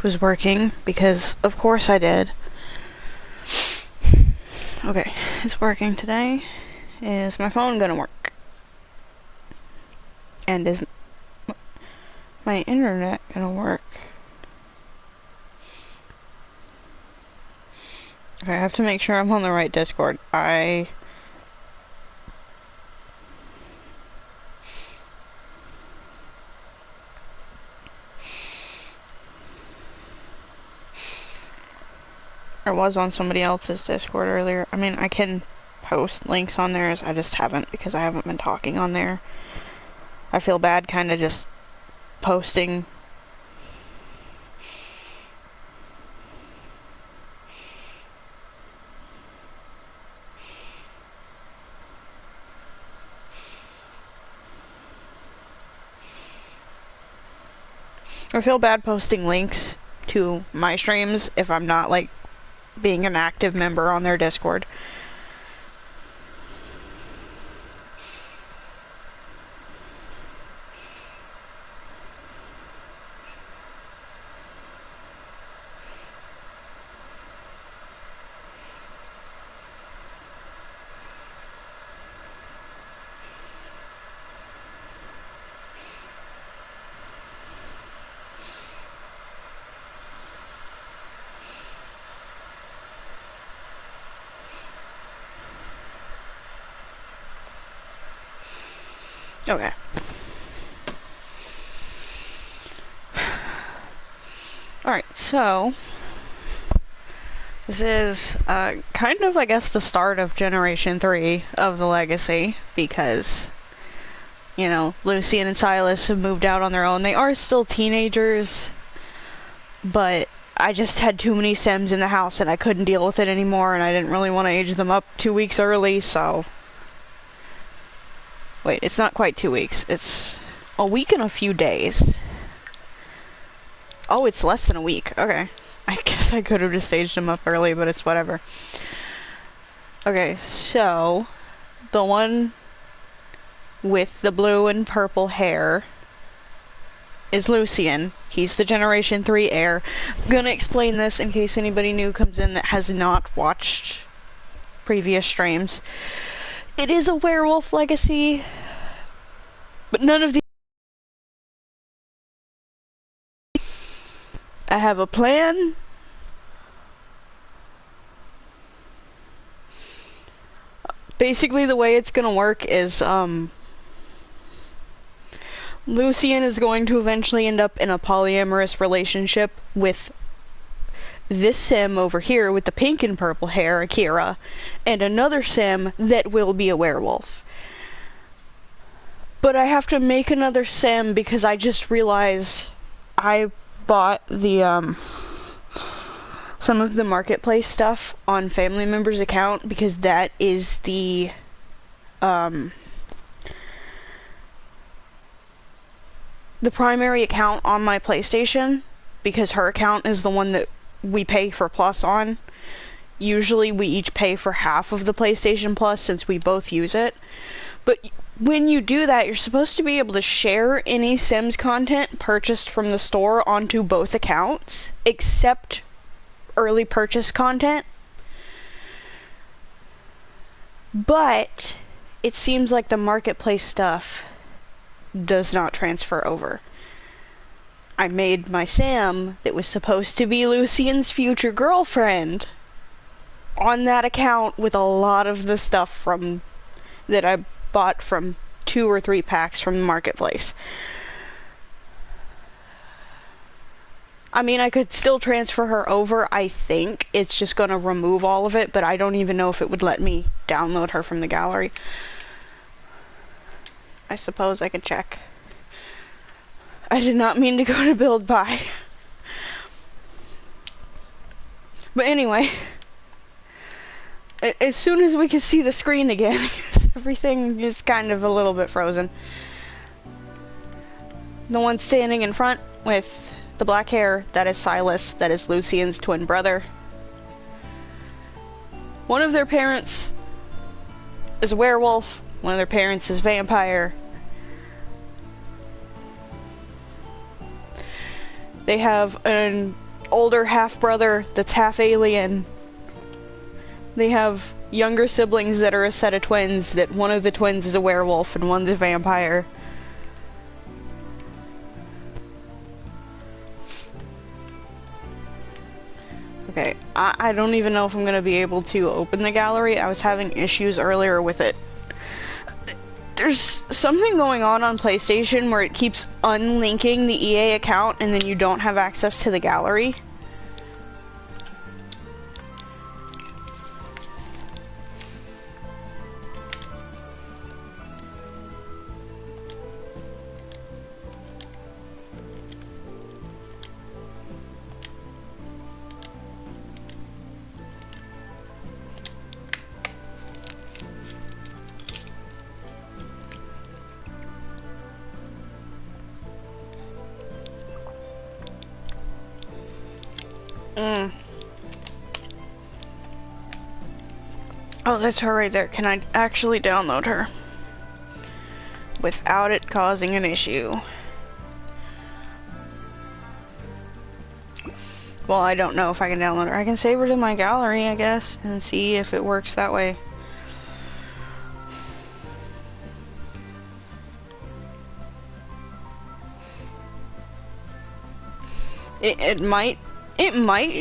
was working, because of course I did. Okay, it's working today. Is my phone gonna work? And is my internet gonna work? Okay, I have to make sure I'm on the right Discord. I was on somebody else's Discord earlier. I mean, I can post links on theirs, I just haven't because I haven't been talking on there. I feel bad kind of just posting. I feel bad posting links to my streams if I'm not, like, being an active member on their Discord. Okay. Alright, so this is kind of, I guess, the start of Generation 3 of the Legacy, because, you know, Lucian and Silas have moved out on their own. They are still teenagers, but I just had too many Sims in the house and I couldn't deal with it anymore, and I didn't really want to age them up 2 weeks early, so... Wait, it's not quite 2 weeks. It's a week and a few days. Oh, it's less than a week. Okay. I guess I could have just aged them up early, but it's whatever. Okay, so the one with the blue and purple hair is Lucian. He's the Generation 3 heir. I'm gonna explain this in case anybody new comes in that has not watched previous streams. It is a werewolf legacy, but none of the... I have a plan. Basically, the way it's gonna work is, Lucian is going to eventually end up in a polyamorous relationship with this Sim over here with the pink and purple hair, Akira, and another Sim that will be a werewolf. But I have to make another Sim because I just realized I bought the, some of the marketplace stuff on family members' account because that is the, primary account on my PlayStation, because her account is the one that we pay for Plus on. Usually we each pay for half of the PlayStation Plus since we both use it. But when you do that, you're supposed to be able to share any Sims content purchased from the store onto both accounts, except early purchase content. But it seems like the marketplace stuff does not transfer over. I made my Sam that was supposed to be Lucian's future girlfriend on that account with a lot of the stuff from that I bought from 2 or 3 packs from the marketplace. I mean, I could still transfer her over, I think. It's just gonna remove all of it, but I don't even know if it would let me download her from the gallery. I suppose I could check. I did not mean to go to build by. But anyway, as soon as we can see the screen again, everything is kind of a little bit frozen. The one standing in front with the black hair, that is Silas, that is Lucian's twin brother. One of their parents is a werewolf, one of their parents is vampire. They have an older half-brother that's half-alien. They have younger siblings that are a set of twins, that one of the twins is a werewolf and one's a vampire. Okay, I don't even know if I'm gonna be able to open the gallery. I was having issues earlier with it. There's something going on PlayStation where it keeps unlinking the EA account and then you don't have access to the gallery. Oh, that's her right there. Can I actually download her without it causing an issue? Well, I don't know if I can download her. I can save her to my gallery, I guess, and see if it works that way. It might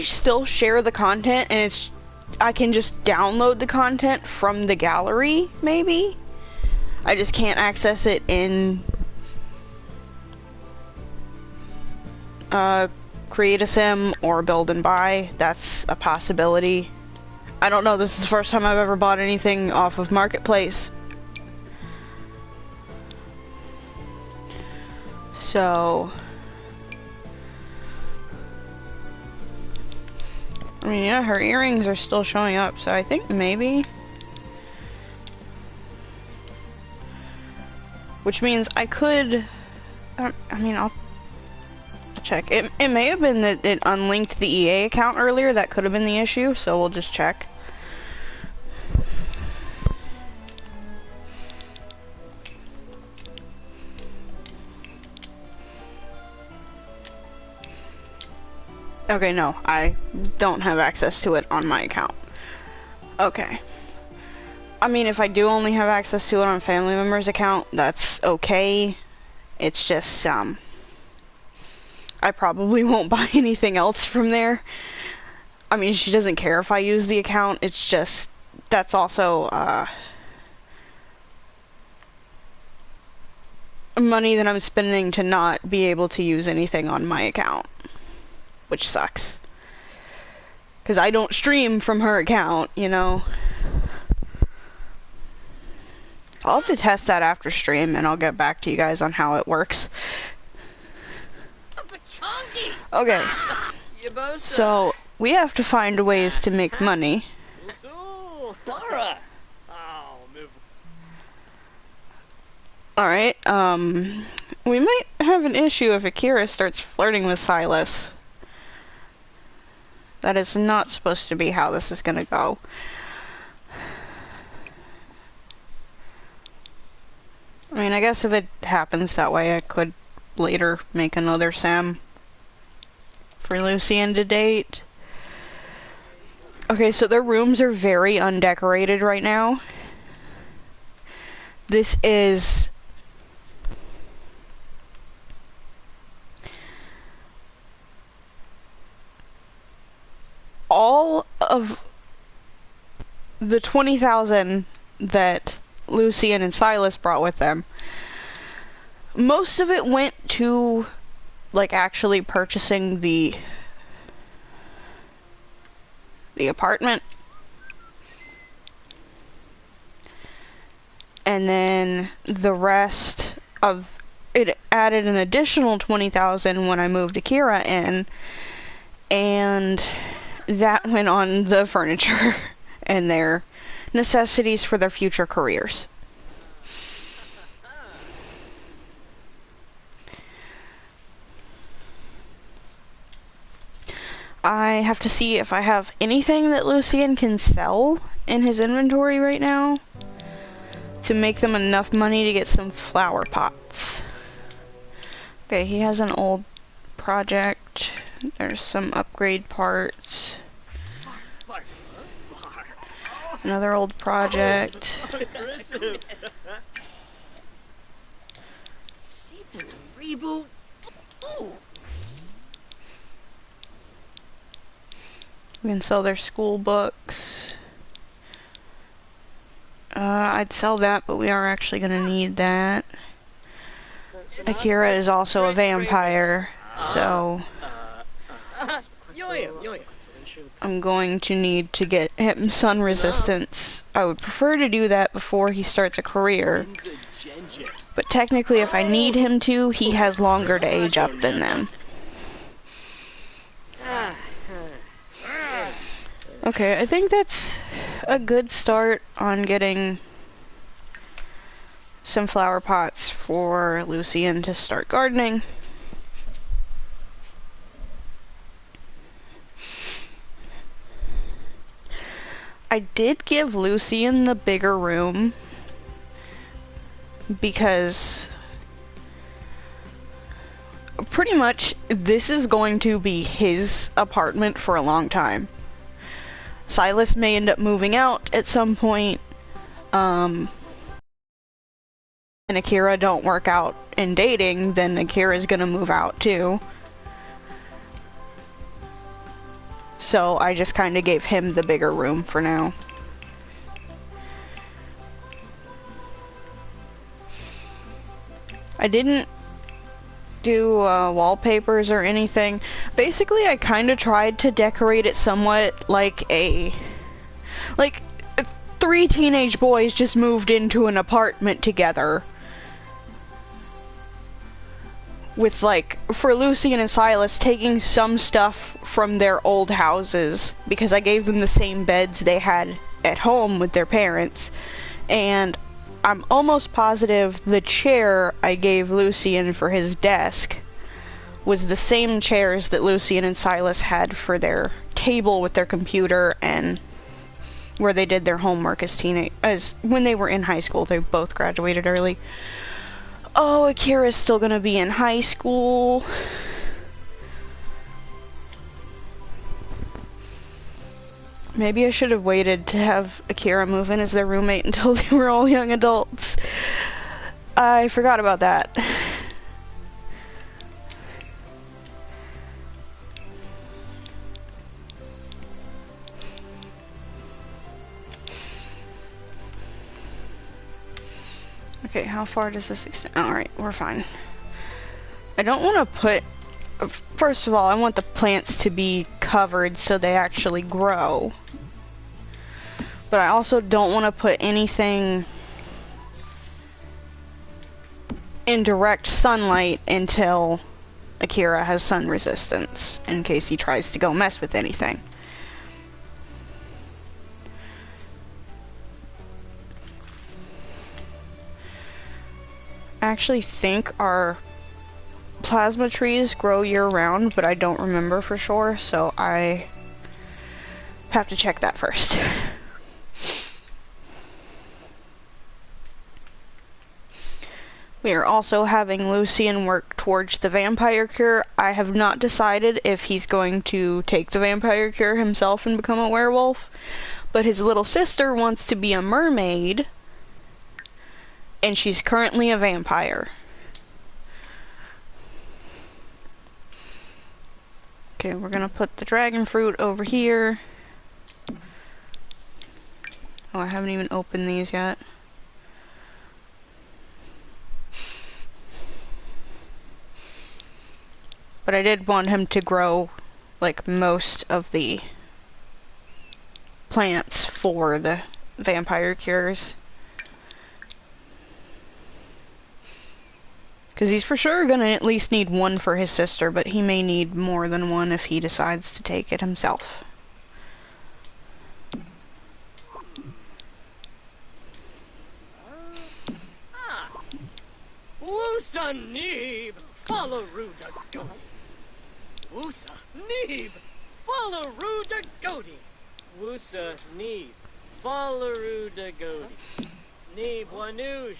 still share the content, and I can just download the content from the gallery, maybe? I just can't access it in Create a Sim or Build and Buy. That's a possibility. I don't know, this is the first time I've ever bought anything off of Marketplace. So I mean, yeah, her earrings are still showing up, so I think maybe. Which means I could, I mean, I'll check. It may have been that it unlinked the EA account earlier. That could have been the issue, so we'll just check. Okay, no, I don't have access to it on my account. Okay. I mean, if I do only have access to it on a family member's account, that's okay. It's just, I probably won't buy anything else from there. I mean, she doesn't care if I use the account, it's just, that's also, money that I'm spending to not be able to use anything on my account. Which sucks. Because I don't stream from her account, you know. I'll have to test that after stream, and I'll get back to you guys on how it works. Okay. So, we have to find ways to make money. Alright, we might have an issue if Akira starts flirting with Silas. That is not supposed to be how this is gonna go. I mean, I guess if it happens that way, I could later make another Sim for Lucian to date. Okay, so their rooms are very undecorated right now. This is all of the 20,000 that Lucian and Silas brought with them. Most of it went to, like, actually purchasing the apartment. And then the rest of it added an additional 20,000 when I moved Akira in, and that went on the furniture and their necessities for their future careers. I have to see if I have anything that Lucian can sell in his inventory right now to make them enough money to get some flower pots. Okay, he has an old project There's some upgrade parts. Another old project. Reboot. We can sell their school books. I'd sell that, but we are actually gonna need that. Akira is also a vampire, so I'm going to need to get him sun resistance. I would prefer to do that before he starts a career, but technically if I need him to, he has longer to age up than them. Okay, I think that's a good start on getting some flower pots for Lucian to start gardening. I did give Lucian the bigger room because pretty much this is going to be his apartment for a long time. Silas may end up moving out at some point, and Akira don't work out in dating, then Akira's gonna move out too. So I just kinda gave him the bigger room for now. I didn't do wallpapers or anything. Basically, I kind of tried to decorate it somewhat like three teenage boys just moved into an apartment together. With for Lucian and Silas taking some stuff from their old houses, because I gave them the same beds they had at home with their parents, and I'm almost positive the chair I gave Lucian for his desk was the same chairs that Lucian and Silas had for their table with their computer and where they did their homework as when they were in high school. They both graduated early. Oh, Akira's still gonna be in high school. Maybe I should have waited to have Akira move in as their roommate until they were all young adults. I forgot about that. Okay, how far does this extend? Alright, we're fine. I don't want to put... First of all, I want the plants to be covered so they actually grow. But I also don't want to put anything in direct sunlight until Akira has sun resistance, in case he tries to go mess with anything. I actually think our plasma trees grow year-round, but I don't remember for sure, so I have to check that first. We are also having Lucian work towards the vampire cure. I have not decided if he's going to take the vampire cure himself and become a werewolf, but his little sister wants to be a mermaid, and she's currently a vampire. Okay, we're gonna put the dragon fruit over here. Oh, I haven't even opened these yet. But I did want him to grow, like, most of the plants for the vampire cures. Because he's for sure gonna at least need one for his sister, but he may need more than one if he decides to take it himself. Woosa Neeb, follow Ruda Goat. Woosa Neeb, follow Ruda Goaty. Woosa Neeb, follow Ruda Goaty. I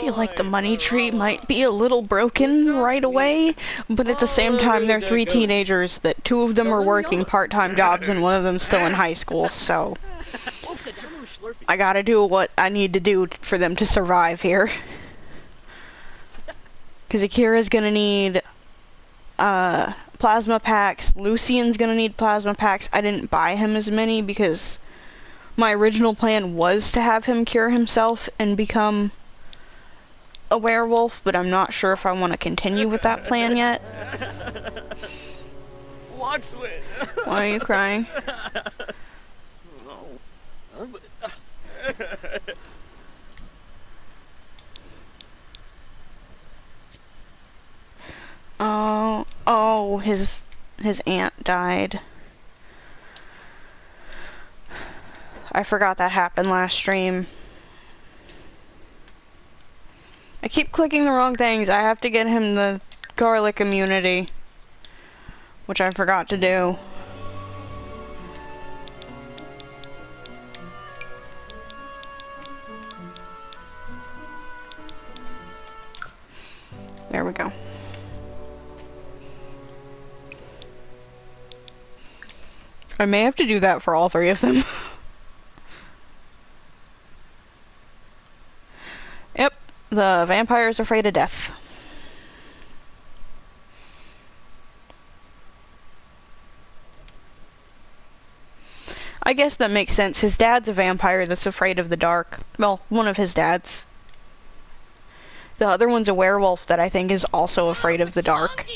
feel like the money tree might be a little broken right away, but at the same time they're three teenagers that two of them are working part-time jobs and one of them's still in high school, so I gotta do what I need to do for them to survive here. Because Akira's gonna need plasma packs, Lucian's gonna need plasma packs. I didn't buy him as many because my original plan was to have him cure himself and become a werewolf, but I'm not sure if I want to continue with that plan yet. Why are you crying? Oh, his aunt died. I forgot that happened last stream. I keep clicking the wrong things. I have to get him the garlic immunity, which I forgot to do. There we go. I may have to do that for all three of them. Yep, the vampire's afraid of death. I guess that makes sense. His dad's a vampire that's afraid of the dark. Well, one of his dads. The other one's a werewolf that I think is also afraid of the dark.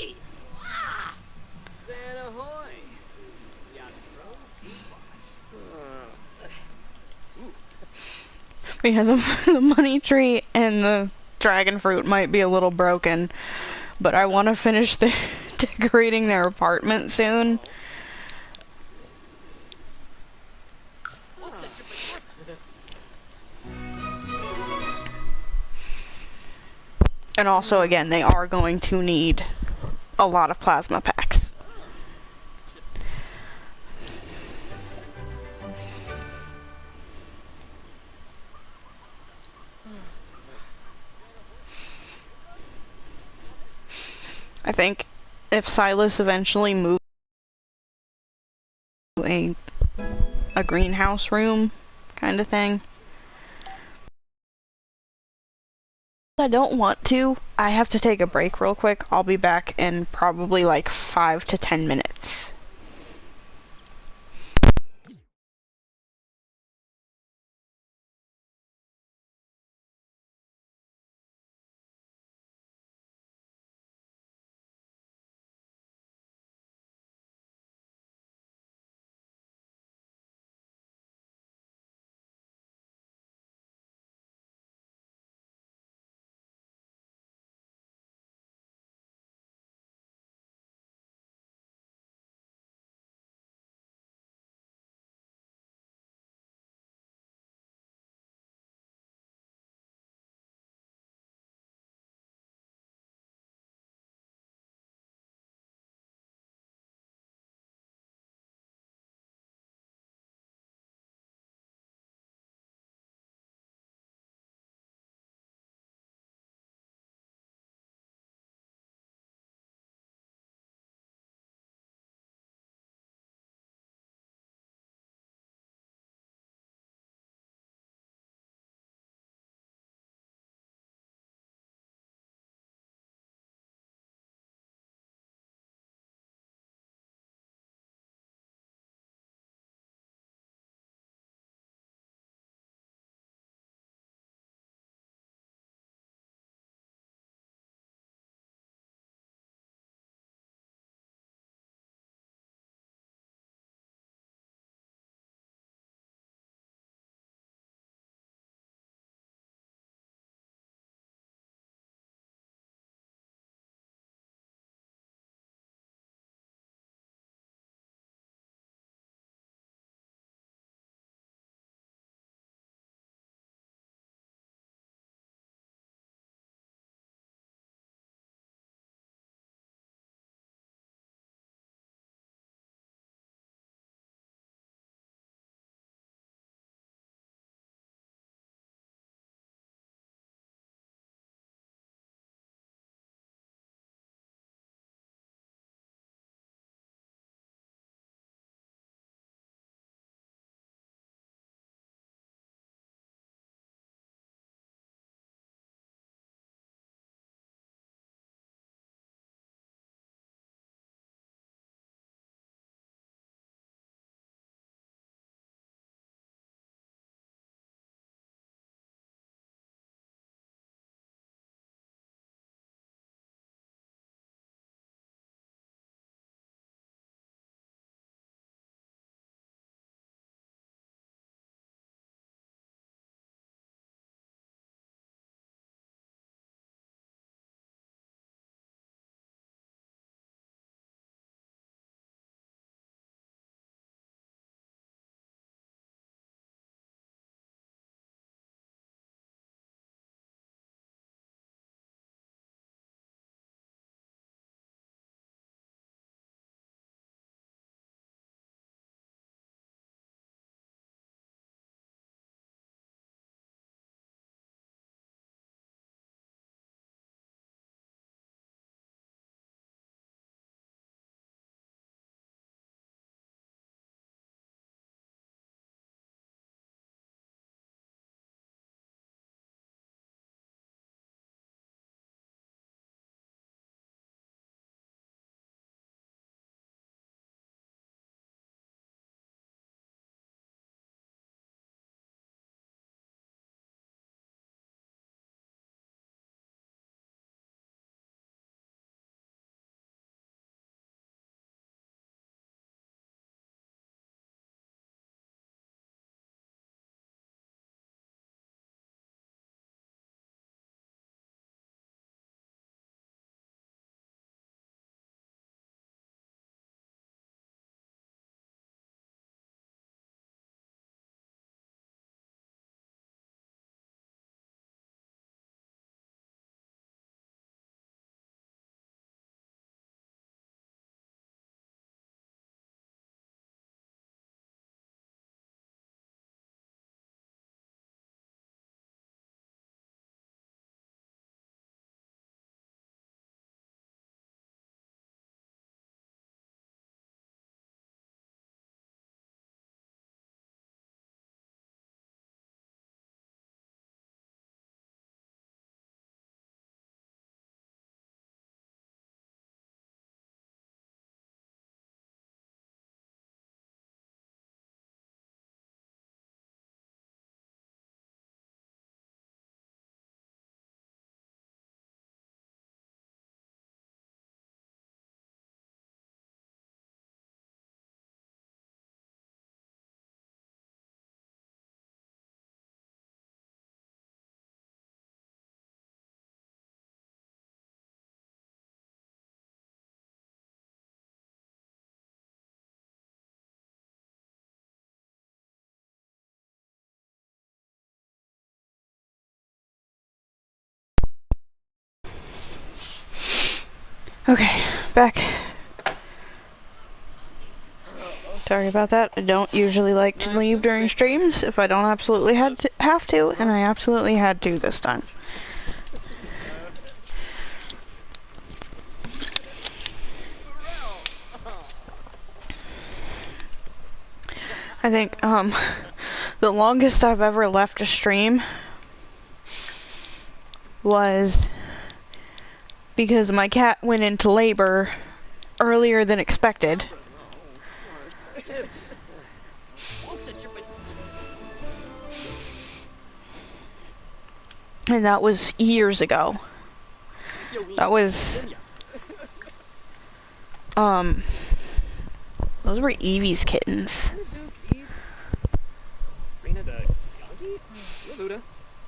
Yeah, the money tree and the dragon fruit might be a little broken, but I want to finish decorating their apartment soon. And also, again, they are going to need a lot of plasma packs. I think if Silas eventually moves to a greenhouse room kind of thing. I don't want to. I have to take a break real quick. I'll be back in probably like 5 to 10 minutes. Okay, back. Sorry about that. I don't usually like to leave during streams if I don't absolutely have to, and I absolutely had to this time. I think the longest I've ever left a stream was because my cat went into labor earlier than expected. And that was years ago. That was those were Evie's kittens.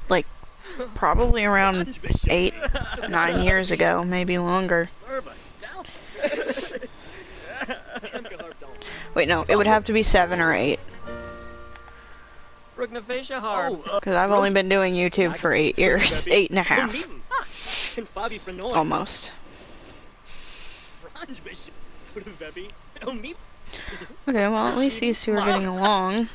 Like probably around 8, 9 years ago, maybe longer. Wait, no, it would have to be 7 or 8. Because I've only been doing YouTube for 8 years. 8.5. Almost. Okay, well at least these two are getting along.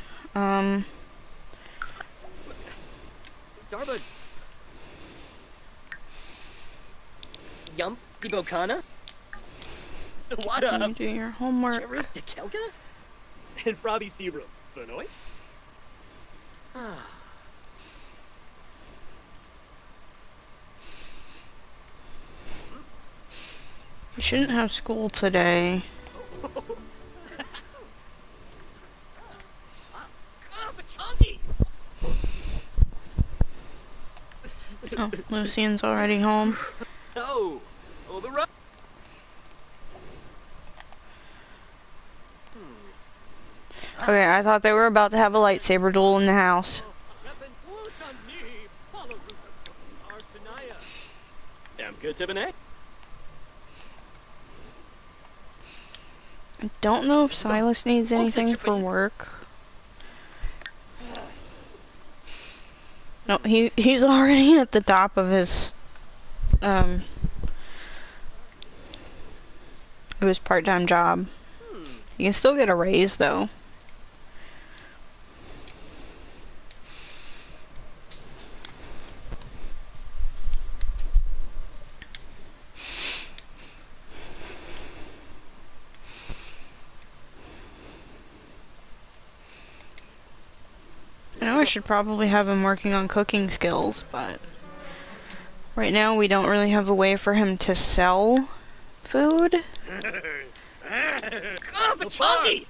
Yump, Dibokana? So what Can you do your homework? And Frobby Sebro, Fenoy? You shouldn't have school today. Oh, Lucian's already home. Oh, the road. Okay, I thought they were about to have a lightsaber duel in the house. I don't know if Silas needs anything for work. No, he's already at the top of his part-time job. You can still get a raise though. I know I should probably have him working on cooking skills, but right now we don't really have a way for him to sell food. Pachongi!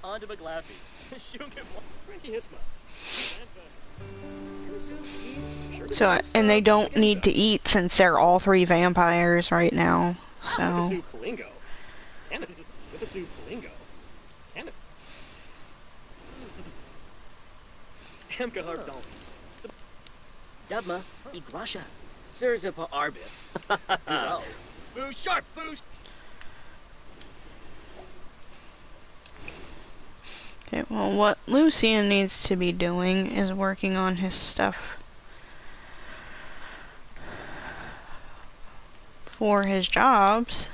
On to McLaffy. So, and they don't need to eat since they're all 3 vampires right now, so. Dubma, Iguasha, Sirza pa Arbif. Boo sharp, boo. Okay, well, what Lucian needs to be doing is working on his stuff for his jobs.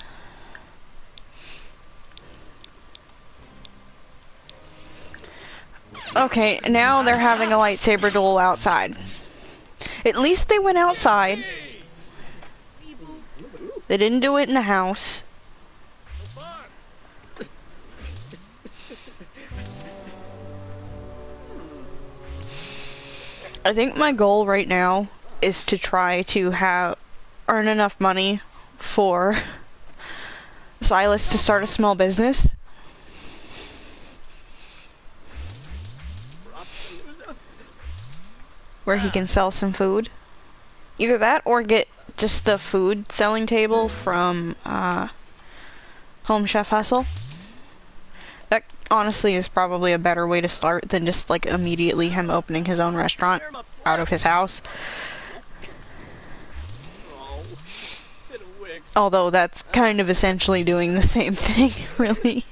Okay, now they're having a lightsaber duel outside. At least they went outside. They didn't do it in the house. I think my goal right now is to try to earn enough money for Silas to start a small business. Where he can sell some food. Either that or get just the food selling table from Home Chef Hustle. That honestly is probably a better way to start than just like immediately him opening his own restaurant out of his house. Although that's kind of essentially doing the same thing, really.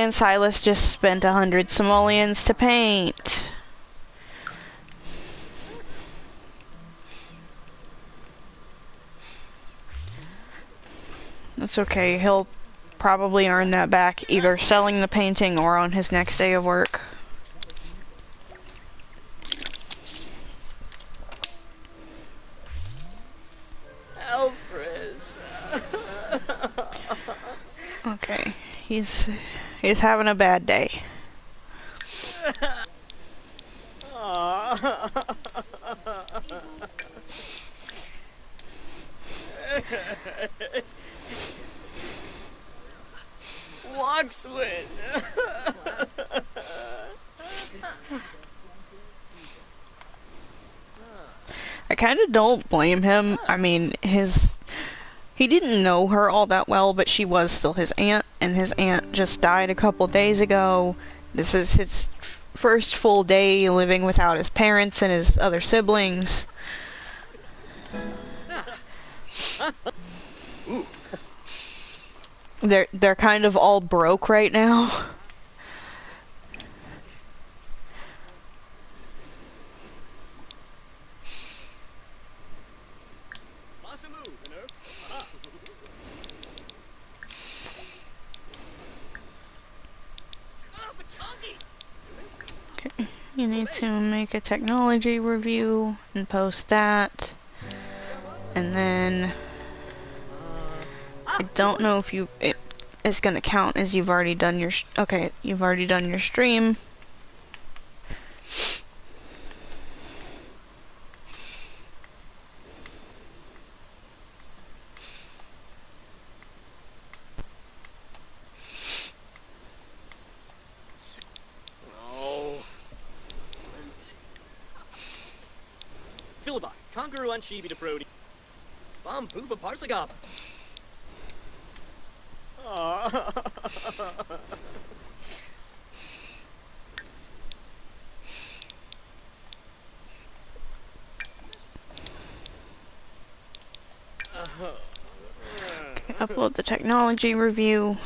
and Silas just spent 100 simoleons to paint. That's okay, he'll probably earn that back either selling the painting or on his next day of work. Alfred. Okay, he's having a bad day. Lockswin. I kind of don't blame him. I mean, he didn't know her all that well, but she was still his aunt, and his aunt just died a couple days ago. This is his first full day living without his parents and his other siblings. They're kind of all broke right now. Okay, you need to make a technology review and post that. And then I don't know if it is going to count as you've already done your okay, you've already done your stream. Philibot, Conqueror on Chibi to Brody. Bomb Poofa Parsagop. Upload the technology review.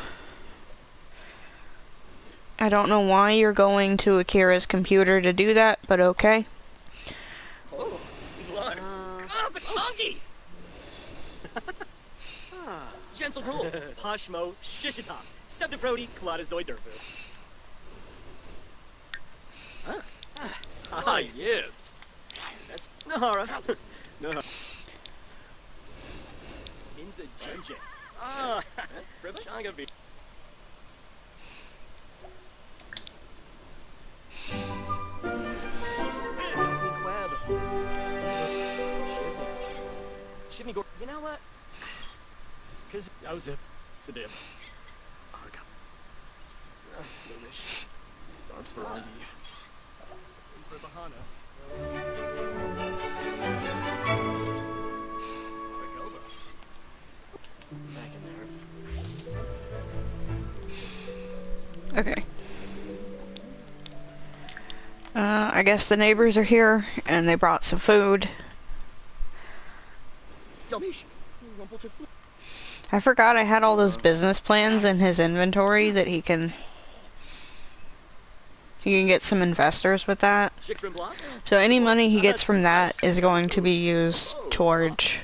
I don't know why you're going to Akira's computer to do that, but okay. Oh, Lord. Bachongi! Gensel Rule, Poshmo, Shishita, Septiprodi, Kalatazoid Yibs. That's Nahara. No. Inza Jinjin. Shanga B. Shivney Gore. You know what? Cause I was a Sadim. Arka. Lumish. Zarmsperangi. For Bahana. Back in there. Okay. I guess the neighbors are here and they brought some food. I forgot I had all those business plans in his inventory that he can get some investors with that. So any money he gets from that is going to be used towards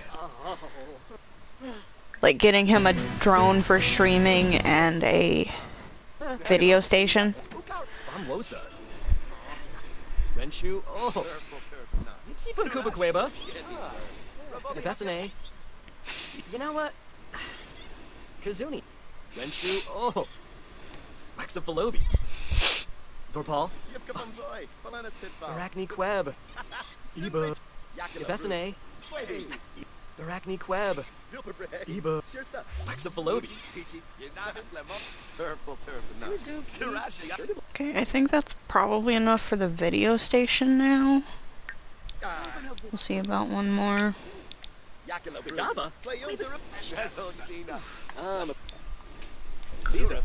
like getting him a drone for streaming and a video station. Renshu, oh. Sipun Kuba Kweba. Nebesane. You know what? Kazuni. Renshu, oh. Waxafalobi. Zorpal. Arachne Queb. Eba. Nebesane. Arachne Queb. Eba. Waxafalobi. Okay, I think that's probably enough for the video station now. We'll see about one more. Caesar.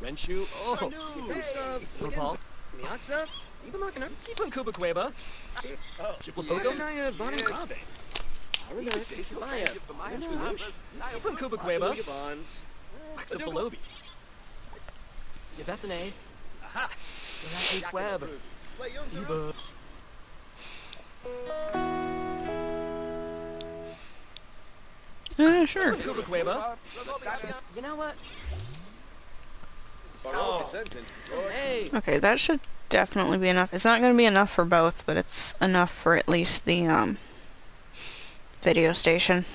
Renshu. Oh. Zorpal. Miatsa. Ibamakana. Sipun Kuba Kweba. Chiplopogo Naya Bonnie Rabe. Sipun Kuba Kweba. Waxafalobi. Je best een. Aha. Raak web. Ibe. Sure. You know what? Oh. Hey. Okay, that should definitely be enough. It's not going to be enough for both, but it's enough for at least the video station.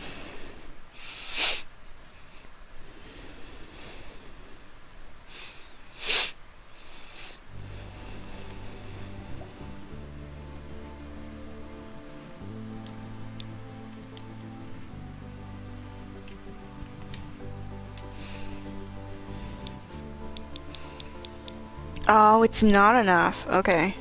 Oh, it's not enough. Okay.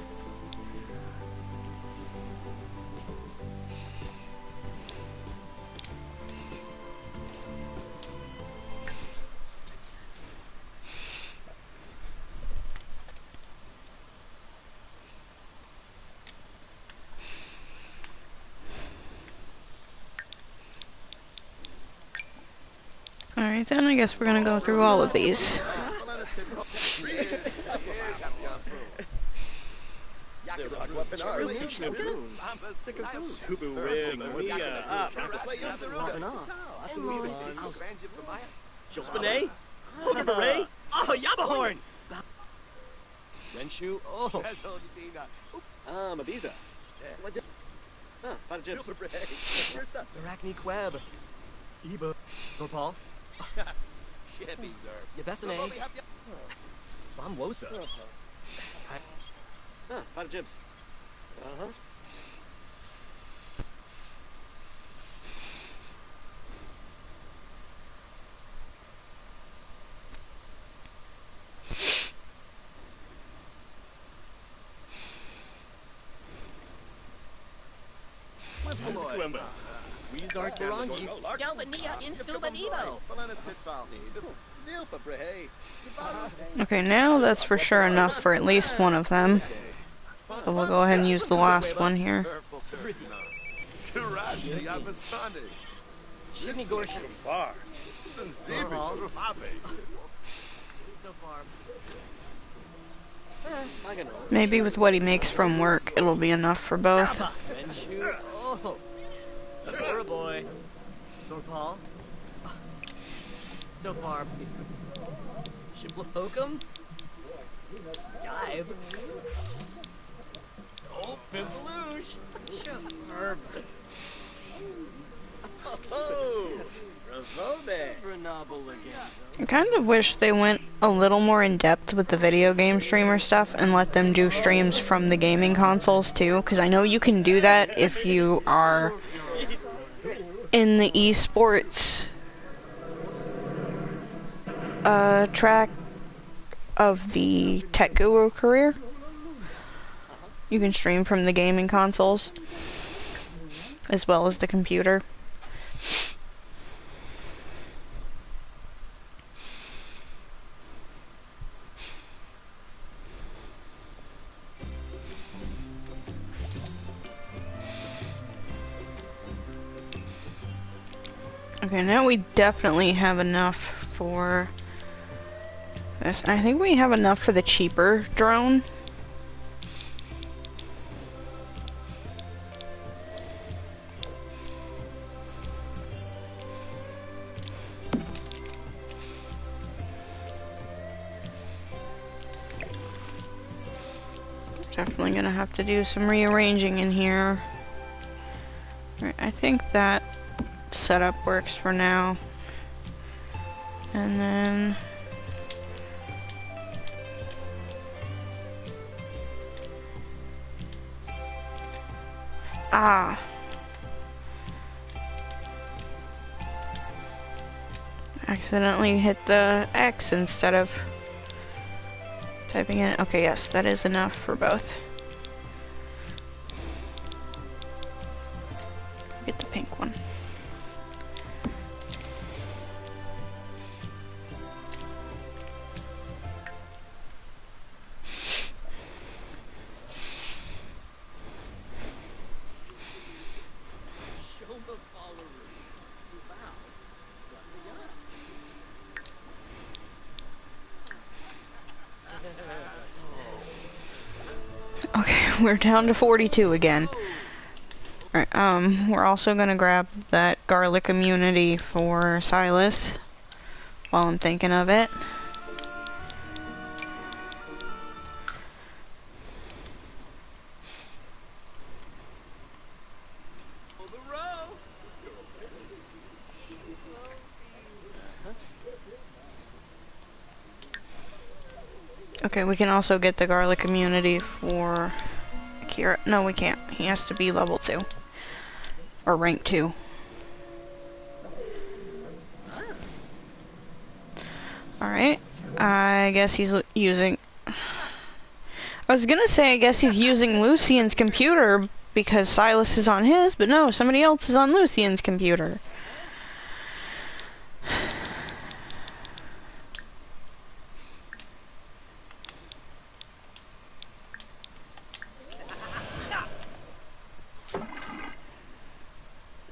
Alright then, I guess we're gonna go through all of these. Spinay? Ray? Oh, Yabahorn! Renshu? Oh. Mabiza. Bada Jibs. Arachne Queb. Iba. Zorpal. Yabesane. Bomwosa. Bada Jibs. Uh-huh. Okay, now that's for sure enough for at least one of them. But we'll go ahead and use the last one here. Maybe with what he makes from work, it'll be enough for both. Boy. Zorpal. So far. Shiblahokum? Jive. Oh, Pimpaloosh. Sharp. Oh, I kind of wish they went a little more in depth with the video game streamer stuff and let them do streams from the gaming consoles too, because I know you can do that if you are in the esports track of the tech guru career. You can stream from the gaming consoles as well as the computer. Okay, now we definitely have enough for this. I think we have enough for the cheaper drone. Definitely gonna have to do some rearranging in here. Right, I think that setup works for now. And then accidentally hit the X instead of typing in. Okay, yes, that is enough for both. Get the pink one. Okay, we're down to 42 again. Alright, we're also gonna grab that garlic immunity for Silas while I'm thinking of it. Okay, we can also get the garlic immunity for Kira. No, we can't. He has to be level 2. Or rank 2. Alright. I guess he's using... I was gonna say, I guess he's using Lucian's computer because Silas is on his, but no, somebody else is on Lucian's computer.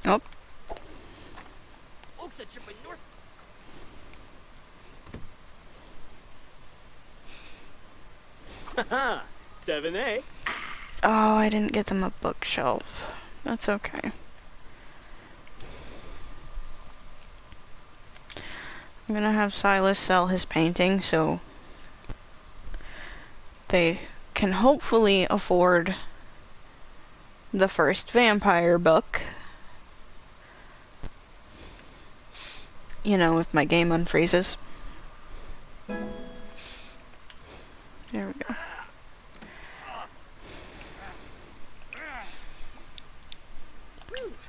Oh. Haha, 7A. Oh, I didn't get them a bookshelf. That's okay. I'm gonna have Silas sell his painting so they can hopefully afford the first vampire book. You know, if my game unfreezes. There we go.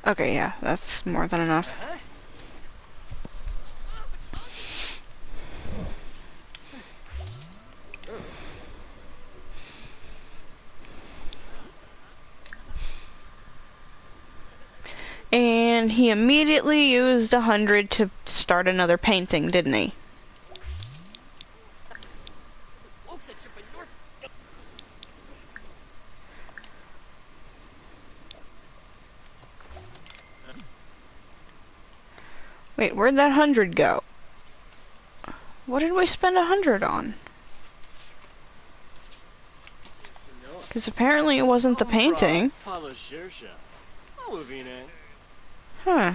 Okay, yeah, that's more than enough. And he immediately used 100 to start another painting, didn't he? Wait, where'd that 100 go? What did we spend 100 on? Because apparently it wasn't the painting. Huh.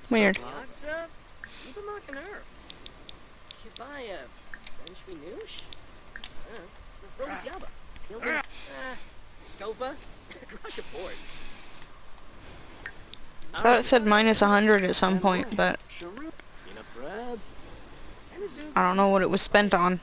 Weird. I thought it said minus 100 at some point, but I don't know what it was spent on.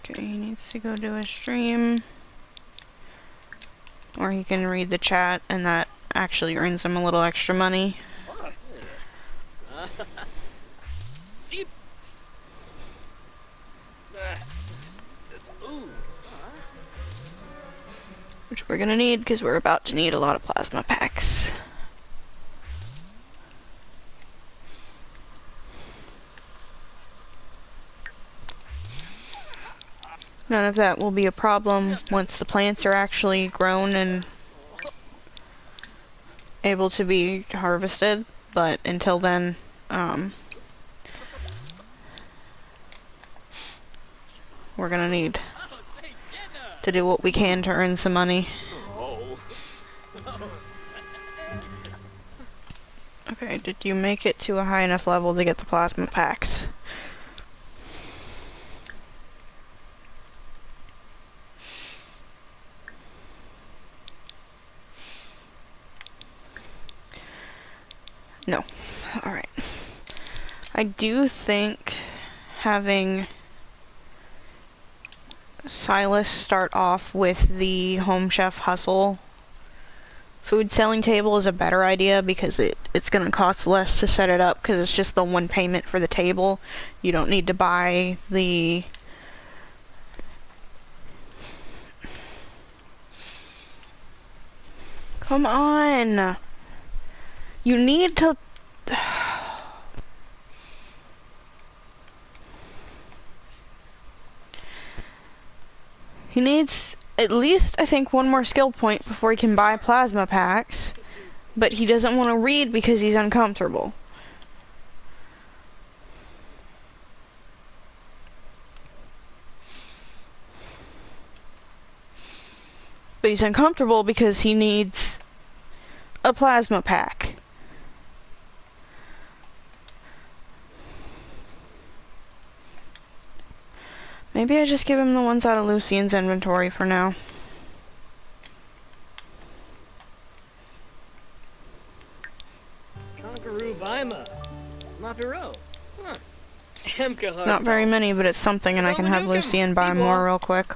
Okay, he needs to go do a stream. Or he can read the chat, and that actually earns him a little extra money. Which we're gonna need, because we're about to need a lot of plasma packs. None of that will be a problem once the plants are actually grown and able to be harvested, but until then, we're gonna need to do what we can to earn some money. Okay, did you make it to a high enough level to get the plasma packs? No. Alright. I do think having Silas start off with the Home Chef Hustle food selling table is a better idea because it's going to cost less to set it up because it's just the one payment for the table. You don't need to buy the... Come on! You need to... He needs at least, I think, one more skill point before he can buy plasma packs. But he doesn't want to read because he's uncomfortable. But he's uncomfortable because he needs a plasma pack. Maybe I just give him the ones out of Lucian's inventory for now. Conqueror Bima. Lapiro. Huh. It's not very many, but it's something, and I can have Lucian buy more real quick.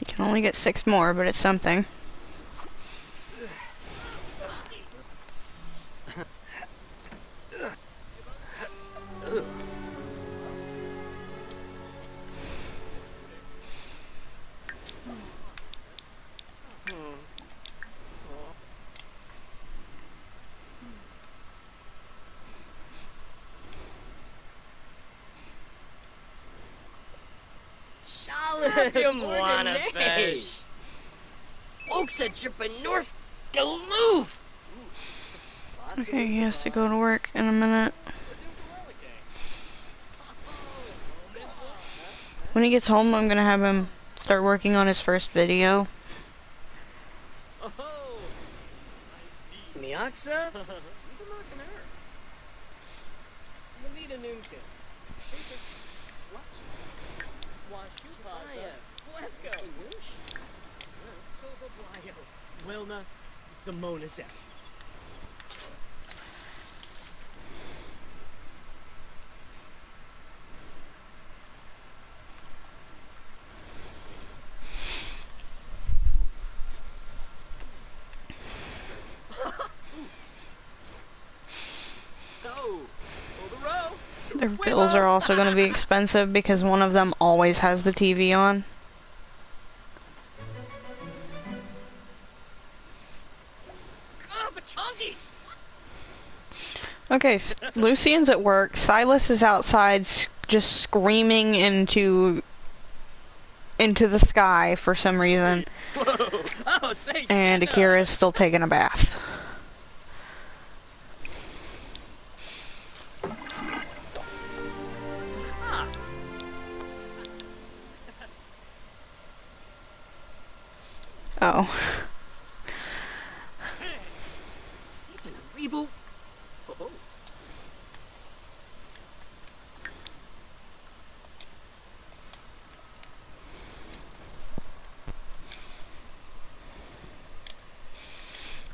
You can only get 6 more, but it's something. You wanna fish? Oaks a trippin' north galoof! Okay, he has to go to work in a minute. When he gets home, I'm gonna have him start working on his first video. Miaxa? Wilna Simonis. Their bills are also going to be expensive because one of them always has the TV on. Okay, Lucian's at work. Silas is outside just screaming into the sky for some reason. And Akira's still taking a bath. Oh.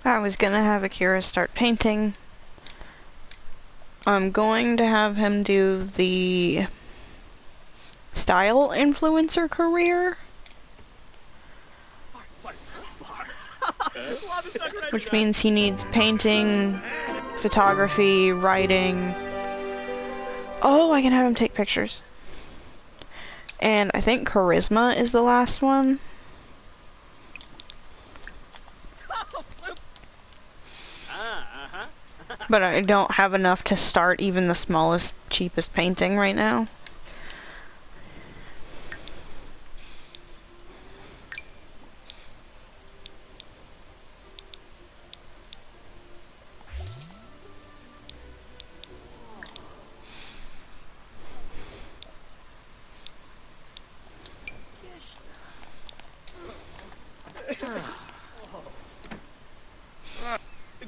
I was gonna have Akira start painting. I'm going to have him do the style influencer career. Which means he needs painting, photography, writing. Oh, I can have him take pictures. And I think charisma is the last one. But I don't have enough to start even the smallest, cheapest painting right now.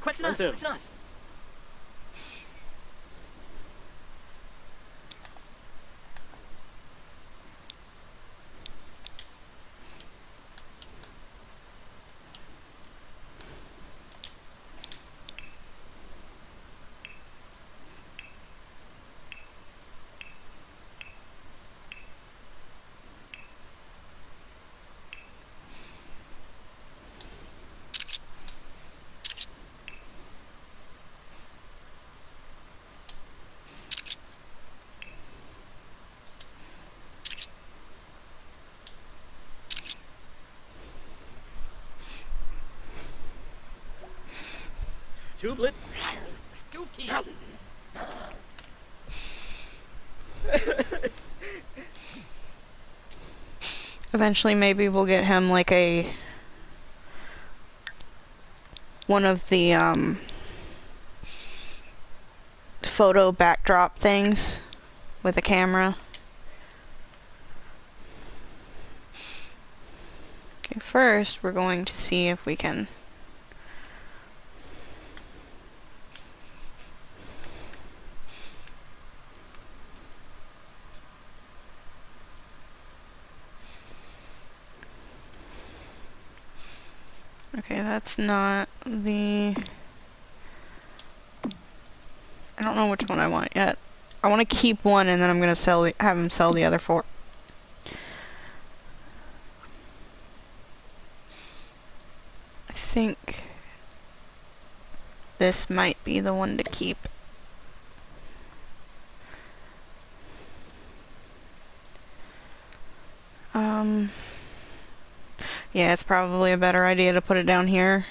Quexnas. tublet. Goofy. Eventually, maybe we'll get him like one of the photo backdrop things with a camera. Okay, first we're going to see if we can okay, that's not the... I don't know which one I want yet. I want to keep one and then I'm going to have him sell the other 4. I think this might be the one to keep. Yeah, it's probably a better idea to put it down here.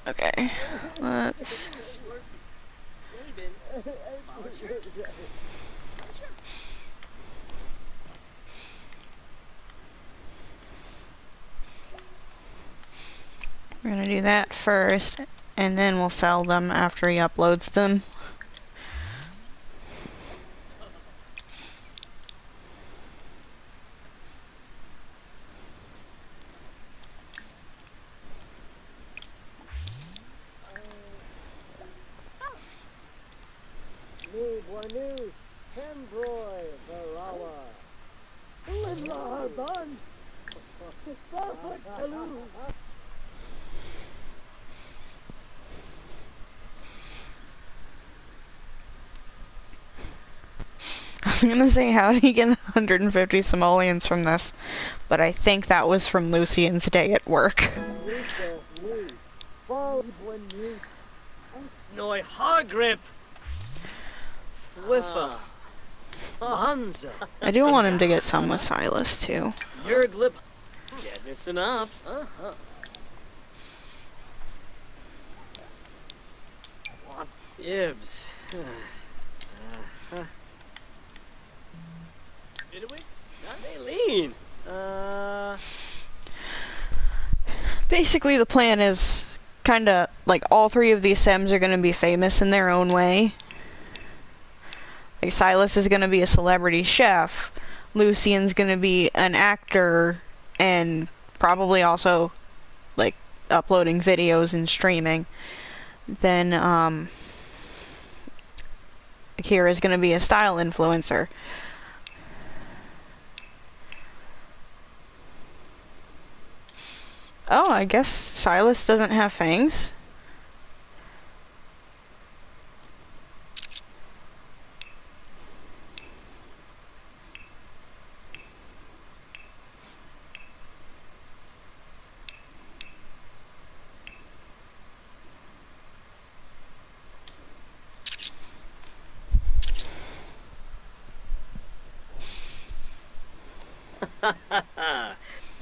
Okay, let's... We're gonna do that first, and then we'll sell them after he uploads them. I was gonna say, how did he get 150 simoleons from this? But I think that was from Lucian's day at work. Noi Hargrip. Fliffa. Hansa. I do want him to get some with Silas, too. Jurglip. Listen up. Ibs. Bidwix? Not Maylene. Basically, the plan is kinda like all 3 of these Sims are gonna be famous in their own way. Like, Silas is gonna be a celebrity chef, Lucian's gonna be an actor, and probably also, like, uploading videos and streaming. Then, Kira's gonna be a style influencer. Oh, I guess Silas doesn't have fangs?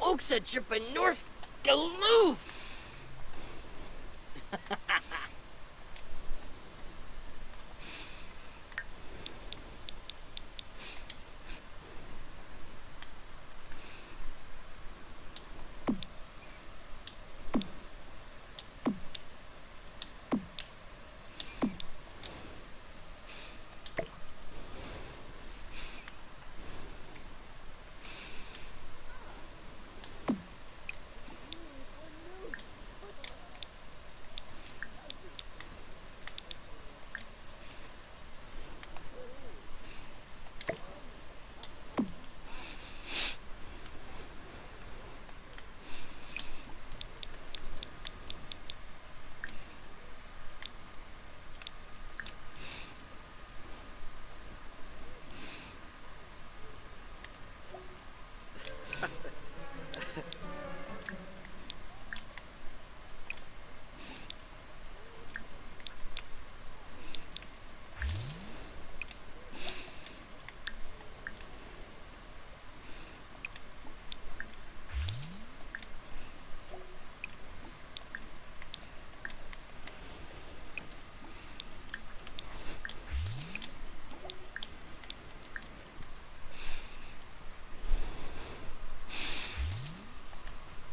Oaks a drippin' north galoof.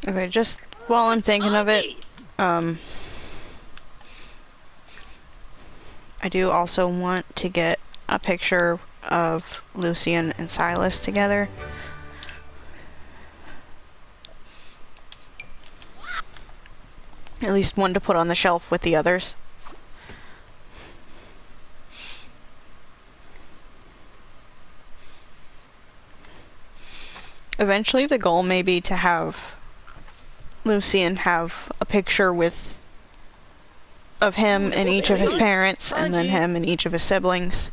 Okay, just while I'm thinking of it, I do also want to get a picture of Lucian and Silas together. At least one to put on the shelf with the others. Eventually the goal may be to have Lucian have a picture of him and each of his parents, and then him and each of his siblings.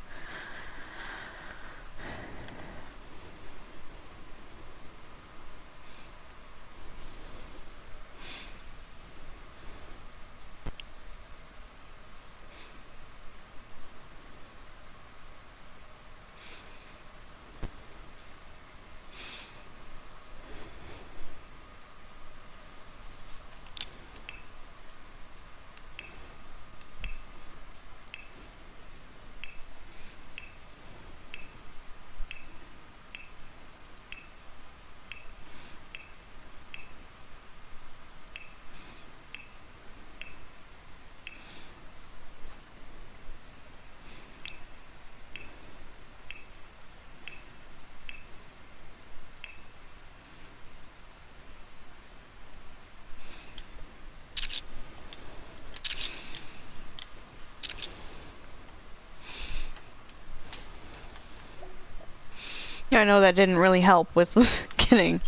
Yeah, I know that didn't really help with getting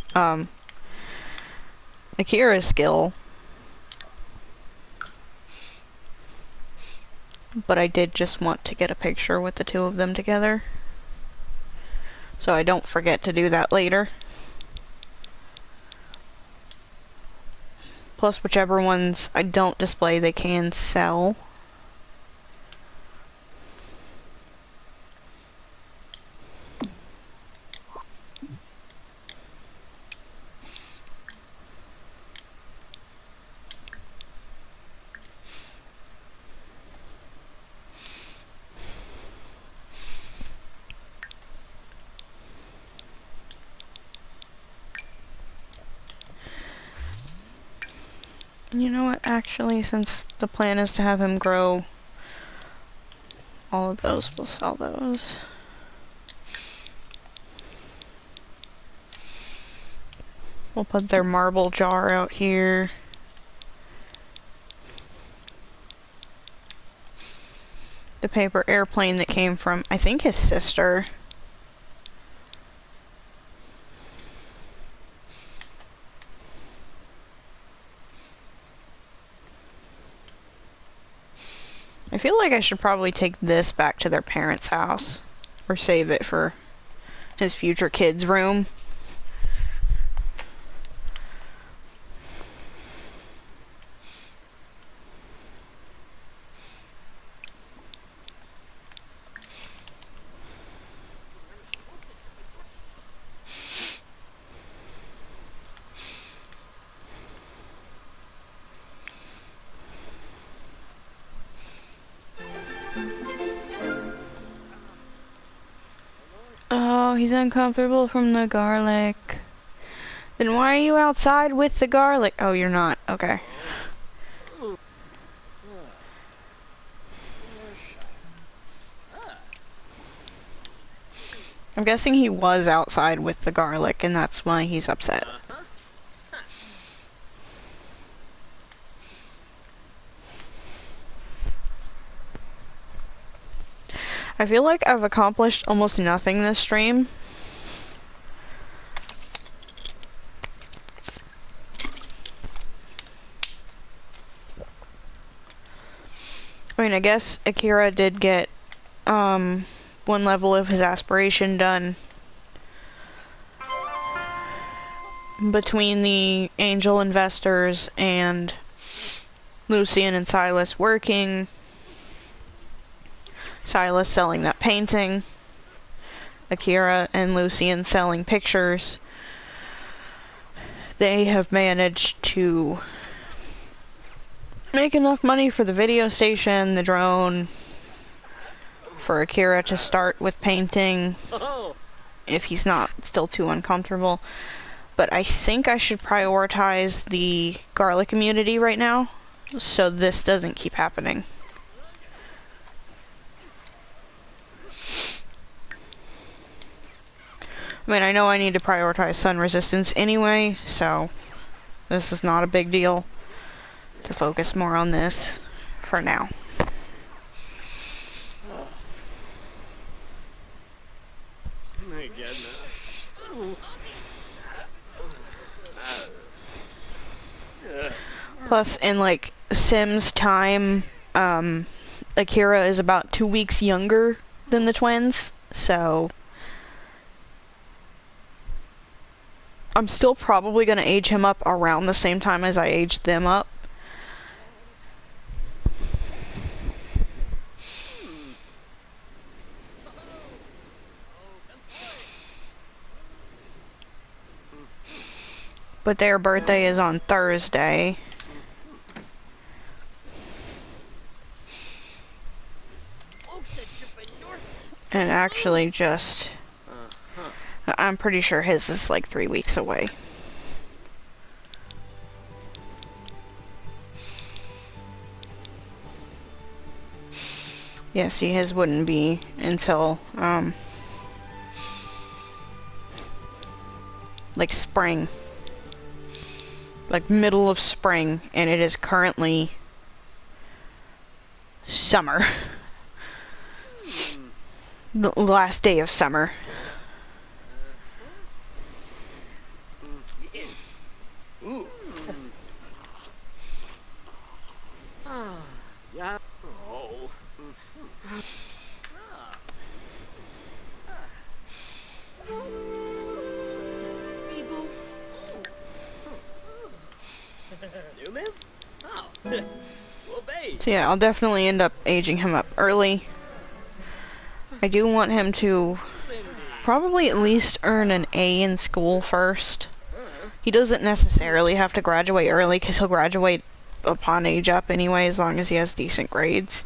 Akira's skill, but I did just want to get a picture with the two of them together, so I don't forget to do that later. Plus, whichever ones I don't display, they can sell. You know what, actually, since the plan is to have him grow all of those, we'll sell those. We'll put their marble jar out here. The paper airplane that came from, I think, his sister. I feel like I should probably take this back to their parents' house, or save it for his future kid's room. Oh, he's uncomfortable from the garlic. Then why are you outside with the garlic? Oh, you're not. Okay. I'm guessing he was outside with the garlic, and that's why he's upset. I feel like I've accomplished almost nothing this stream. I mean, I guess Akira did get, one level of his aspiration done. Between the angel investors and Lucian and Silas working. Silas selling that painting. Akira and Lucian selling pictures. They have managed to make enough money for the video station, the drone, for Akira to start with painting if he's not still too uncomfortable. But I think I should prioritize the garlic immunity right now, so this doesn't keep happening. I mean, I know I need to prioritize sun resistance anyway, so this is not a big deal to focus more on this for now. My goodness. Plus, in like Sim's time, Akira is about 2 weeks younger than the twins, so I'm still probably going to age him up around the same time as I aged them up. But their birthday is on Thursday. And actually just... I'm pretty sure his is like 3 weeks away. Yeah, see, his wouldn't be until, like spring. Like middle of spring, and it is currently summer. The last day of summer. Ooh. Yeah. Oh. New man? Oh. Well, babe. So yeah, I'll definitely end up aging him up early. I do want him to probably at least earn an A in school first. He doesn't necessarily have to graduate early, because he'll graduate upon age up anyway, as long as he has decent grades.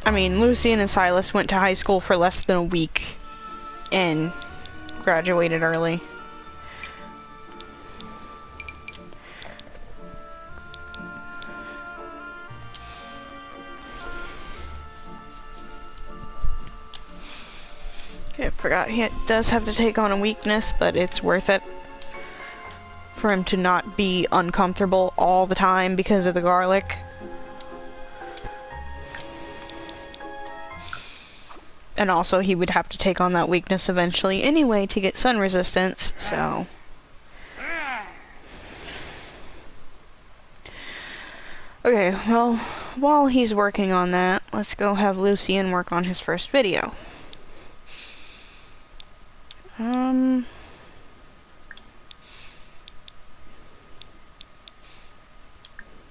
I mean, Lucian and Silas went to high school for less than a week and graduated early. Okay, I forgot he does have to take on a weakness, but it's worth it for him to not be uncomfortable all the time because of the garlic. And also, he would have to take on that weakness eventually anyway to get sun resistance, so... Okay, well, while he's working on that, let's go have Lucian work on his first video.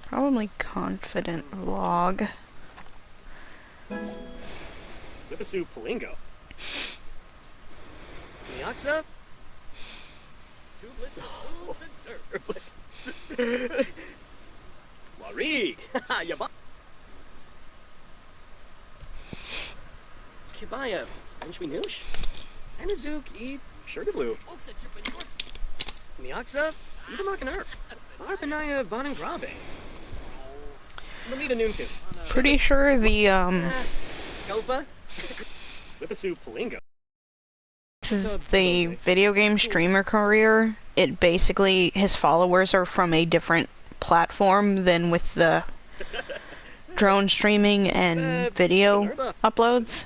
Probably confident vlog. Whippasu Palingo. Miaksa? Warig! Yaba! Kibaya, Frenchwi Noosh? Anazuk, E. Sugarblue. Miaksa? Ibamakan Arpanaya Bonin Grabe. Lamita Noonkin. Pretty sure the, Scopa? Whippasu Palingo. the video game streamer career, it basically, his followers are from a different platform than with the drone streaming and video uploads.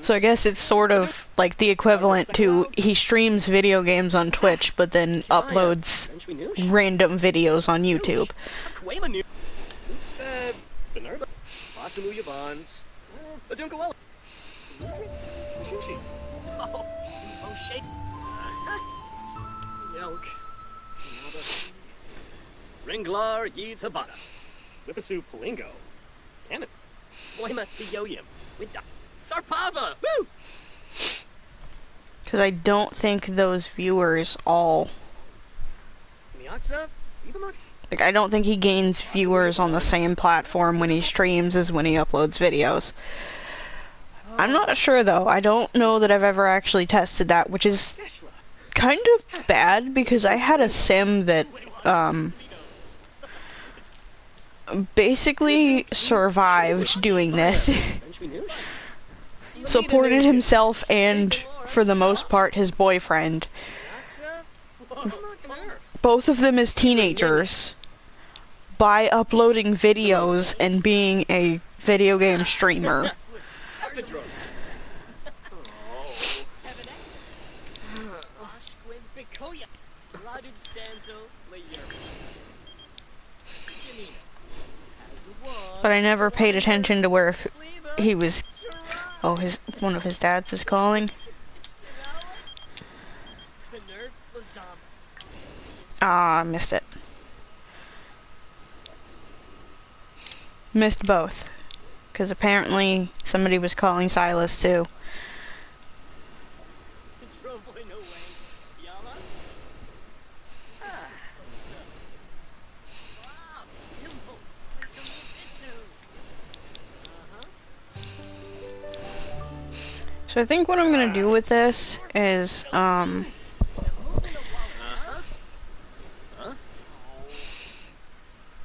So I guess it's sort of like the equivalent to he streams video games on Twitch, but then uploads random videos on YouTube. Ringlar Yeeds Habana. Whippasu Palingo. Canada. Boima Yoyim. With Sarpava! Woo! Because I don't think those viewers all Miaksa? Like, I don't think he gains viewers on the same platform when he streams as when he uploads videos. I'm not sure though. I don't know that I've ever actually tested that, which is kind of bad because I had a sim that basically survived doing this. Supported himself and, for the most part, his boyfriend. Both of them as teenagers, by uploading videos and being a video game streamer. But I never paid attention to where he was. Oh, one of his dads is calling. Ah, I missed it. Missed both. Because apparently somebody was calling Silas too. So I think what I'm gonna do with this is,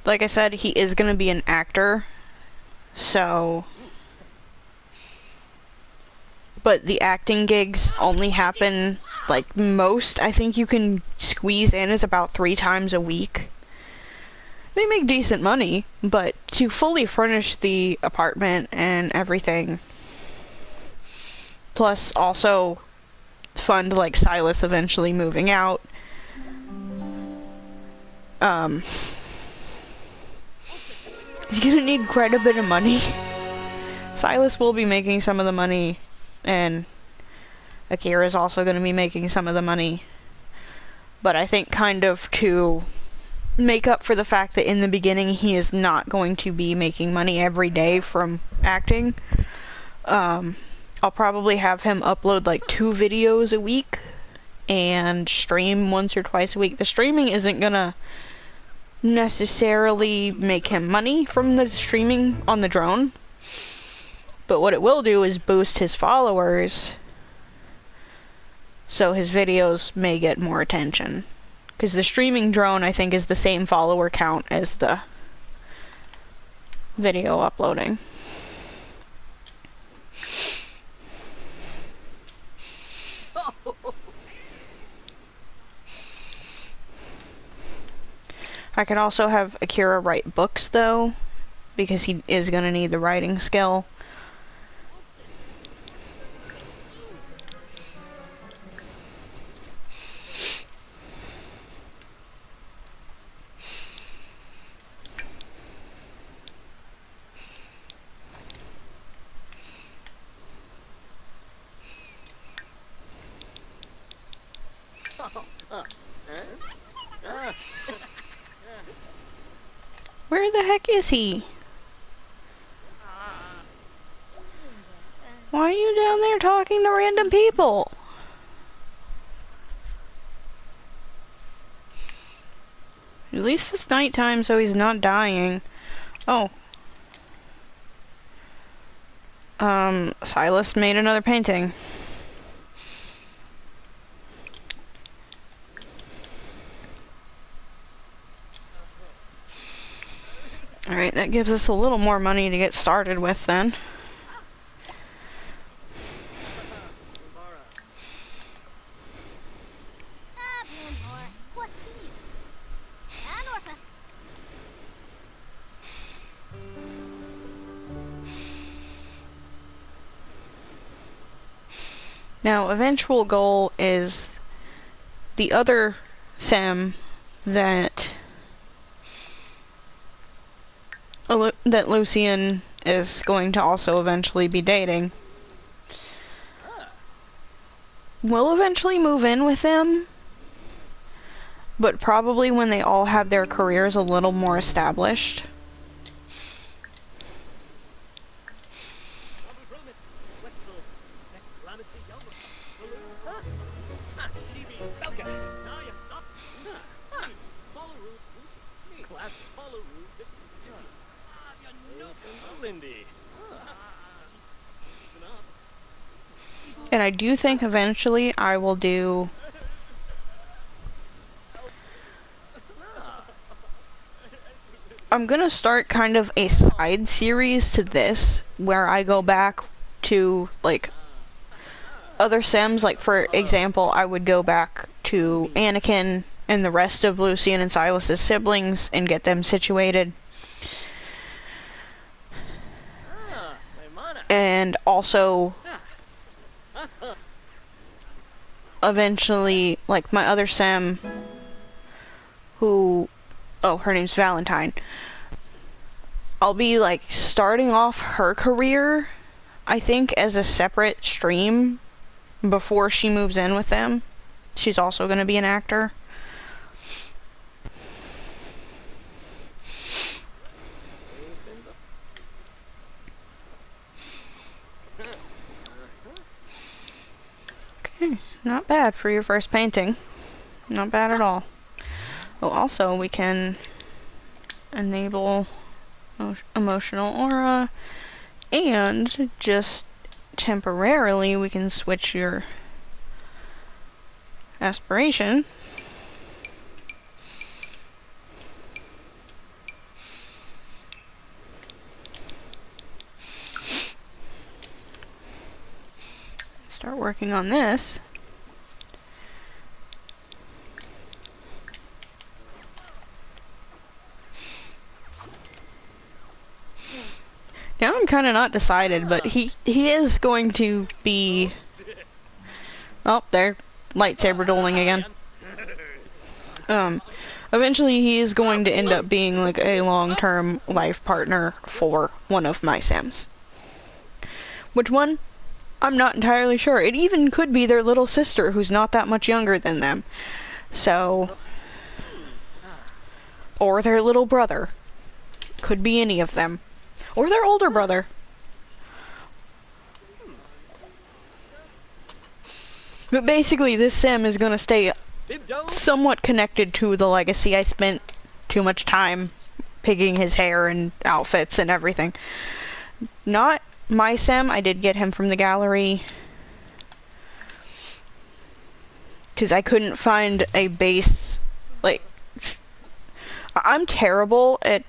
like I said, he is gonna be an actor, so, but the acting gigs only happen, like, most I think you can squeeze in is about 3 times a week. They make decent money, but to fully furnish the apartment and everything, plus also fund, like, Silas eventually moving out, he's gonna need quite a bit of money. Silas will be making some of the money, and Akira's also gonna be making some of the money. But I think kind of to make up for the fact that in the beginning he is not going to be making money every day from acting, I'll probably have him upload like 2 videos a week and stream once or twice a week. The streaming isn't gonna necessarily make him money from the streaming on the drone, but what it will do is boost his followers, so his videos may get more attention. Because the streaming drone, I think, is the same follower count as the video uploading. I could also have Akira write books, though, because he is going to need the writing skill. Where the heck is he? Why are you down there talking to random people? At least it's nighttime, so he's not dying. Oh. Silas made another painting. Alright, that gives us a little more money to get started with then. Now, eventual goal is the other sim that Lucian is going to also eventually be dating. We'll eventually move in with them, but probably when they all have their careers a little more established. Clap. Follow. Lindy. And I do think eventually I will do I'm gonna start kind of a side series to this where I go back to like other Sims. Like for example, I would go back to Anakin and the rest of Lucian and Silas's siblings and get them situated. And also eventually like my other Sim who her name's Valentine. I'll be like starting off her career, I think, as a separate stream before she moves in with them. She's also going to be an actor. Okay, not bad for your first painting. Not bad at all. Oh, also we can enable emotional aura, and just temporarily we can switch your aspiration. Start working on this. Now I'm kind of not decided, but he is going to be... Oh, there. Lightsaber dueling again. Eventually he is going to end up being like a long-term life partner for one of my Sims. Which one? I'm not entirely sure. It even could be their little sister who's not that much younger than them. So... Or their little brother. Could be any of them. Or their older brother. But basically, this Sim is gonna stay somewhat connected to the legacy. I spent too much time picking his hair and outfits and everything. Not my Sim, I did get him from the gallery. Because I couldn't find a base, like... I'm terrible at,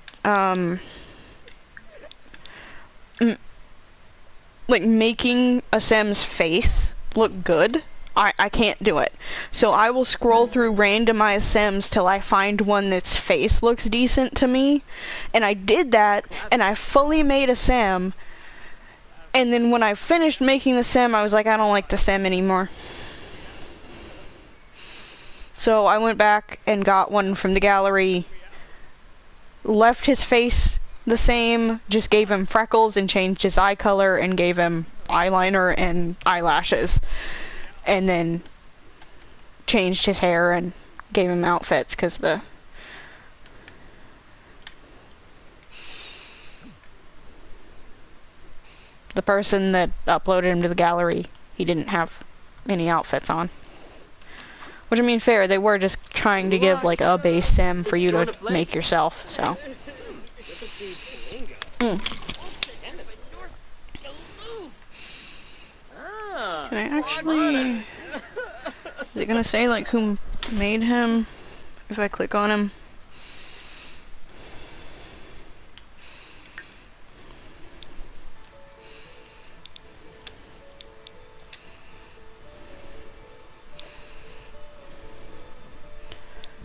like, making a Sim's face look good. I can't do it. So I will scroll through randomized Sims till I find one that's face looks decent to me. And I did that, and I fully made a Sim. And then when I finished making the Sim, I was like, I don't like the Sim anymore. So I went back and got one from the gallery, left his face the same, just gave him freckles and changed his eye color and gave him eyeliner and eyelashes. And then changed his hair and gave him outfits because the person that uploaded him to the gallery, he didn't have any outfits on. Which, I mean, fair, they were just trying to give like a base Sim for you to make yourself, so. Can I actually... Is it gonna say, like, who made him? If I click on him?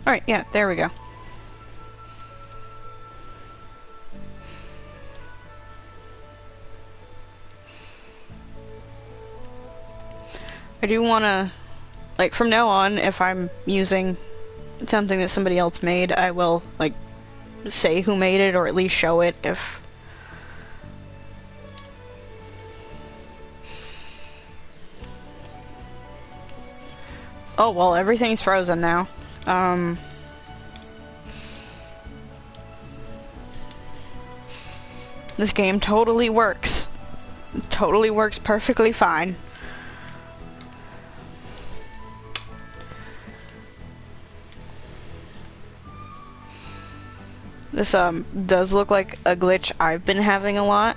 Alright, yeah, there we go. I do want to, like, from now on, if I'm using something that somebody else made, I will, like, say who made it, or at least show it if... Oh, well, everything's frozen now. This game totally works. Totally works perfectly fine. This does look like a glitch I've been having a lot,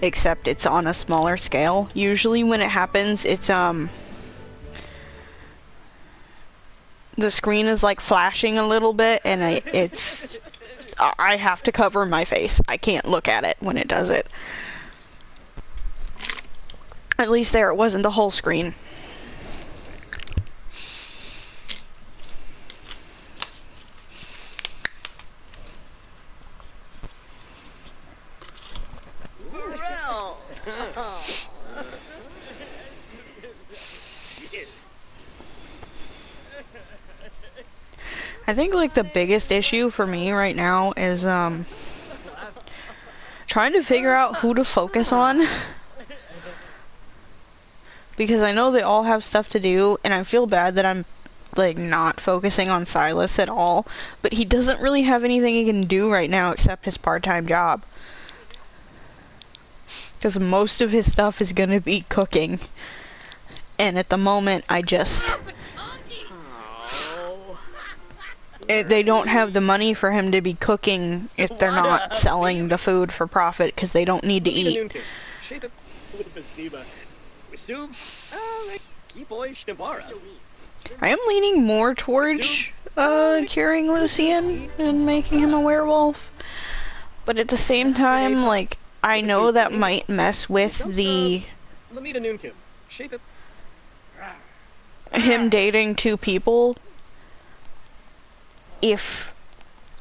except it's on a smaller scale. Usually when it happens, it's the screen is like flashing a little bit, and I have to cover my face. I can't look at it when it does it. At least there it wasn't the whole screen. I think like the biggest issue for me right now is trying to figure out who to focus on. Because I know they all have stuff to do, and I feel bad that I'm like not focusing on Silas at all, but he doesn't really have anything he can do right now except his part-time job. Because most of his stuff is gonna be cooking. And at the moment, they don't have the money for him to be cooking if they're not selling the food for profit, because they don't need to eat. I am leaning more towards curing Lucian and making him a werewolf. But at the same time, like, I know that might mess with him dating two people if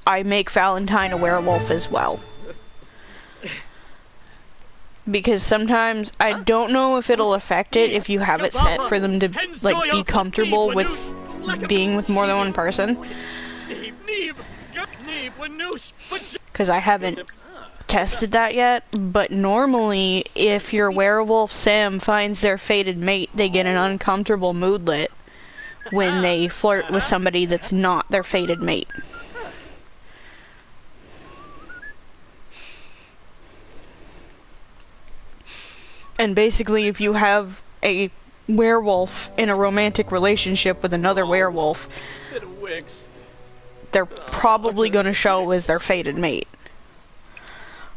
I make Valentine a werewolf as well. Because sometimes, I don't know if it'll affect it if you have it set for them to, like, be comfortable with being with more than one person. Because I haven't tested that yet, but normally, if your werewolf sim finds their fated mate, they get an uncomfortable moodlet when they flirt with somebody that's not their fated mate. And basically, if you have a werewolf in a romantic relationship with another werewolf, they're probably going to show as their fated mate.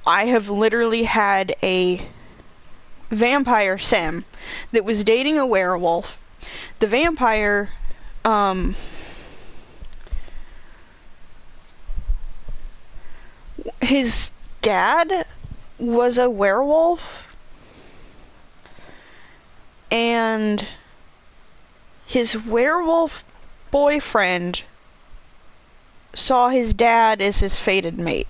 I have literally had a vampire sim that was dating a werewolf. The vampire, his dad was a werewolf, and his werewolf boyfriend saw his dad as his fated mate.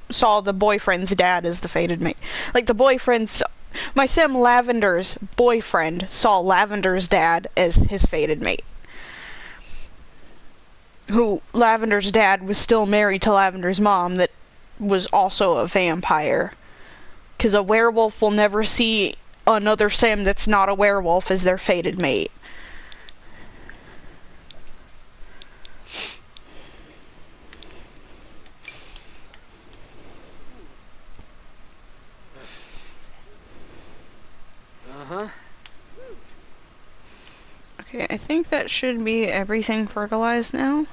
Saw the boyfriend's dad as the fated mate. Like, my sim Lavender's boyfriend saw Lavender's dad as his fated mate. Who, Lavender's dad was still married to Lavender's mom that was also a vampire. Because a werewolf will never see another sim that's not a werewolf as their fated mate. Okay, I think that should be everything fertilized now.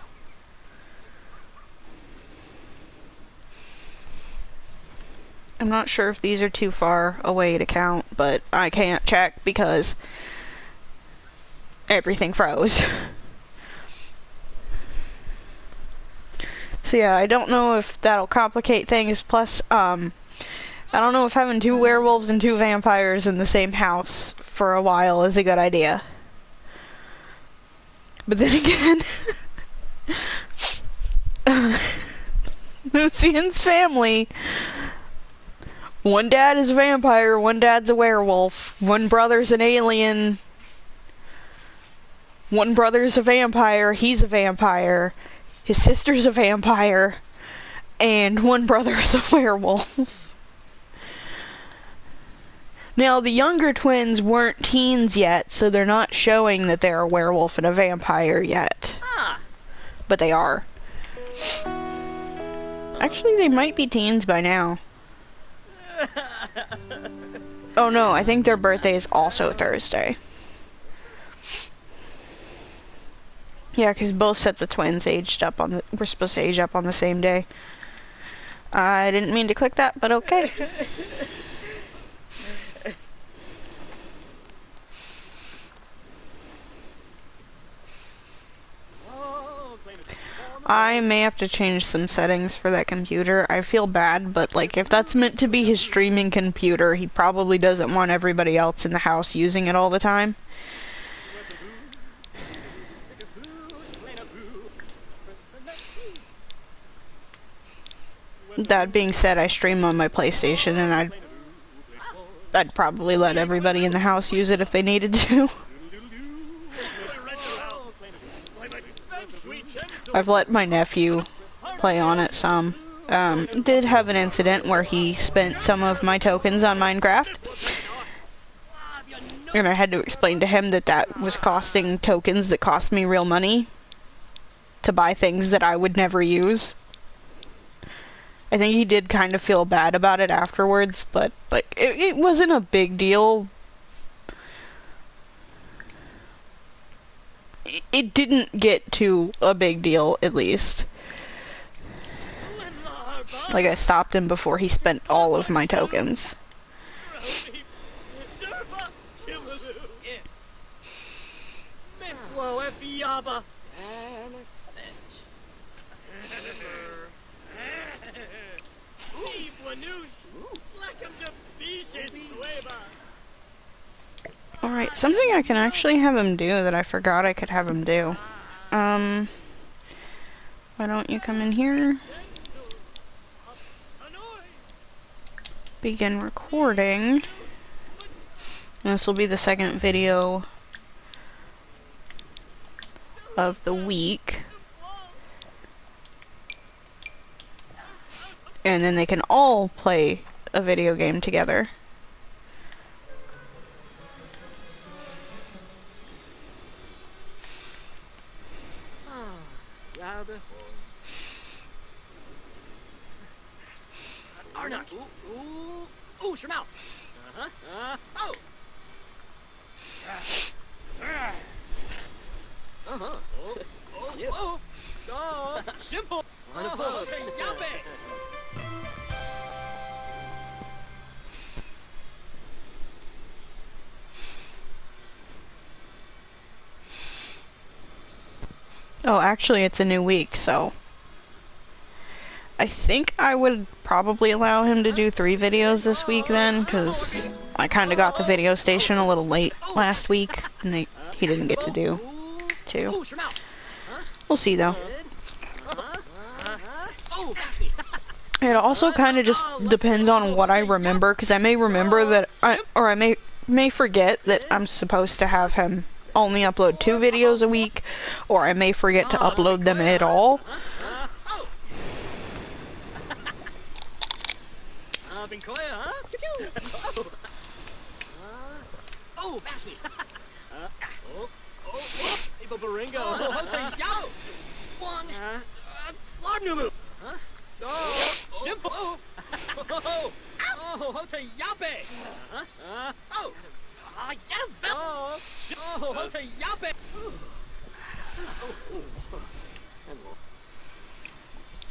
I'm not sure if these are too far away to count, but I can't check because everything froze. So yeah, I don't know if that'll complicate things, plus, I don't know if having two werewolves and two vampires in the same house for a while is a good idea. But then again, Lucian's family, one dad is a vampire, one dad's a werewolf, one brother's an alien, one brother's a vampire, he's a vampire, his sister's a vampire, and one brother's a werewolf. Now, the younger twins weren't teens yet, so they're not showing that they're a werewolf and a vampire yet. But they are. Actually, they might be teens by now. Oh no, I think their birthday is also Thursday. Yeah, because both sets of twins were supposed to age up on the same day. I didn't mean to click that, but okay. I may have to change some settings for that computer. I feel bad, but like if that's meant to be his streaming computer, he probably doesn't want everybody else in the house using it all the time. That being said, I stream on my PlayStation, and I'd probably let everybody in the house use it if they needed to. I've let my nephew play on it some. Did have an incident where he spent some of my tokens on Minecraft. And I had to explain to him that that was costing tokens that cost me real money to buy things that I would never use. I think he did kind of feel bad about it afterwards, but like it wasn't a big deal. It didn't get to a big deal, at least. Like, I stopped him before he spent all of my tokens. Alright, something I can actually have him do that I forgot I could have him do. Why don't you come in here? Begin recording. This will be the second video of the week. And then they can all play a video game together. Oh, actually, it's a new week, so I think I would probably allow him to do 3 videos this week then, because I kind of got the video station a little late last week, and he didn't get to do 2. We'll see, though. It also kind of just depends on what I remember, because I may remember that I may forget that I'm supposed to have him only upload 2 videos a week, or I may forget to upload them at all.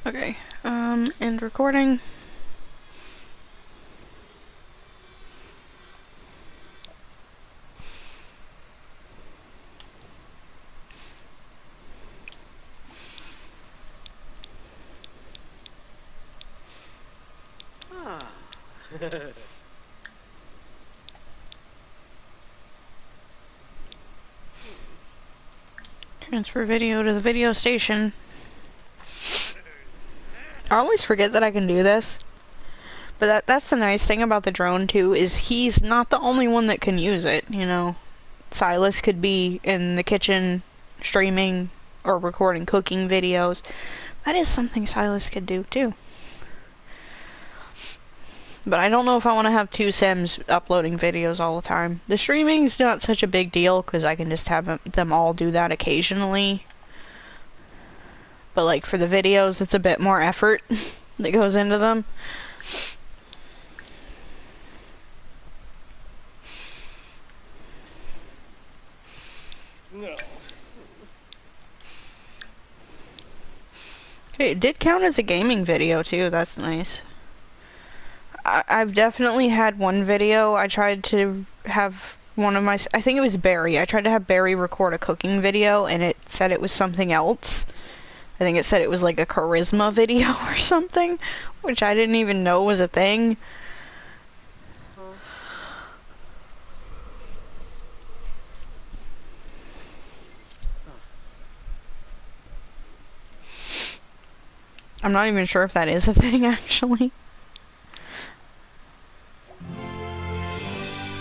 Okay, end recording. Transfer video to the video station. I always forget that I can do this. But that's the nice thing about the drone too, is he's not the only one that can use it, you know. Silas could be in the kitchen streaming or recording cooking videos. That is something Silas could do too. But I don't know if I want to have 2 Sims uploading videos all the time. The streaming's not such a big deal, because I can just have them all do that occasionally. But like for the videos, it's a bit more effort that goes into them. No. It did count as a gaming video too, that's nice. I've definitely had one video, I tried to have one of my, I think it was Barry, I tried to have Barry record a cooking video and it said it was something else. I think it said it was like a charisma video or something, which I didn't even know was a thing. I'm not even sure if that is a thing, actually.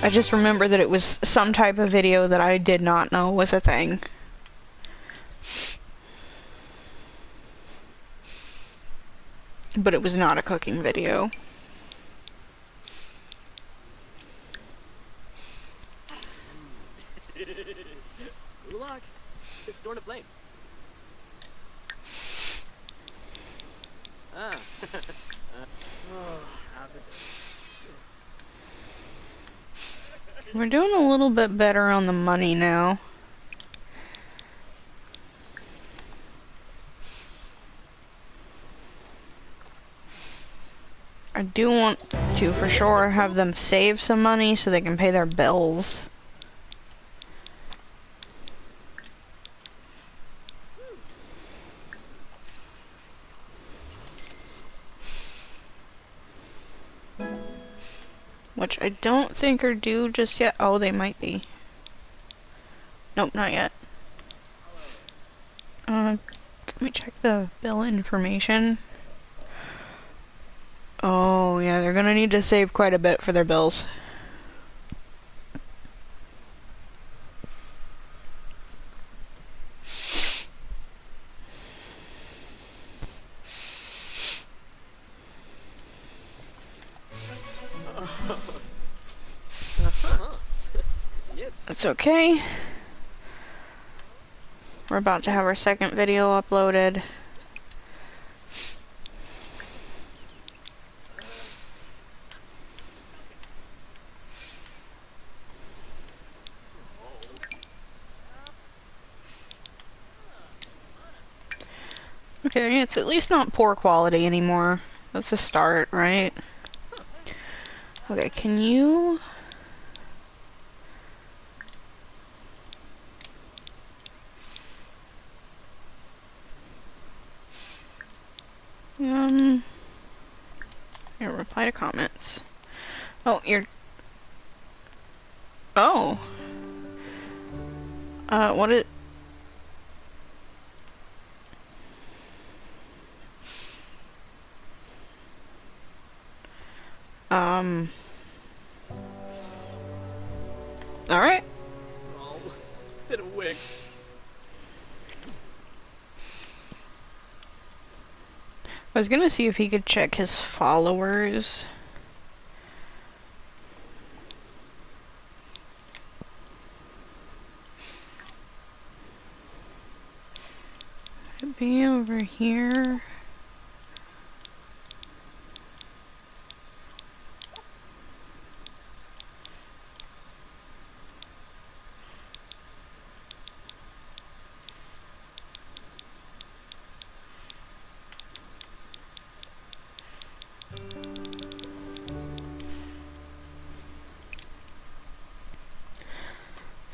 I just remember that it was some type of video that I did not know was a thing. But it was not a cooking video. Good luck. It's storing a flame. Ah. Oh, how's it doing? We're doing a little bit better on the money now. I do want to, for sure, have them save some money so they can pay their bills. Which I don't think are due just yet. Oh, they might be. Nope, not yet. Let me check the bill information. Oh, yeah, they're gonna need to save quite a bit for their bills. That's okay. We're about to have our second video uploaded. Okay, it's at least not poor quality anymore. That's a start, right? Okay, can you... Here, reply to comments. Oh, you're... Oh. What is... Alright. Oh, bit of wicks. I was gonna see if he could check his followers. Could be over here.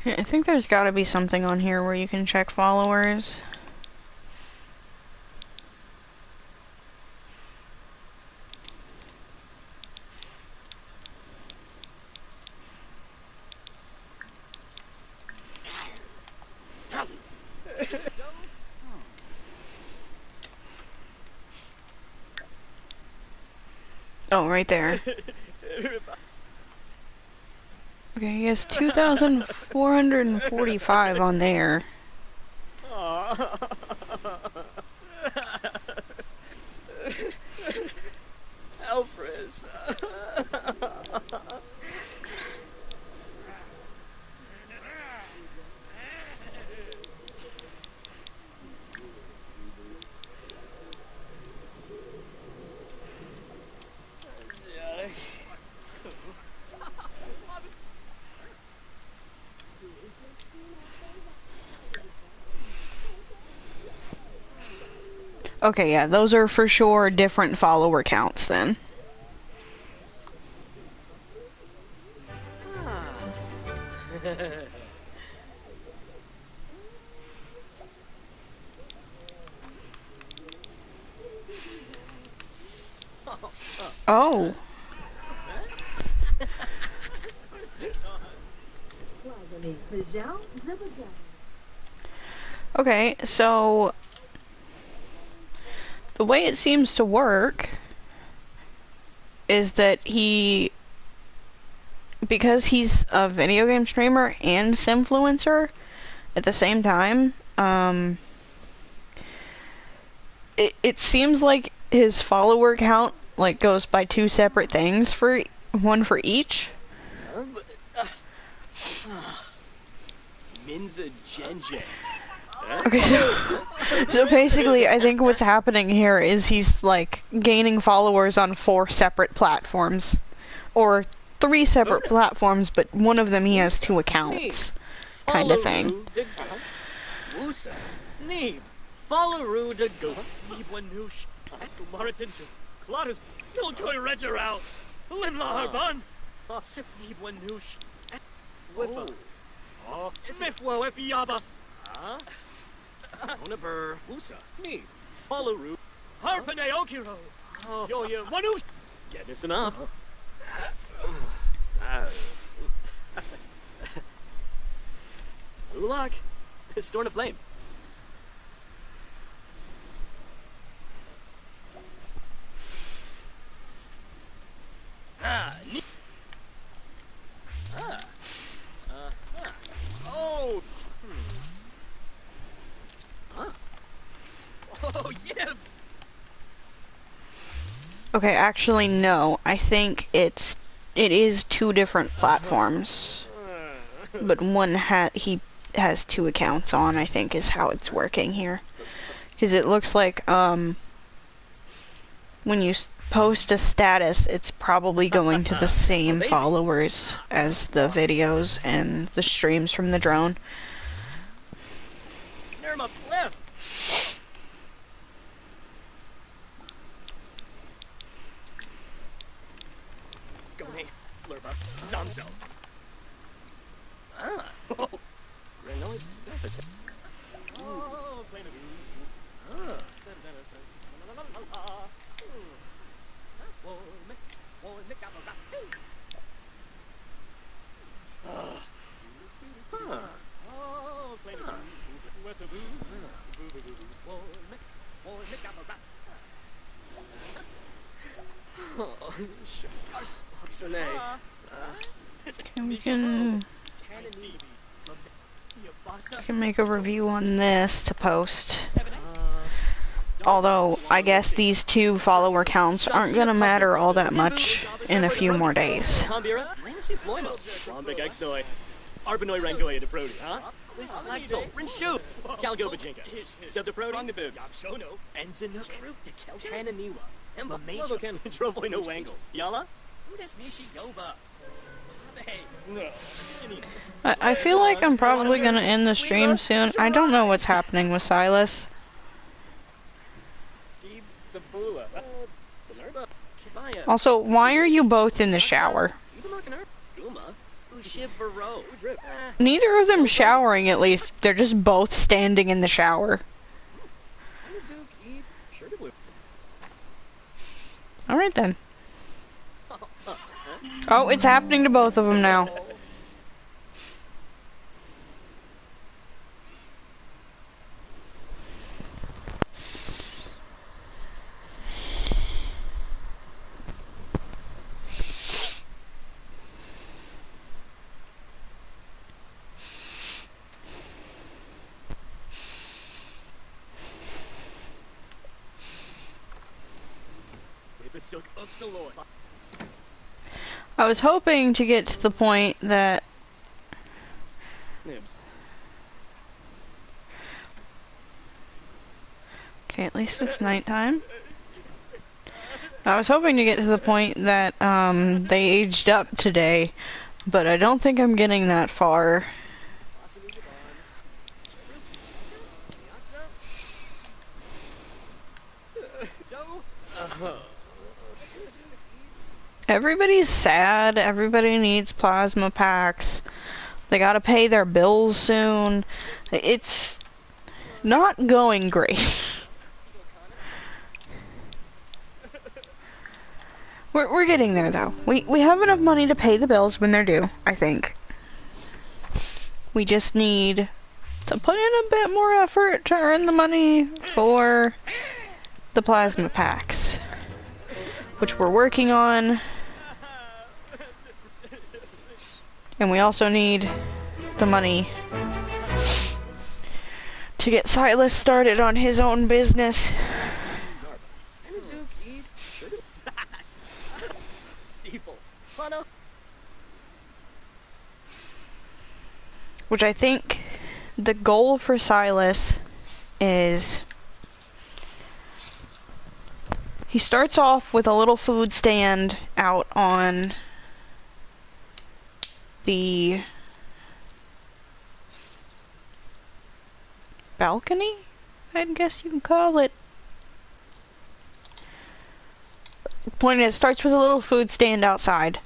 Yeah, I think there's gotta be something on here where you can check followers. Oh, right there. Okay, he has 2,445 on there. Alfred. Okay, yeah, those are for sure different follower counts then. Oh. Okay, so the way it seems to work is that because he's a video game streamer and simfluencer at the same time, it seems like his follower count like goes by two separate things for one for each. Minza Genje. Okay, so basically, I think what's happening here is he's like gaining followers on 4 separate platforms, or 3 separate platforms, but one of them he has 2 accounts, kind of thing. Wusa. Neeb. Follow de go. Neebwanush. Maritin to. Clotus. Tilkoi Regerau. Limla Harban. Sip Neebwanush. Wiffa. Mifwo if Yaba. Onabur. Wusa. Neeb. Follow Ru. Harpane Okiro. Yoya Wanush. Get this enough. Ulak. Storm of Flame. Oh. Oh, Yibs. Okay, actually no. I think it is 2 different platforms, but one he has 2 accounts on, I think is how it's working here. Because it looks like when you post a status, it's probably going to the same followers as the videos and the streams from the drone. Nerma Cliff. Gone. Flurba. Zamzo. Oh. Renoid. Oh, plain of I can make a review on this to post. Although, I guess these 2 follower counts aren't gonna matter all that much in a few more days. Arbanoi Rangoy de Prodi, huh? Quiz Plexel, Rinshu, Calgo Bajinka, Sub de Prodi, on the boobs, Shono, Enzanuk, Tananiwa, Emma Major, Lobokan, Trovoy no Wangle, Yala? Udes Nishi Yoba. I feel like I'm probably gonna end the stream soon. I don't know what's happening with Silas. Also, why are you both in the shower? Neither of them showering, at least. They're just both standing in the shower. Alright then. Oh, it's happening to both of them now. I was hoping to get to the point that okay, at least it's nighttime. I was hoping to get to the point that they aged up today, but I don't think I'm getting that far. Everybody's sad. Everybody needs plasma packs. They gotta pay their bills soon. It's not going great. We're getting there though. We have enough money to pay the bills when they're due, I think. We just need to put in a bit more effort to earn the money for the plasma packs, which we're working on. And we also need the money to get Silas started on his own business. Which I think the goal for Silas is he starts off with a little food stand out on the balcony, I guess you can call it. Point is, it starts with a little food stand outside.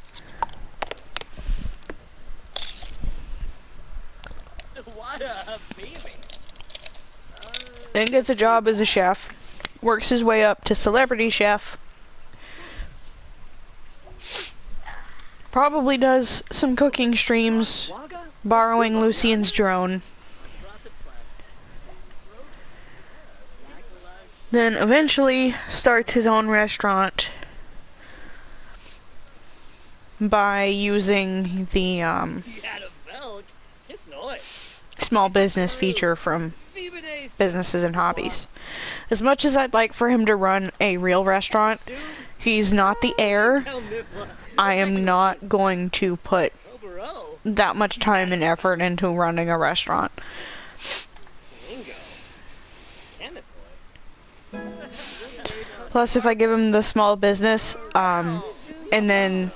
Then gets a job as a chef, works his way up to celebrity chef. Probably does some cooking streams, borrowing Lucian's drone. Then eventually starts his own restaurant by using the small business feature from Businesses and Hobbies. As much as I'd like for him to run a real restaurant, he's not the heir. I am not going to put that much time and effort into running a restaurant. Plus, if I give him the small business, and then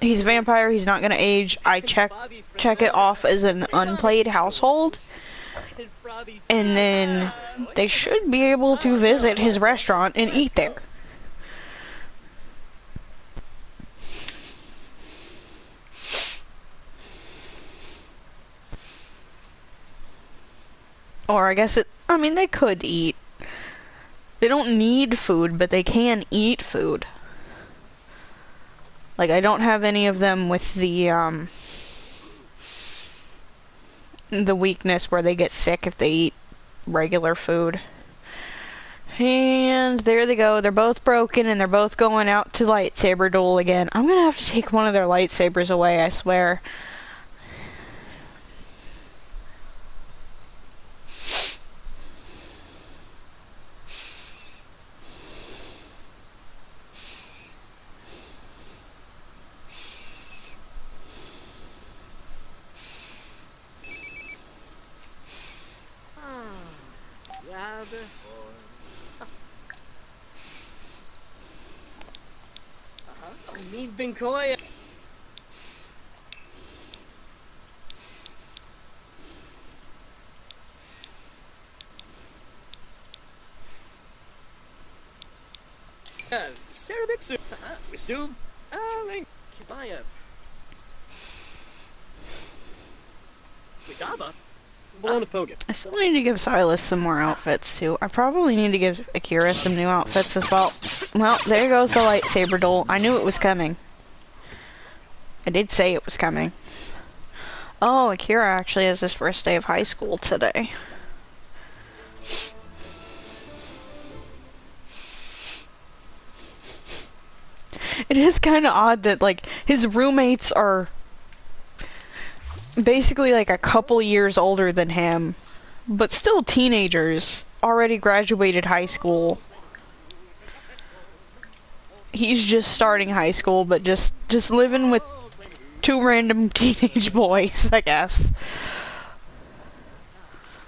he's a vampire, he's not gonna age, I check it off as an unplayed household, and then they should be able to visit his restaurant and eat there. Or I guess they could eat. They don't need food, but they can eat food. Like, I don't have any of them with the weakness where they get sick if they eat regular food. And there they go. They're both broken, and they're both going out to lightsaber duel again. I'm gonna have to take one of their lightsabers away, I swear. I still need to give Silas some more outfits too. I probably need to give Akira some new outfits as well. Well, there goes the lightsaber duel. I knew it was coming. I did say it was coming. Oh, Akira actually has his first day of high school today. It is kind of odd that, like, his roommates are basically like a couple years older than him, but still teenagers, already graduated high school. He's just starting high school, but just living with two random teenage boys, I guess.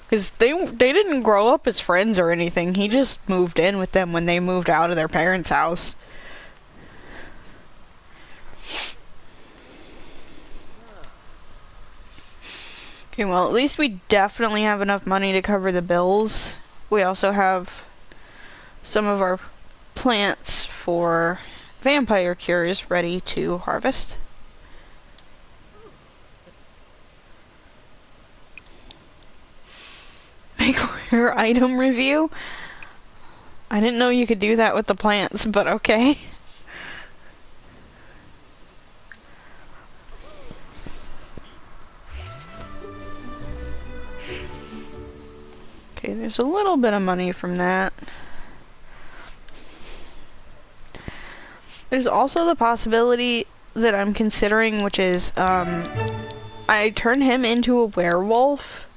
Because they didn't grow up as friends or anything. He just moved in with them when they moved out of their parents' house. Okay, well, at least we definitely have enough money to cover the bills. We also have some of our plants for vampire cures ready to harvest. Make rare item review? I didn't know you could do that with the plants, but okay. Okay, there's a little bit of money from that. There's also the possibility that I'm considering, which is, I turn him into a werewolf,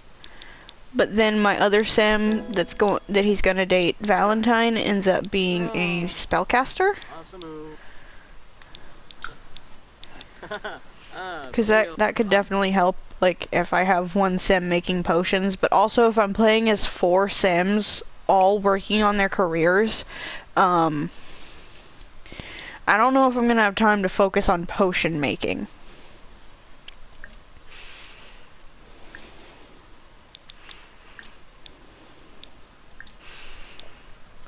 but then my other sim that he's gonna date, Valentine, ends up being a spellcaster. Because that could definitely help, like, if I have one sim making potions, but also if I'm playing as 4 sims, all working on their careers, I don't know if I'm gonna have time to focus on potion making.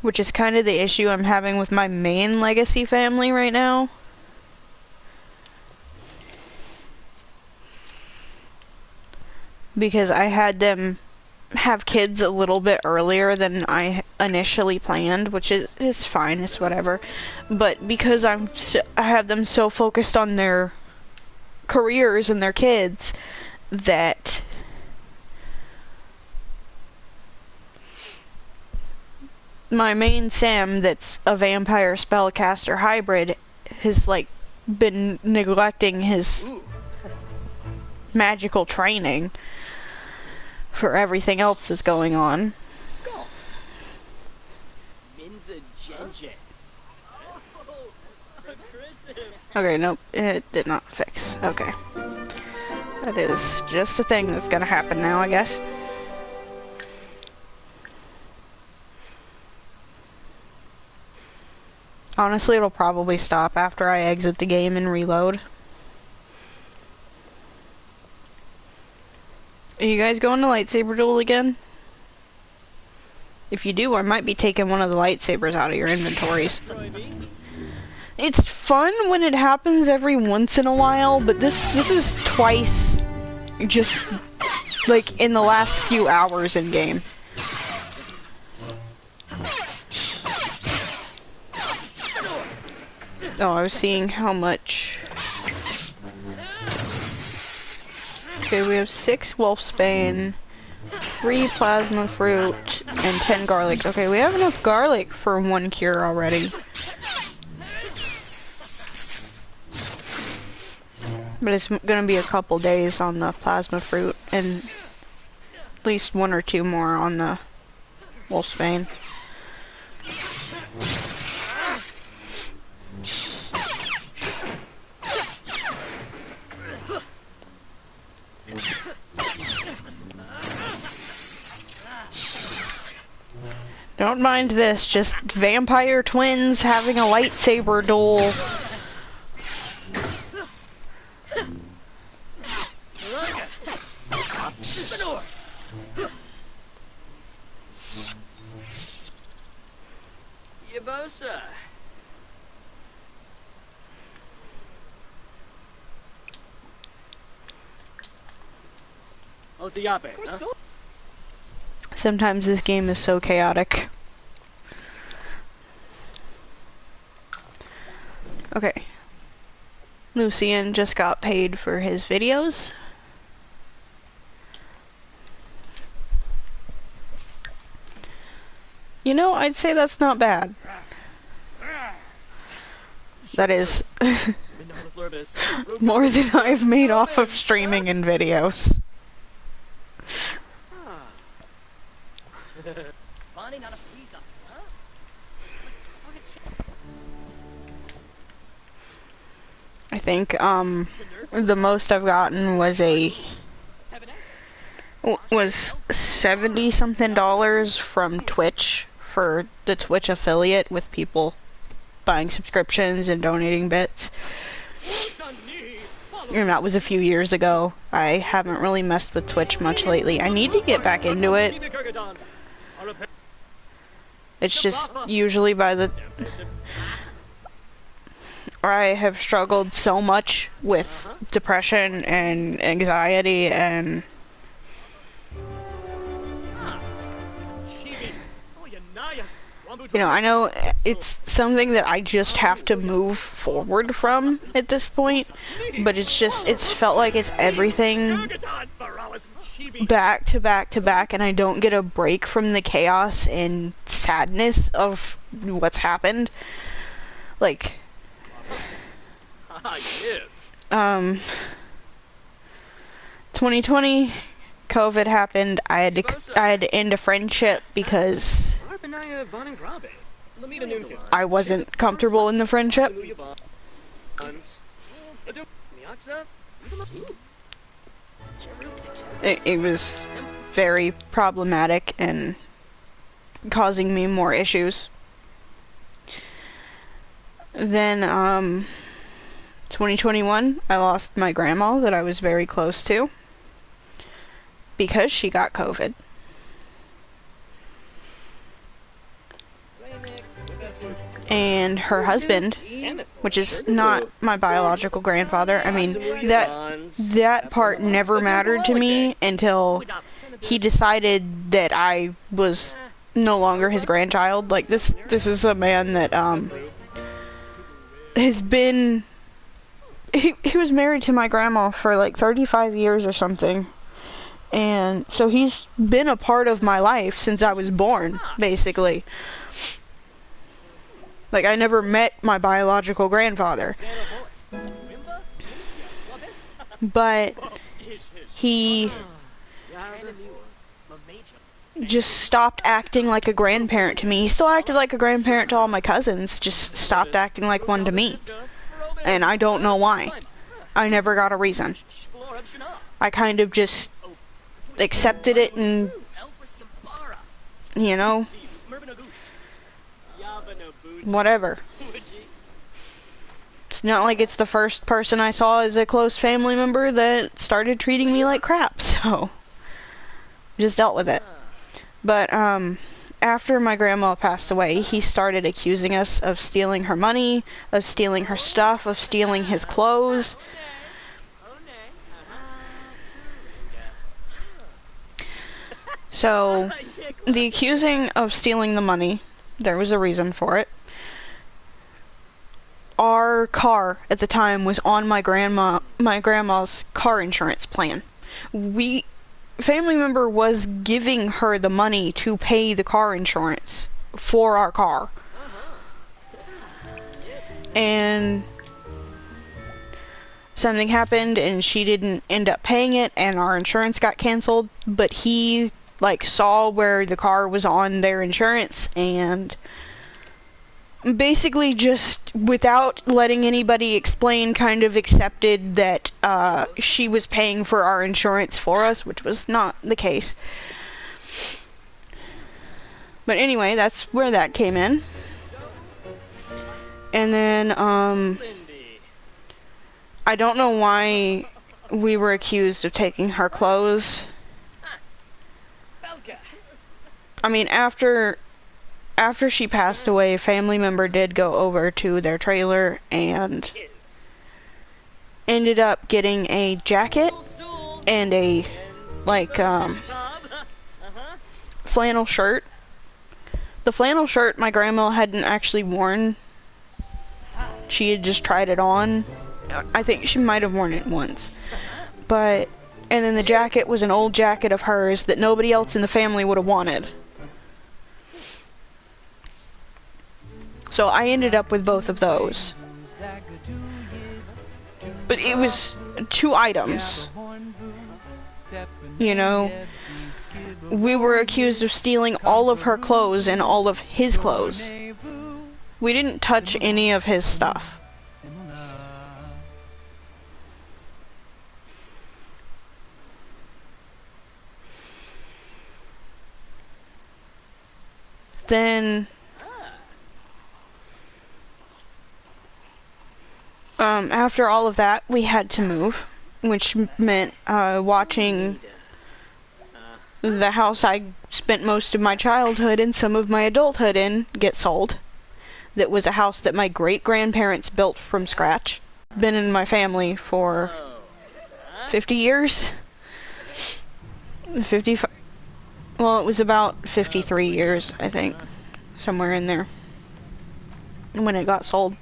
Which is kind of the issue I'm having with my main legacy family right now. Because I had them have kids a little bit earlier than I initially planned, which is fine, it's whatever. But because I have them so focused on their careers and their kids that my main sim that's a vampire spellcaster hybrid has like been neglecting his magical training for everything else that's going on. Okay, nope, it did not fix. Okay. That is just a thing that's gonna happen now, I guess. Honestly, it'll probably stop after I exit the game and reload. Are you guys going to lightsaber duel again? If you do, I might be taking one of the lightsabers out of your inventories. It's fun when it happens every once in a while, but this is twice, just like in the last few hours in game. Oh, I was seeing how much. Okay, we have 6 wolfsbane, 3 plasma fruit, and 10 garlic. Okay, we have enough garlic for 1 cure already. But it's gonna be a couple days on the plasma fruit, and at least 1 or 2 more on the wolfsbane. Don't mind this, just vampire twins having a lightsaber duel. Yabosa. Otiape, huh? Sometimes this game is so chaotic. Okay. Lucian just got paid for his videos. You know, I'd say that's not bad. That is more than I've made off of streaming and videos. I think the most I've gotten was $70 something from Twitch for the Twitch affiliate, with people buying subscriptions and donating bits. And that was a few years ago. I haven't really messed with Twitch much lately. I need to get back into it. It's just usually by the... I have struggled so much with depression and anxiety and... You know, I know it's something that I just have to move forward from at this point, but it's felt like it's everything back to back to back, and I don't get a break from the chaos and sadness of what's happened. Like, 2020, COVID happened. I had to end a friendship because I wasn't comfortable in the friendship. It was very problematic and causing me more issues. Then, 2021, I lost my grandma that I was very close to because she got COVID. And her husband, which is not my biological grandfather, I mean, that part never mattered to me until he decided that I was no longer his grandchild. Like, this is a man that, has been... He was married to my grandma for like 35 years or something. And so he's been a part of my life since I was born, basically. Like, I never met my biological grandfather. But he just stopped acting like a grandparent to me. He still acted like a grandparent to all my cousins, just stopped acting like one to me. And I don't know why. I never got a reason. I kind of just accepted it and, you know, whatever. It's not like it's the first person I saw as a close family member that started treating me like crap, so just dealt with it. But after my grandma passed away, he started accusing us of stealing her money, of stealing her stuff, of stealing his clothes. So, the accusing of stealing the money, there was a reason for it. Our car at the time was on my grandma's car insurance plan. Family member was giving her the money to pay the car insurance for our car. And something happened and she didn't end up paying it and our insurance got canceled, but he like saw where the car was on their insurance and basically just without letting anybody explain kind of accepted that she was paying for our insurance for us, which was not the case. But anyway, that's where that came in. And then I don't know why we were accused of taking her clothes. I mean, after she passed away, a family member did go over to their trailer and ended up getting a jacket and a, like, flannel shirt. The flannel shirt my grandma hadn't actually worn. She had just tried it on. I think she might have worn it once. And then the jacket was an old jacket of hers that nobody else in the family would have wanted. So I ended up with both of those. But it was 2 items. You know, we were accused of stealing all of her clothes and all of his clothes. We didn't touch any of his stuff. Then after all of that, we had to move, which meant watching the house I spent most of my childhood and some of my adulthood in get sold. That was a house that my great-grandparents built from scratch. Been in my family for 50 years? 55. Well, it was about 53 years, I think. Somewhere in there. When it got sold.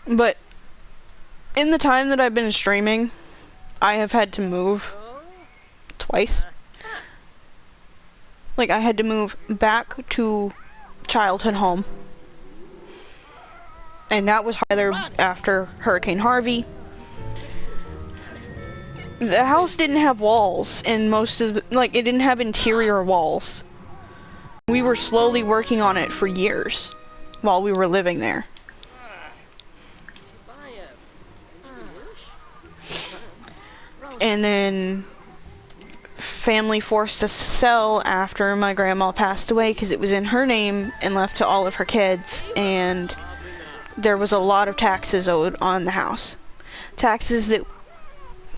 But in the time that I've been streaming, I have had to move twice. Like, I had to move back to childhood home. And that was either after Hurricane Harvey. The house didn't have walls, and most of the, like, it didn't have interior walls. We were slowly working on it for years while we were living there. And then family forced us to sell after my grandma passed away because it was in her name and left to all of her kids, and there was a lot of taxes owed on the house. Taxes that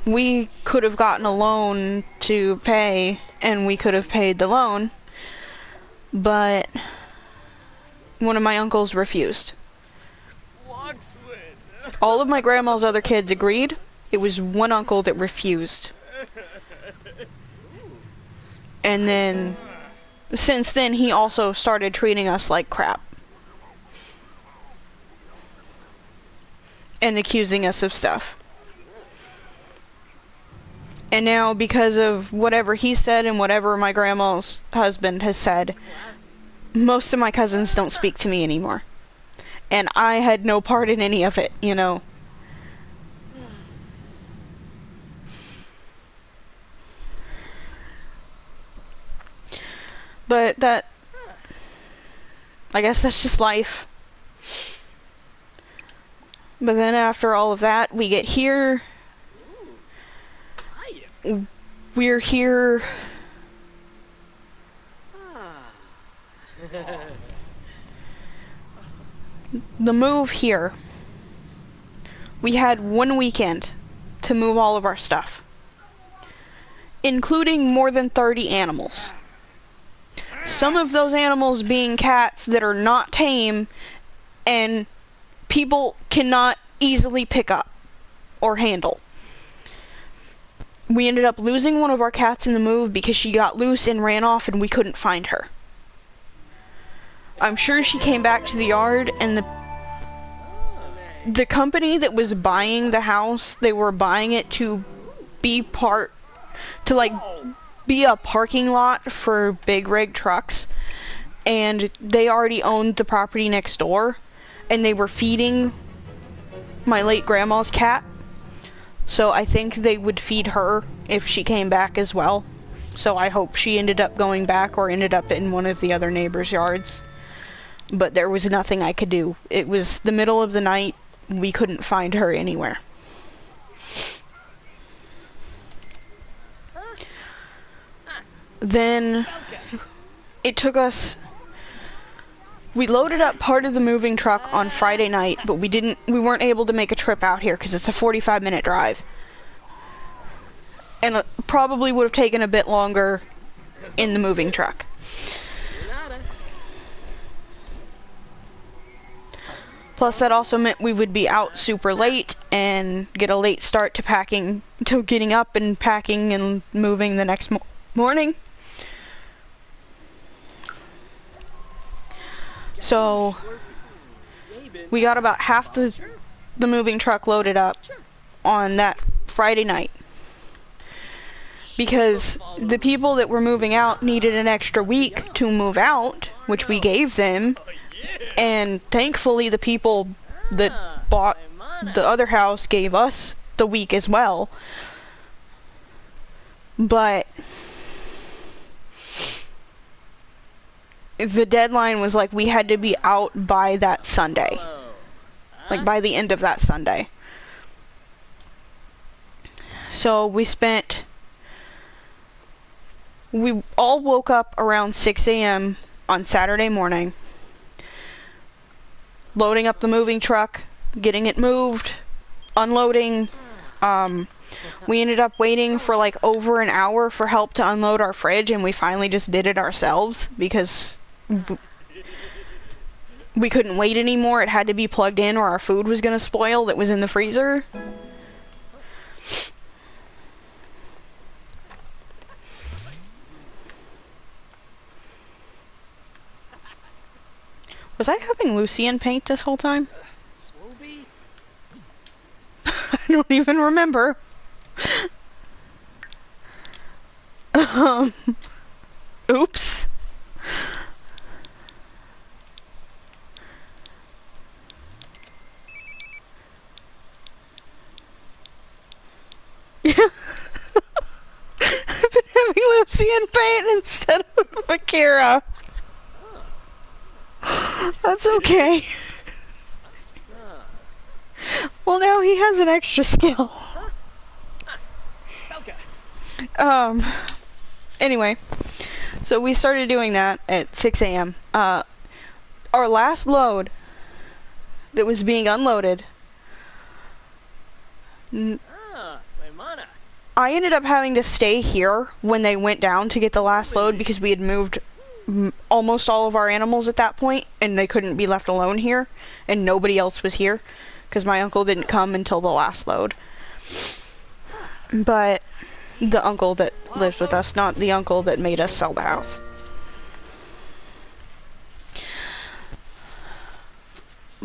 we could have gotten a loan to pay, and we could have paid the loan, but one of my uncles refused. All of my grandma's other kids agreed. It was one uncle that refused. And then, since then, he also started treating us like crap. And accusing us of stuff. And now, because of whatever he said and whatever my grandma's husband has said, most of my cousins don't speak to me anymore. And I had no part in any of it, you know. But that, I guess that's just life. But then after all of that, we get here. We're here. The move here. We had 1 weekend to move all of our stuff, including more than 30 animals. Some of those animals being cats that are not tame and people cannot easily pick up or handle. We ended up losing one of our cats in the move because she got loose and ran off and we couldn't find her. I'm sure she came back to the yard, and the company that was buying the house, they were buying it to be be a parking lot for big rig trucks, and they already owned the property next door, and they were feeding my late grandma's cat, so I think they would feed her if she came back as well. So I hope she ended up going back or ended up in one of the other neighbors' yards. But there was nothing I could do. It was the middle of the night. We couldn't find her anywhere. Then it took us, we loaded up part of the moving truck on Friday night, but we weren't able to make a trip out here because it's a 45-minute drive. And it probably would have taken a bit longer in the moving truck. Plus, that also meant we would be out super late and get a late start to getting up and packing and moving the next morning. So, we got about half the moving truck loaded up on that Friday night. Because the people that were moving out needed an extra week to move out, which we gave them. And thankfully the people that bought the other house gave us the week as well. But the deadline was like we had to be out by that Sunday. Like by the end of that Sunday. So we all woke up around 6 a.m. on Saturday morning. Loading up the moving truck, getting it moved, unloading, We ended up waiting for like over an hour for help to unload our fridge, and we finally just did it ourselves because we couldn't wait anymore. It had to be plugged in or our food was gonna spoil that was in the freezer. Was I having Lucian paint this whole time? Swoby? I don't even remember. Oops. Yeah. I've been having Lucian paint instead of Akira. That's okay. Well, now he has an extra skill. Anyway, so we started doing that at 6 a.m. Our last load that was being unloaded, I ended up having to stay here when they went down to get the last load because we had moved almost all of our animals at that point, and they couldn't be left alone here, and nobody else was here because my uncle didn't come until the last load. But the uncle that lives with us, not the uncle that made us sell the house.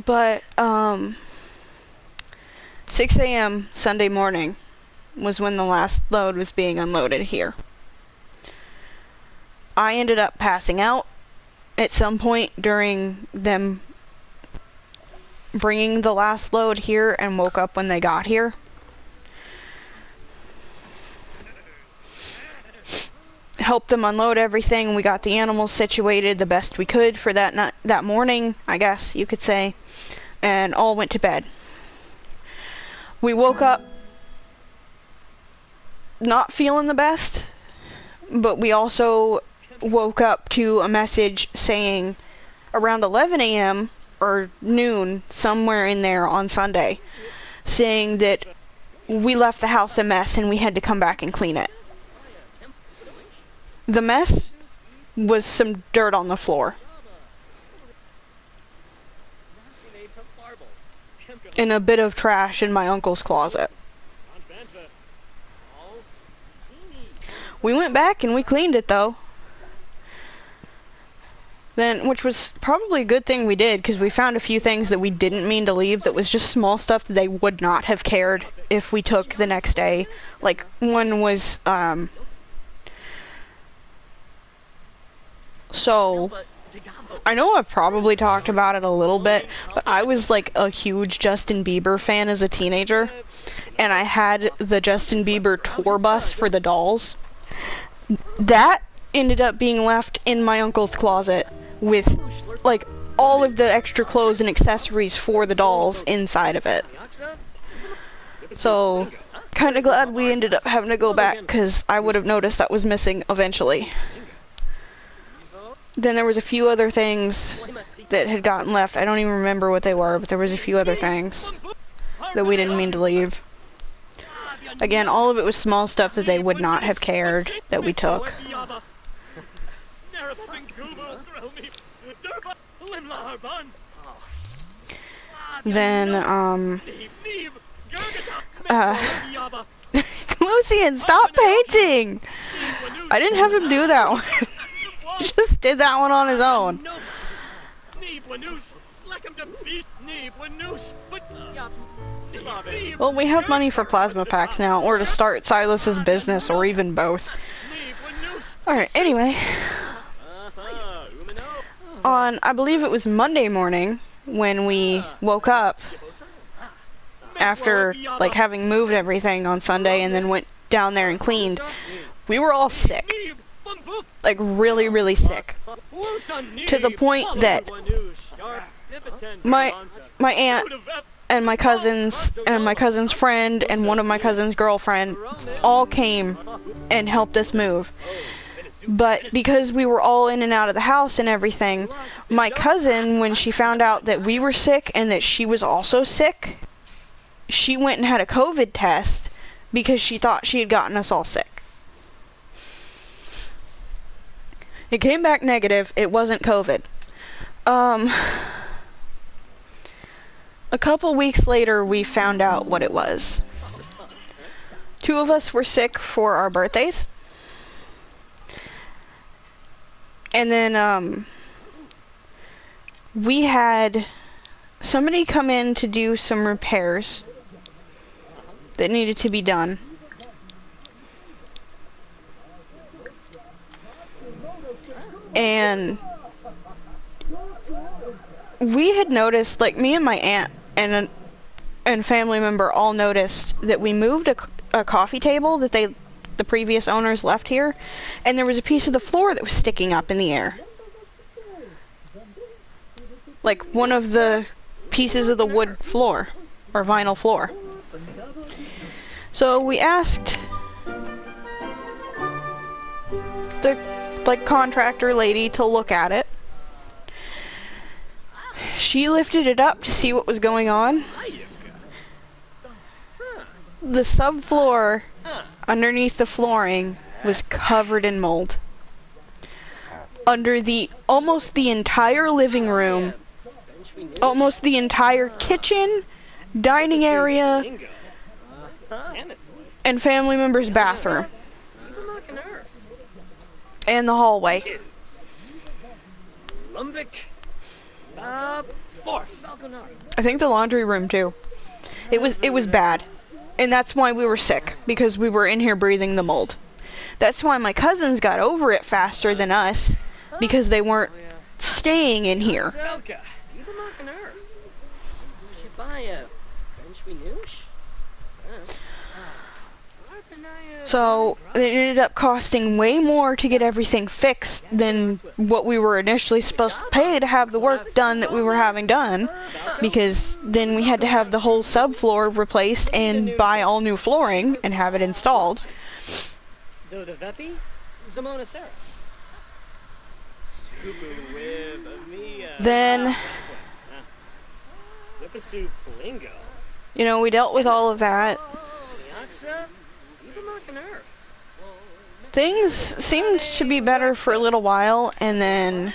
But 6 a.m. Sunday morning was when the last load was being unloaded here. I ended up passing out at some point during them bringing the last load here and woke up when they got here. Helped them unload everything. We got the animals situated the best we could for that morning, I guess you could say, and all went to bed. We woke up not feeling the best, but we also woke up to a message saying around 11 a.m. or noon, somewhere in there on Sunday, saying that we left the house a mess and we had to come back and clean it. The mess was some dirt on the floor and a bit of trash in my uncle's closet. We went back and we cleaned it though. Then, which was probably a good thing we did, because we found a few things that we didn't mean to leave that was just small stuff that they would not have cared if we took the next day. Like, one was, so, I know I've probably talked about it a little bit, but I was like a huge Justin Bieber fan as a teenager, and I had the Justin Bieber tour bus for the dolls. That ended up being left in my uncle's closet with like all of the extra clothes and accessories for the dolls inside of it. So, kind of glad we ended up having to go back, because I would have noticed that was missing eventually. Then there was a few other things that had gotten left. I don't even remember what they were, but there was a few other things that we didn't mean to leave. Again, all of it was small stuff that they would not have cared that we took. Then, Lucian, stop painting! I didn't have him do that one. He just did that one on his own. Well, we have money for plasma packs now, or to start Silas's business, or even both. Alright, anyway. On, I believe it was Monday morning, when we woke up, after, like, having moved everything on Sunday and then went down there and cleaned, we were all sick. Like, really, really sick. To the point that my aunt and my cousin's friend and one of my cousin's girlfriend all came and helped us move. But because we were all in and out of the house and everything, my cousin, when she found out that we were sick and that she was also sick, she went and had a COVID test because she thought she had gotten us all sick. It came back negative. It wasn't COVID. A couple weeks later, we found out what it was. 2 of us were sick for our birthdays. And then, we had somebody come in to do some repairs that needed to be done. And we had noticed, like, me and my aunt and family member all noticed that we moved a coffee table that the previous owners left here, and there was a piece of the floor that was sticking up in the air. Like one of the pieces of the wood floor, or vinyl floor. So we asked the, like, contractor lady to look at it. She lifted it up to see what was going on. The subfloor underneath the flooring was covered in mold. Under almost the entire living room, almost the entire kitchen, dining area, and family member's bathroom. And the hallway. I think the laundry room too. It was bad. And that's why we were sick, because we were in here breathing the mold. That's why my cousins got over it faster than us, because they weren't staying in here. So it ended up costing way more to get everything fixed than what we were initially supposed to pay to have the work done that we were having done, because then we had to have the whole subfloor replaced and buy all new flooring and have it installed. Then, you know, we dealt with all of that. Things seemed to be better for a little while, and then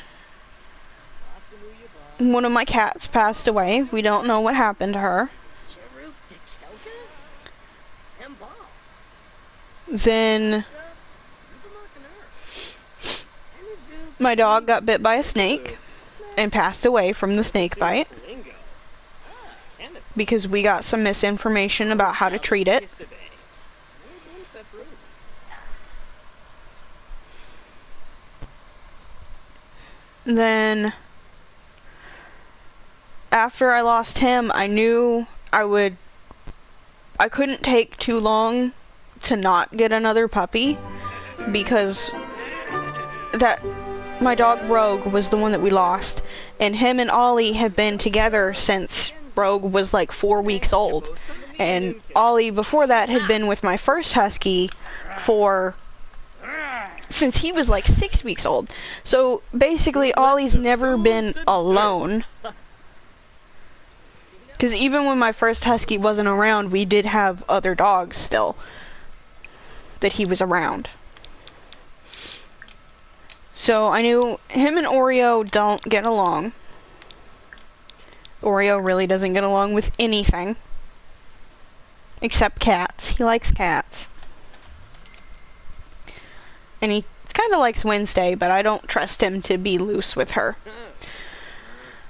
one of my cats passed away. We don't know what happened to her. Then my dog got bit by a snake and passed away from the snake bite because we got some misinformation about how to treat it. Then after I lost him, I knew I couldn't take too long to not get another puppy, because my dog Rogue was the one that we lost, and him and Ollie have been together since Rogue was like 4 weeks old, and Ollie before that had been with my first husky since he was like 6 weeks old. So basically Ollie's never been alone, because even when my first husky wasn't around, we did have other dogs still that he was around. So I knew him and Oreo don't get along. Oreo really doesn't get along with anything except cats. He likes cats. And he kind of likes Wednesday, but I don't trust him to be loose with her.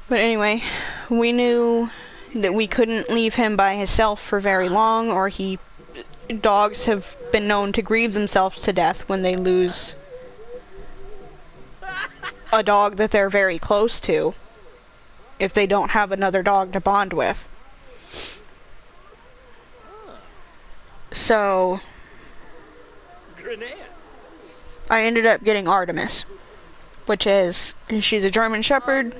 But anyway, we knew that we couldn't leave him by himself for very long, or dogs have been known to grieve themselves to death when they lose a dog that they're very close to, if they don't have another dog to bond with. So I ended up getting Artemis, she's a German Shepherd.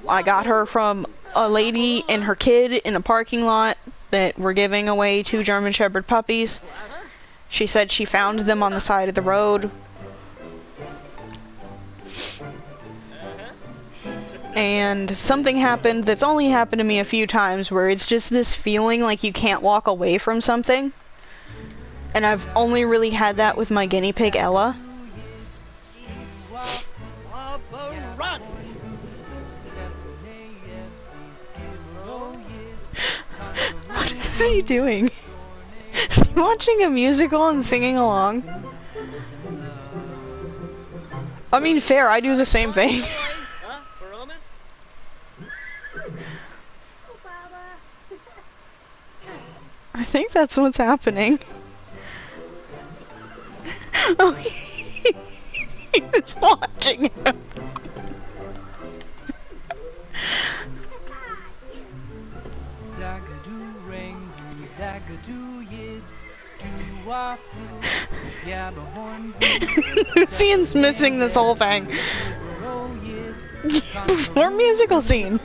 I got her from a lady and her kid in a parking lot that were giving away 2 German Shepherd puppies. She said she found them on the side of the road. and something happened that's only happened to me a few times where it's just this feeling like you can't walk away from something. And I've only really had that with my guinea pig Ella. Run! What is he doing? Is he watching a musical and singing along? I mean, fair, I do the same thing. Huh? We're almost? I think that's what's happening. Oh, he's watching him. Lucian's missing this whole thing. More musical scene.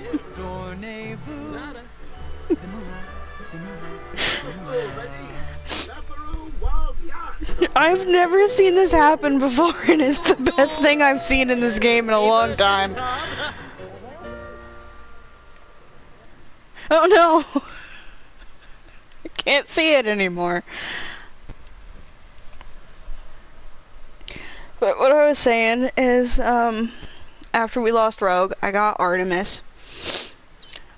I've never seen this happen before, and it's the best thing I've seen in this game in a long time. Oh no! I can't see it anymore. But what I was saying is, after we lost Rogue, I got Artemis.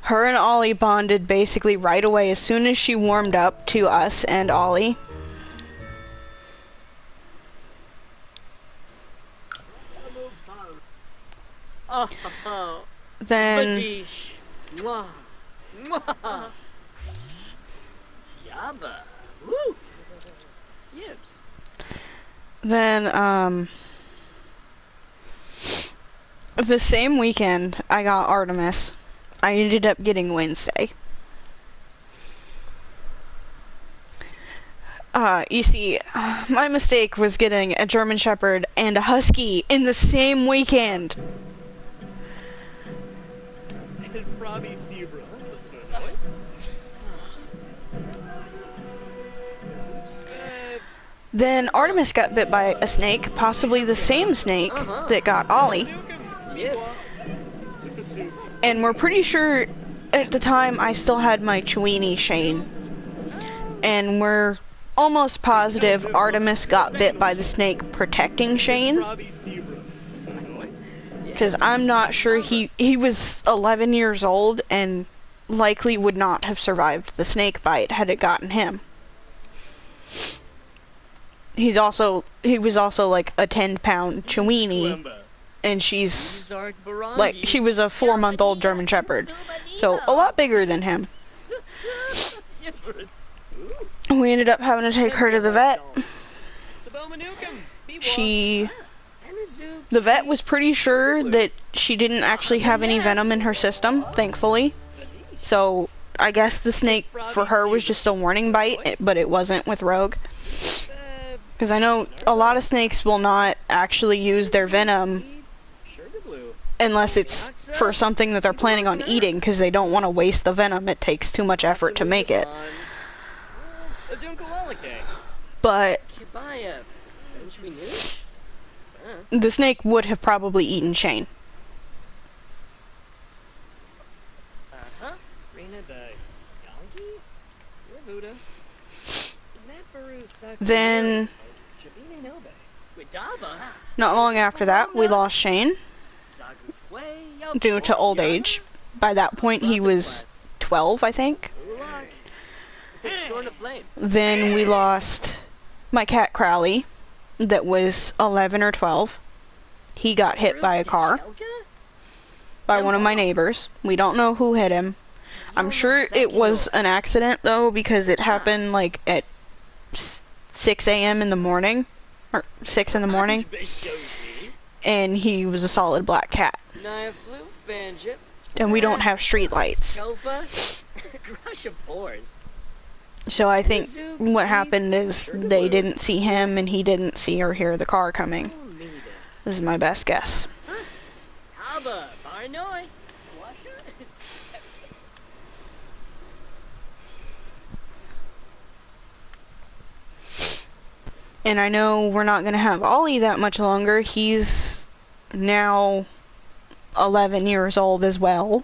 Her and Ollie bonded basically right away as soon as she warmed up to us and Ollie. Oh, Then Badish. Mwah. Mwah. Yabba. Woo. Yibs. Then, the same weekend I got Artemis, I ended up getting Wednesday. You see, my mistake was getting a German Shepherd and a Husky in the same weekend. And Froggy Zebra. Then Artemis got bit by a snake, possibly the same snake that got Ollie. Yibs. And we're pretty sure at the time I still had my Chewini Shane. And we're almost positive Artemis got bit by the snake protecting Shane. Froggy Zebra. Because I'm not sure he was 11 years old and likely would not have survived the snake bite had it gotten him. He was also like a 10-pound Chewini, and she's like, she was a 4-month-old German Shepherd, so a lot bigger than him. We ended up having to take her to the vet. The vet was pretty sure that she didn't actually have any venom in her system, thankfully. So I guess the snake for her was just a warning bite, but it wasn't with Rogue. Because I know a lot of snakes will not actually use their venom unless it's for something that they're planning on eating, because they don't want to waste the venom. It takes too much effort to make it. But the snake would have probably eaten Shane. Then, not long after that, we lost Shane due to old age. By that point, he was 12, I think. Then we lost my cat Crowley, that was 11 or 12. He got hit by a car by one of my neighbors. We don't know who hit him. I'm sure it was an accident, though, because it happened like at 6 a.m. in the morning, or 6 in the morning, and he was a solid black cat. And we don't have street lights. So I think what happened is they didn't see him, and he didn't see or hear the car coming. This is my best guess. And I know we're not going to have Ollie that much longer. He's now 11 years old as well.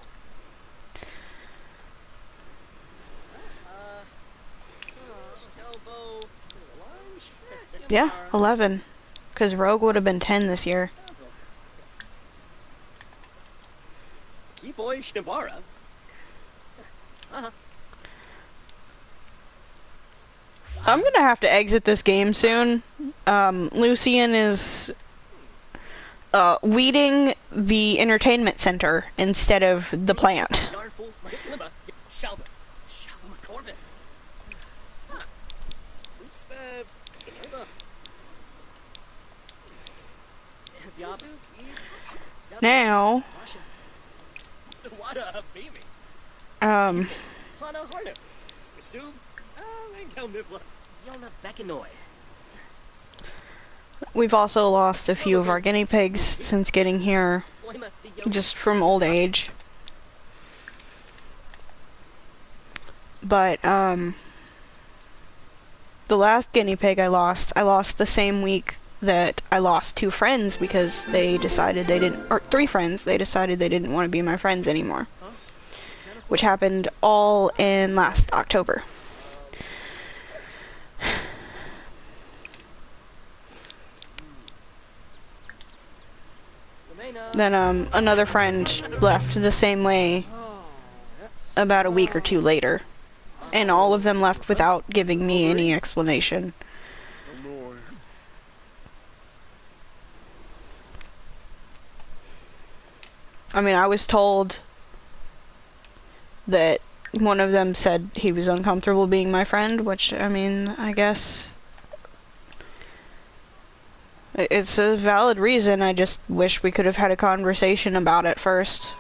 Yeah, 11. Because Rogue would have been 10 this year. Boy Shnabara. I'm gonna have to exit this game soon. Lucian is weeding the entertainment center instead of the plant. Now, we've also lost a few of our guinea pigs since getting here, just from old age. But, the last guinea pig I lost the same week that I lost 2 friends because they decided they didn't, or 3 friends, they decided they didn't want to be my friends anymore. Which happened all in last October. Then, another friend left the same way about a week or 2 later. And all of them left without giving me any explanation. I mean, I was told that one of them said he was uncomfortable being my friend, which, I mean, I guess it's a valid reason. I just wish we could have had a conversation about it first.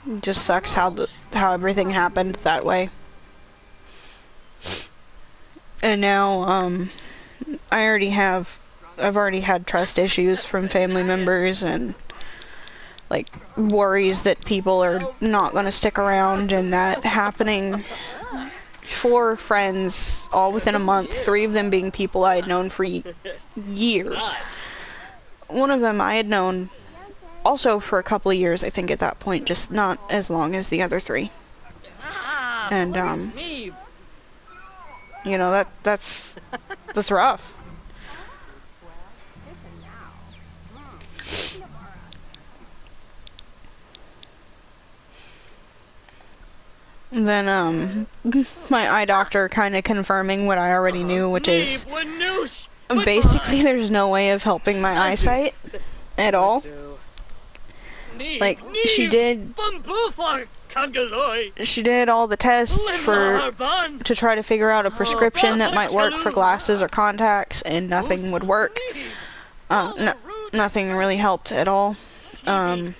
It just sucks how everything happened that way. And now, I've already had trust issues from family members and, like, worries that people are not going to stick around, and that happening. 4 friends, all within a month, 3 of them being people I had known for years. One of them I had known also for a couple of years, I think, at that point, just not as long as the other 3. And, you know, that's rough. And then, my eye doctor kind of confirming what I already knew, which is basically there's no way of helping my eyesight at all. Like, she did all the tests to try to figure out a prescription that might work for glasses or contacts, and nothing would work. Nothing really helped at all. Then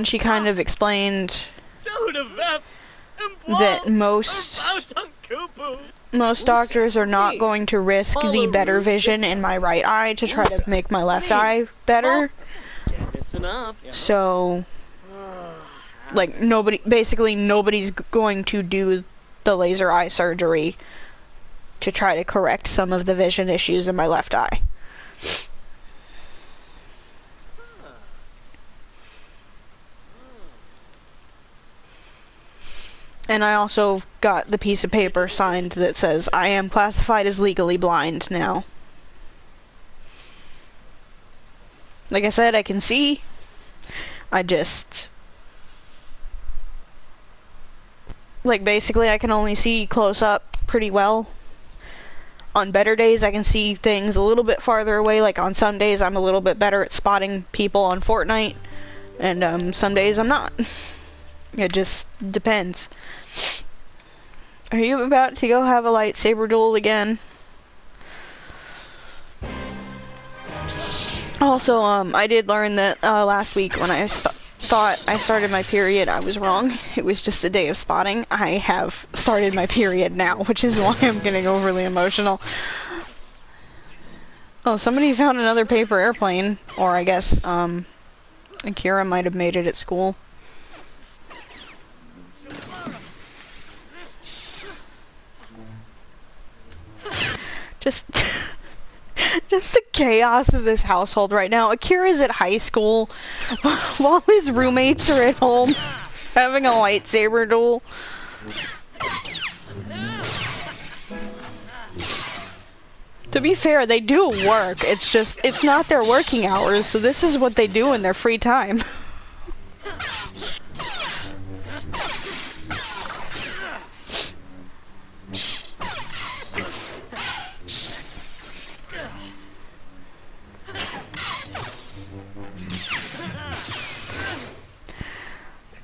she kind of explained that most doctors are not going to risk the better vision in my right eye to try to make my left eye better. So, like, nobody's going to do the laser eye surgery to try to correct some of the vision issues in my left eye. And I also got the piece of paper signed that says I am classified as legally blind now. Like I said, I can see. I just... like, basically I can only see close up pretty well. On better days I can see things a little bit farther away. Like, on some days I'm a little bit better at spotting people on Fortnite. And some days I'm not. It just depends. Are you about to go have a lightsaber duel again? Also, I did learn that last week when I thought I started my period, I was wrong. It was just a day of spotting. I have started my period now, which is why I'm getting overly emotional. Oh, somebody found another paper airplane. Or I guess, Akira might have made it at school. Just, just the chaos of this household right now. Akira's at high school, while his roommates are at home having a lightsaber duel. To be fair, they do work. It's just, it's not their working hours, so this is what they do in their free time.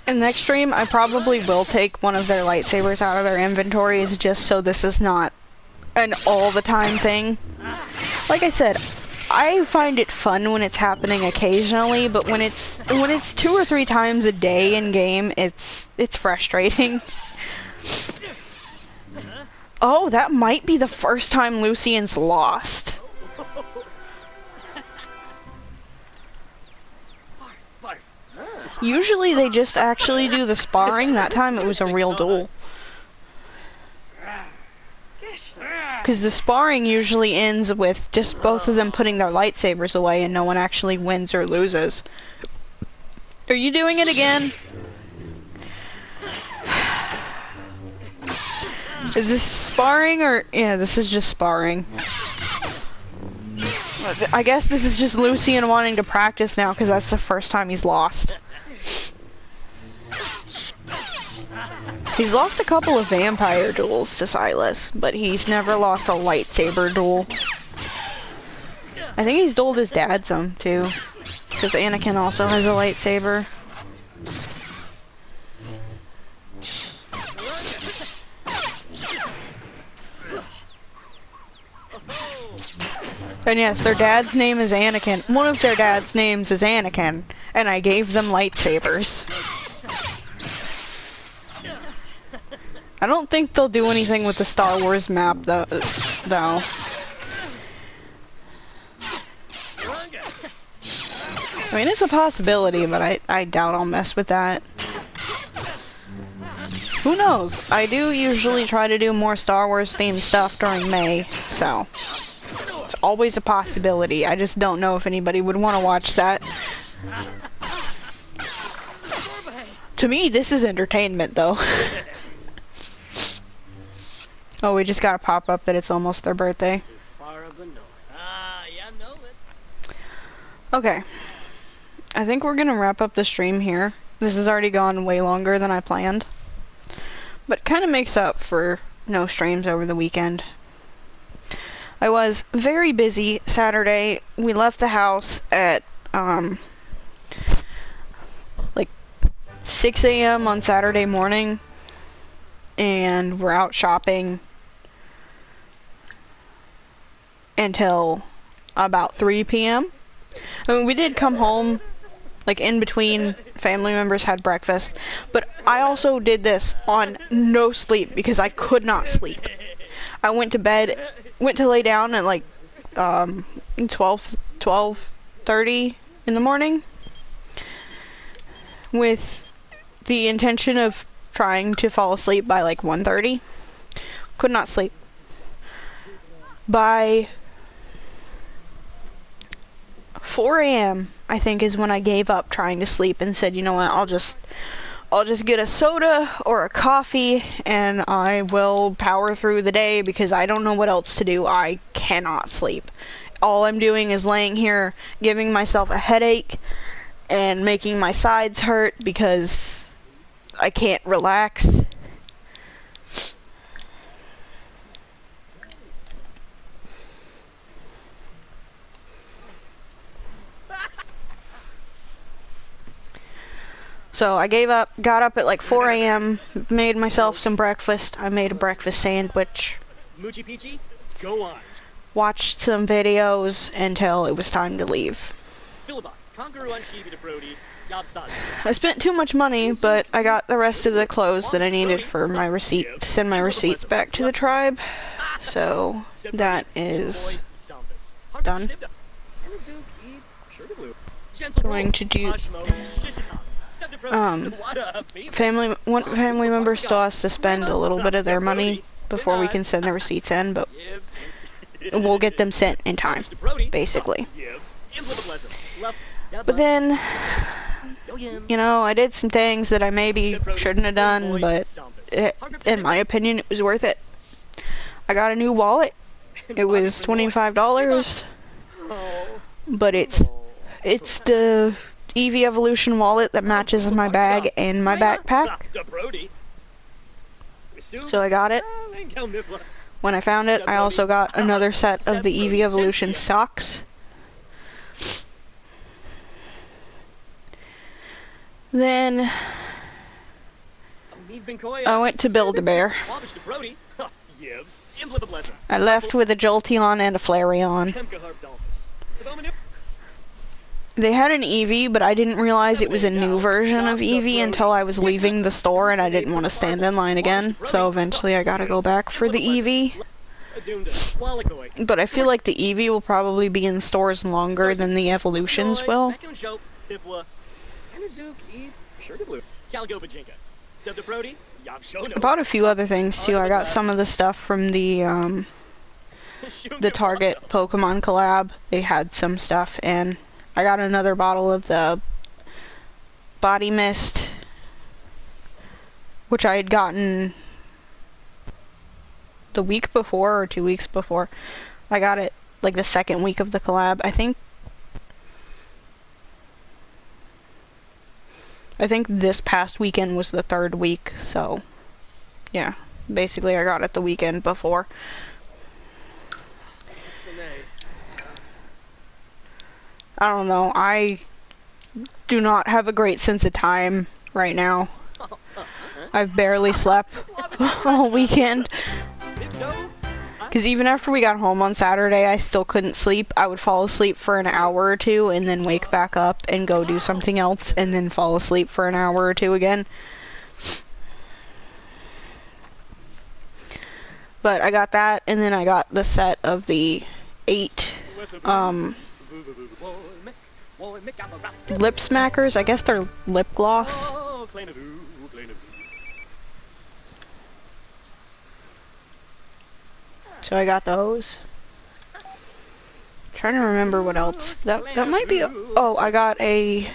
In the next stream, I probably will take one of their lightsabers out of their inventories just so this is not an all-the-time thing. Like I said, I find it fun when it's happening occasionally, but when it's 2 or 3 times a day in game, it's frustrating. Oh, that might be the first time Lucian's lost. Usually they just actually do the sparring. That time it was a real duel. Because the sparring usually ends with just both of them putting their lightsabers away and no one actually wins or loses. Are you doing it again? Is this sparring or... Yeah, this is just sparring. I guess this is just Lucian wanting to practice now because that's the first time he's lost. He's lost a couple of vampire duels to Silas, but he's never lost a lightsaber duel. I think he's dueled his dad some, too. Because Anakin also has a lightsaber. And yes, their dad's name is Anakin. One of their dad's names is Anakin, and I gave them lightsabers. I don't think they'll do anything with the Star Wars map, though. I mean, it's a possibility, but I doubt I'll mess with that. Who knows? I do usually try to do more Star Wars themed stuff during May, so it's always a possibility. I just don't know if anybody would want to watch that. To me, this is entertainment, though. Oh, we just got a pop-up that it's almost their birthday. Okay. I think we're gonna wrap up the stream here. This has already gone way longer than I planned. But it kind of makes up for no streams over the weekend. I was very busy Saturday. We left the house at, like 6 a.m. on Saturday morning. And we're out shopping until about 3 p.m. I mean, we did come home, like, in between. Family members had breakfast, but I also did this on no sleep because I could not sleep. I went to lay down at, like, 12:30 in the morning with the intention of trying to fall asleep by, like, 1:30. Could not sleep. By 4 a.m., I think, is when I gave up trying to sleep and said, you know what, I'll just get a soda or a coffee and I will power through the day because I don't know what else to do. I cannot sleep. All I'm doing is laying here giving myself a headache and making my sides hurt because I can't relax. So I gave up, got up at like 4 a.m., made myself some breakfast. I made a breakfast sandwich. Moochie Peachy, go on. Watched some videos until it was time to leave. I spent too much money, but I got the rest of the clothes that I needed for my receipt, to send my receipts back to the tribe. So that is done. Going to do one family member still has to spend a little bit of their money before we can send the receipts in, but we'll get them sent in time, basically. But then, you know, I did some things that I maybe shouldn't have done, but in my opinion, it was worth it. I got a new wallet. It was $25, but it's the Eevee Evolution wallet that matches my bag and my backpack. So I got it. When I found it, I also got another set of the Eevee Evolution socks. Then I went to Build-A-Bear. I left with a Jolteon and a Flareon. They had an Eevee, but I didn't realize it was a new version of Eevee until I was leaving the store and I didn't want to stand in line again. So eventually I gotta go back for the Eevee. But I feel like the Eevee will probably be in stores longer than the Evolutions will. I bought a few other things too. I got some of the stuff from the Target Pokemon collab. They had some stuff, and I got another bottle of the body mist, which I had gotten the week before or 2 weeks before. I got it like the second week of the collab. I think this past weekend was the third week, so yeah, basically I got it the weekend before. I don't know, I do not have a great sense of time right now. I've barely slept all weekend. Because even after we got home on Saturday, I still couldn't sleep. I would fall asleep for an hour or two and then wake back up and go do something else and then fall asleep for an hour or two again. But I got that, and then I got the set of the 8 lip smackers. I guess they're lip gloss. So I got those. Trying to remember what else. That might be. Oh, I got a.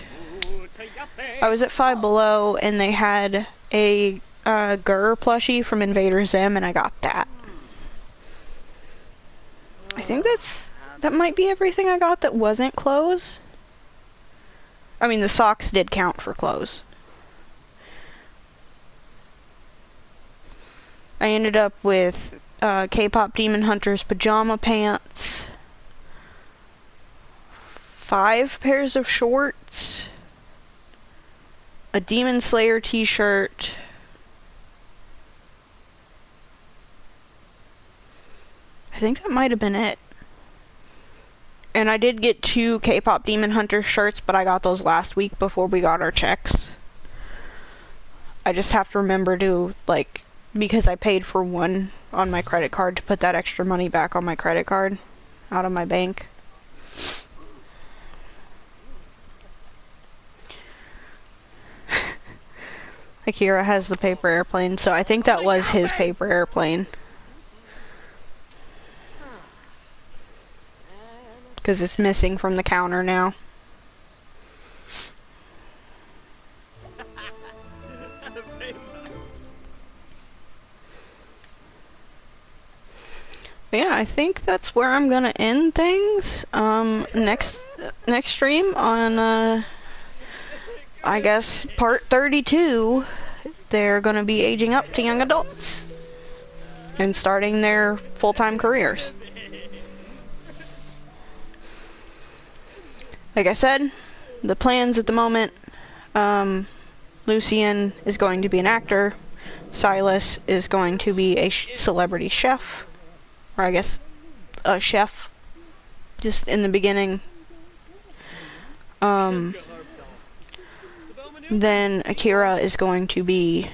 I was at Five Below and they had a Gurr plushie from Invader Zim, and I got that. I think that might be everything I got that wasn't clothes. I mean, the socks did count for clothes. I ended up with K-Pop Demon Hunter's pajama pants, 5 pairs of shorts, a Demon Slayer t-shirt, I think that might have been it. And I did get 2 K-Pop Demon Hunter shirts, but I got those last week before we got our checks. I just have to remember to, like, because I paid for one on my credit card, to put that extra money back on my credit card out of my bank. Akira has the paper airplane, so I think that was his paper airplane. Because it's missing from the counter now. Yeah, I think that's where I'm gonna end things. Next stream on, I guess, part 32, they're gonna be aging up to young adults and starting their full-time careers. Like I said, the plans at the moment, Lucian is going to be an actor, Silas is going to be a celebrity chef, or I guess a chef, just in the beginning. Then Akira is going to be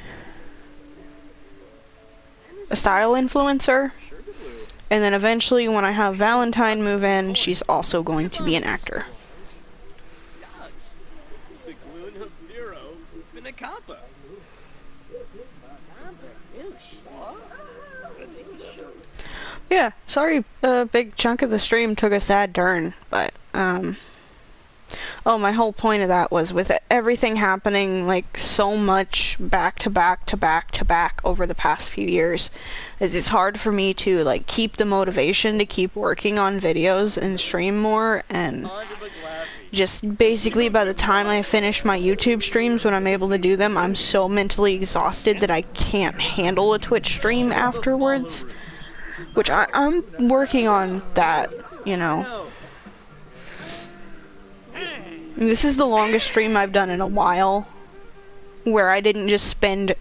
a style influencer, and then eventually when I have Valentine move in, she's also going to be an actor. Yeah, sorry a big chunk of the stream took a sad turn, but, oh, my whole point of that was with everything happening, like, so much back to back to back to back over the past few years, is it's hard for me to, like, keep the motivation to keep working on videos and stream more, and just basically by the time I finish my YouTube streams, when I'm able to do them, I'm so mentally exhausted that I can't handle a Twitch stream afterwards. Which I'm working on that, you know. And this is the longest stream I've done in a while, where I didn't just spend,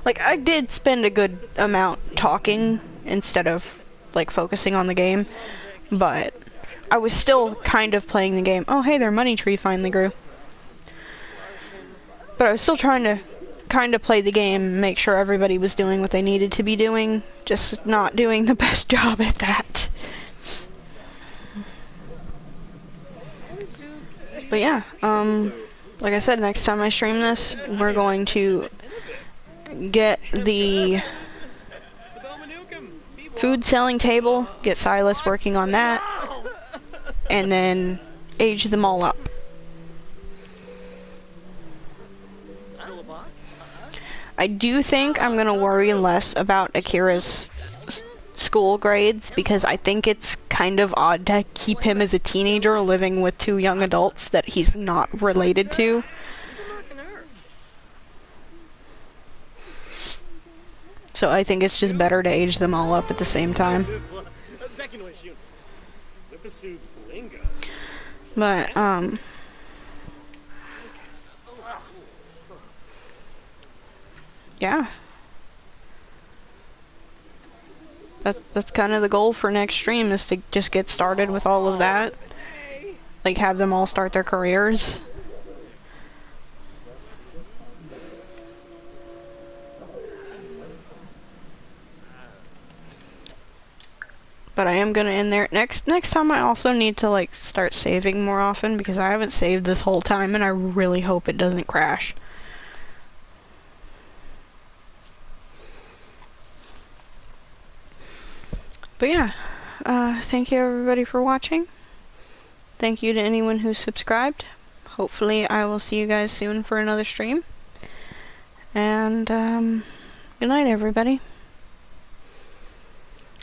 like, I did spend a good amount talking instead of, like, focusing on the game, but I was still kind of playing the game. Oh, hey, their money tree finally grew. But I was still trying to kind of play the game, make sure everybody was doing what they needed to be doing, just not doing the best job at that. But yeah, like I said, next time I stream this, we're going to get the food selling table, get Silas working on that, and then age them all up. I do think I'm gonna worry less about Akira's school grades, because I think it's kind of odd to keep him as a teenager living with two young adults that he's not related to. So I think it's just better to age them all up at the same time. But, yeah. That's kind of the goal for next stream, is to just get started with all of that. Like, have them all start their careers. But I am gonna end there. Next time I also need to, like, start saving more often, because I haven't saved this whole time and I really hope it doesn't crash. But yeah, thank you everybody for watching. Thank you to anyone who subscribed. Hopefully I will see you guys soon for another stream. And, good night everybody.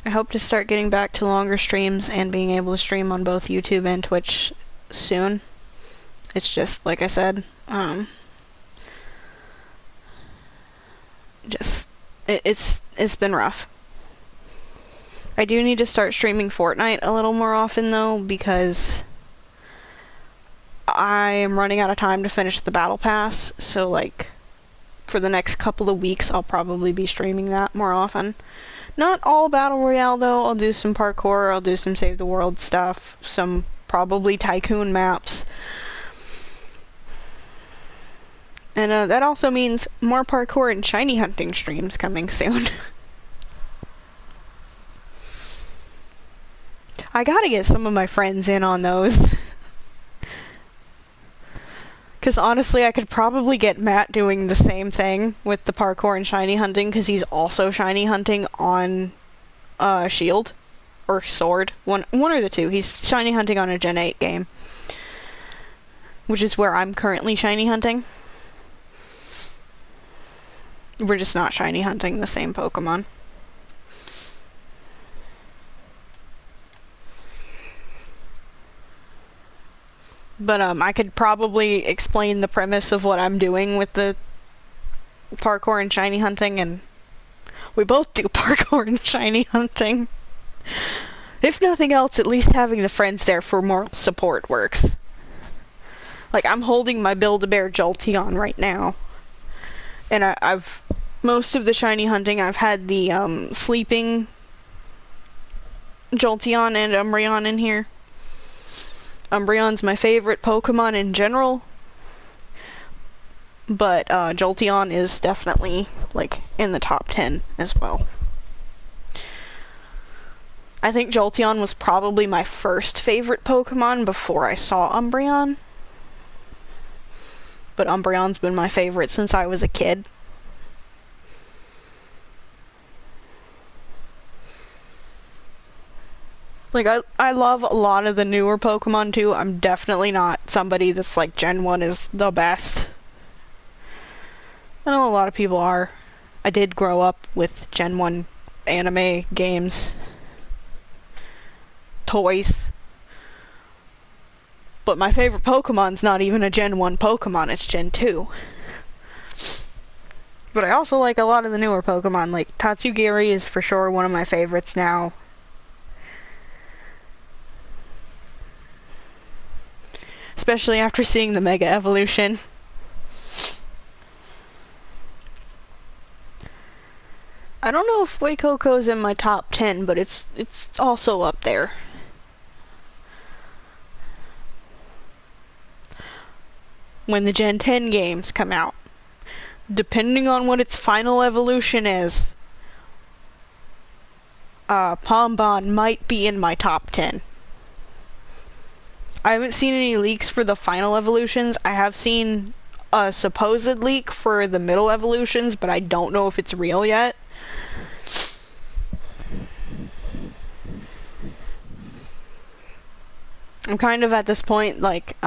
I hope to start getting back to longer streams and being able to stream on both YouTube and Twitch soon. It's just, like I said, it's been rough. I do need to start streaming Fortnite a little more often though, because I am running out of time to finish the Battle Pass, so like for the next couple of weeks I'll probably be streaming that more often. Not all Battle Royale though, I'll do some parkour, I'll do some Save the World stuff, some probably Tycoon maps. And that also means more parkour and shiny hunting streams coming soon. I gotta get some of my friends in on those. Because honestly, I could probably get Matt doing the same thing with the parkour and shiny hunting, because he's also shiny hunting on shield or sword. One or the two. He's shiny hunting on a Gen 8 game, which is where I'm currently shiny hunting. We're just not shiny hunting the same Pokemon. But I could probably explain the premise of what I'm doing with the parkour and shiny hunting, and we both do parkour and shiny hunting. If nothing else, at least having the friends there for moral support works. Like, I'm holding my Build-A-Bear Jolteon right now. And I've most of the shiny hunting, I've had the sleeping Jolteon and Umbreon in here. Umbreon's my favorite Pokemon in general, but Jolteon is definitely, like, in the top 10 as well. I think Jolteon was probably my first favorite Pokemon before I saw Umbreon, but Umbreon's been my favorite since I was a kid. Like, I love a lot of the newer Pokemon too. I'm definitely not somebody that's like Gen 1 is the best. I know a lot of people are. I did grow up with Gen 1 anime games, toys. But my favorite Pokemon's not even a Gen 1 Pokemon, it's Gen 2. But I also like a lot of the newer Pokemon, like Tatsugiri is for sure one of my favorites now. Especially after seeing the Mega Evolution. I don't know if Fuecoco's in my top 10, but it's also up there. When the Gen 10 games come out, depending on what its final evolution is, Pombon might be in my top 10. I haven't seen any leaks for the final evolutions. I have seen a supposed leak for the middle evolutions, but I don't know if it's real yet. I'm kind of at this point, like,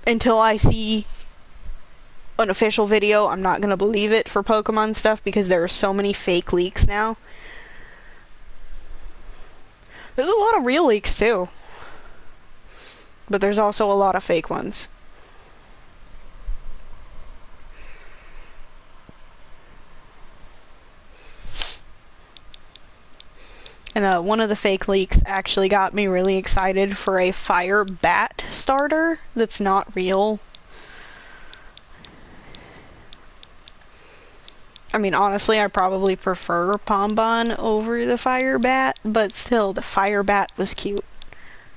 until I see an official video, I'm not gonna believe it for Pokemon stuff because there are so many fake leaks now. There's a lot of real leaks too, but there's also a lot of fake ones. And one of the fake leaks actually got me really excited for a fire bat starter that's not real. I mean, honestly, I probably prefer Pombon over the fire bat, but still, the fire bat was cute.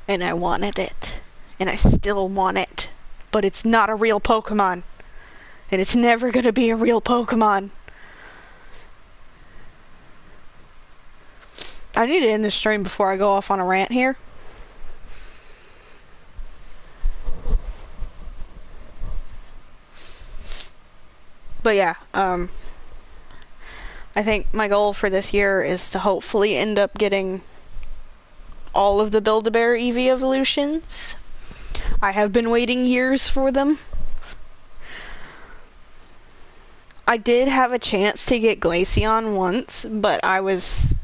And I wanted it. And I still want it. But it's not a real Pokemon. And it's never gonna be a real Pokemon. I need to end this stream before I go off on a rant here. But yeah, I think my goal for this year is to hopefully end up getting all of the Build-A-Bear Eevee evolutions. I have been waiting years for them. I did have a chance to get Glaceon once, but I was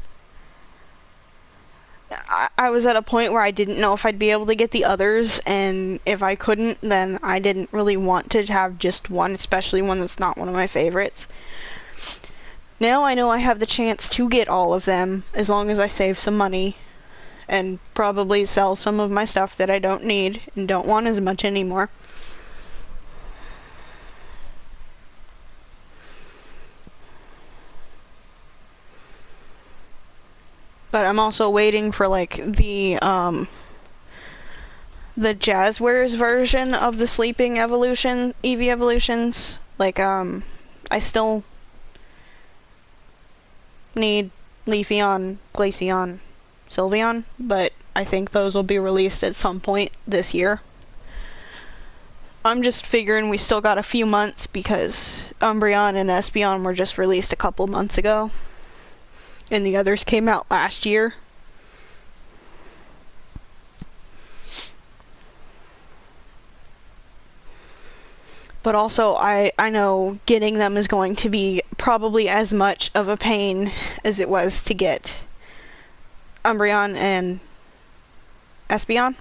at a point where I didn't know if I'd be able to get the others, and if I couldn't, then I didn't really want to have just one, especially one that's not one of my favorites. Now I know I have the chance to get all of them, as long as I save some money, and probably sell some of my stuff that I don't need and don't want as much anymore. But I'm also waiting for like the Jazzwares version of the sleeping evolution, Eevee evolutions. Like I still need Leafeon, Glaceon, Sylveon, but I think those will be released at some point this year. I'm just figuring we still got a few months because Umbreon and Espeon were just released a couple months ago. And the others came out last year. But also, I know getting them is going to be probably as much of a pain as it was to get Umbreon and Espeon.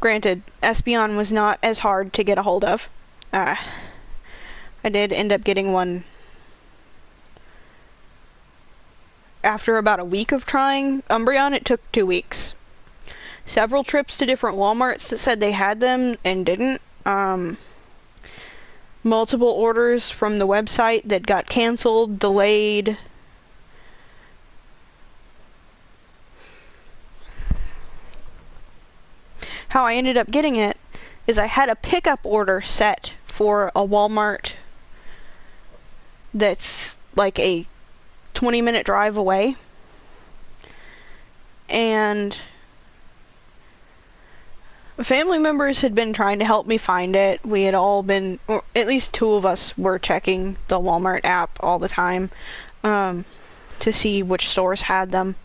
Granted, Espeon was not as hard to get a hold of. I did end up getting one after about a week of trying Umbreon. It took 2 weeks. Several trips to different Walmarts that said they had them and didn't. Multiple orders from the website that got canceled, delayed. How I ended up getting it is I had a pickup order set for a Walmart that's like a 20-minute drive away, and family members had been trying to help me find it. We had all been, or at least 2 of us were checking the Walmart app all the time to see which stores had them.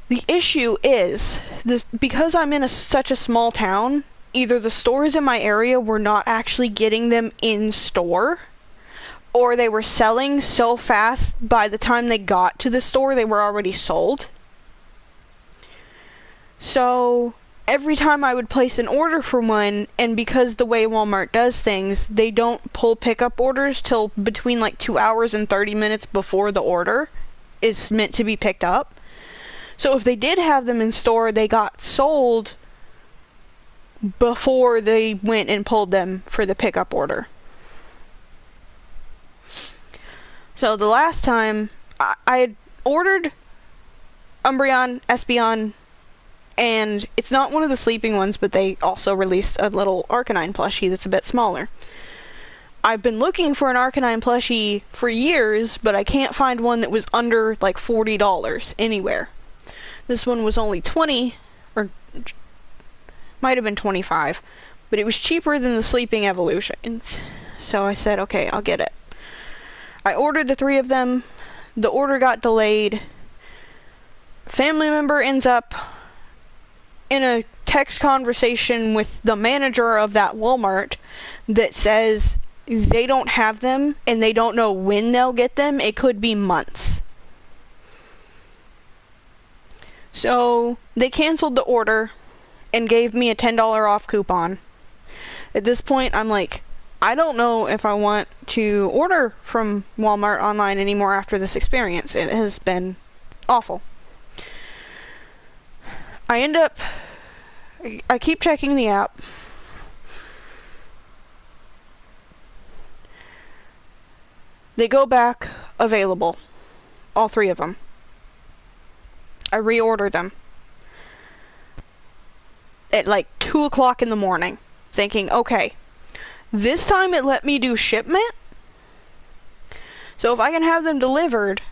The issue is, this because I'm in such a small town, either the stores in my area were not actually getting them in store, or they were selling so fast by the time they got to the store they were already sold. So every time I would place an order for one, and because the way Walmart does things, they don't pull pickup orders till between like 2 hours and 30 minutes before the order is meant to be picked up. So if they did have them in store, they got sold before they went and pulled them for the pickup order. So the last time, I had ordered Umbreon, Espeon, and it's not one of the sleeping ones, but they also released a little Arcanine plushie that's a bit smaller. I've been looking for an Arcanine plushie for years, but I can't find one that was under like $40 anywhere. This one was only 20, or might have been 25, but it was cheaper than the Sleeping Evolutions. So I said, okay, I'll get it. I ordered the 3 of them. The order got delayed. Family member ends up in a text conversation with the manager of that Walmart that says they don't have them and they don't know when they'll get them. It could be months. So they canceled the order and gave me a $10 off coupon. At this point, I'm like, I don't know if I want to order from Walmart online anymore after this experience. It has been awful. I keep checking the app. They go back available. All 3 of them. I reorder them at like 2 o'clock in the morning, thinking, okay, this time it let me do shipment, so if I can have them delivered,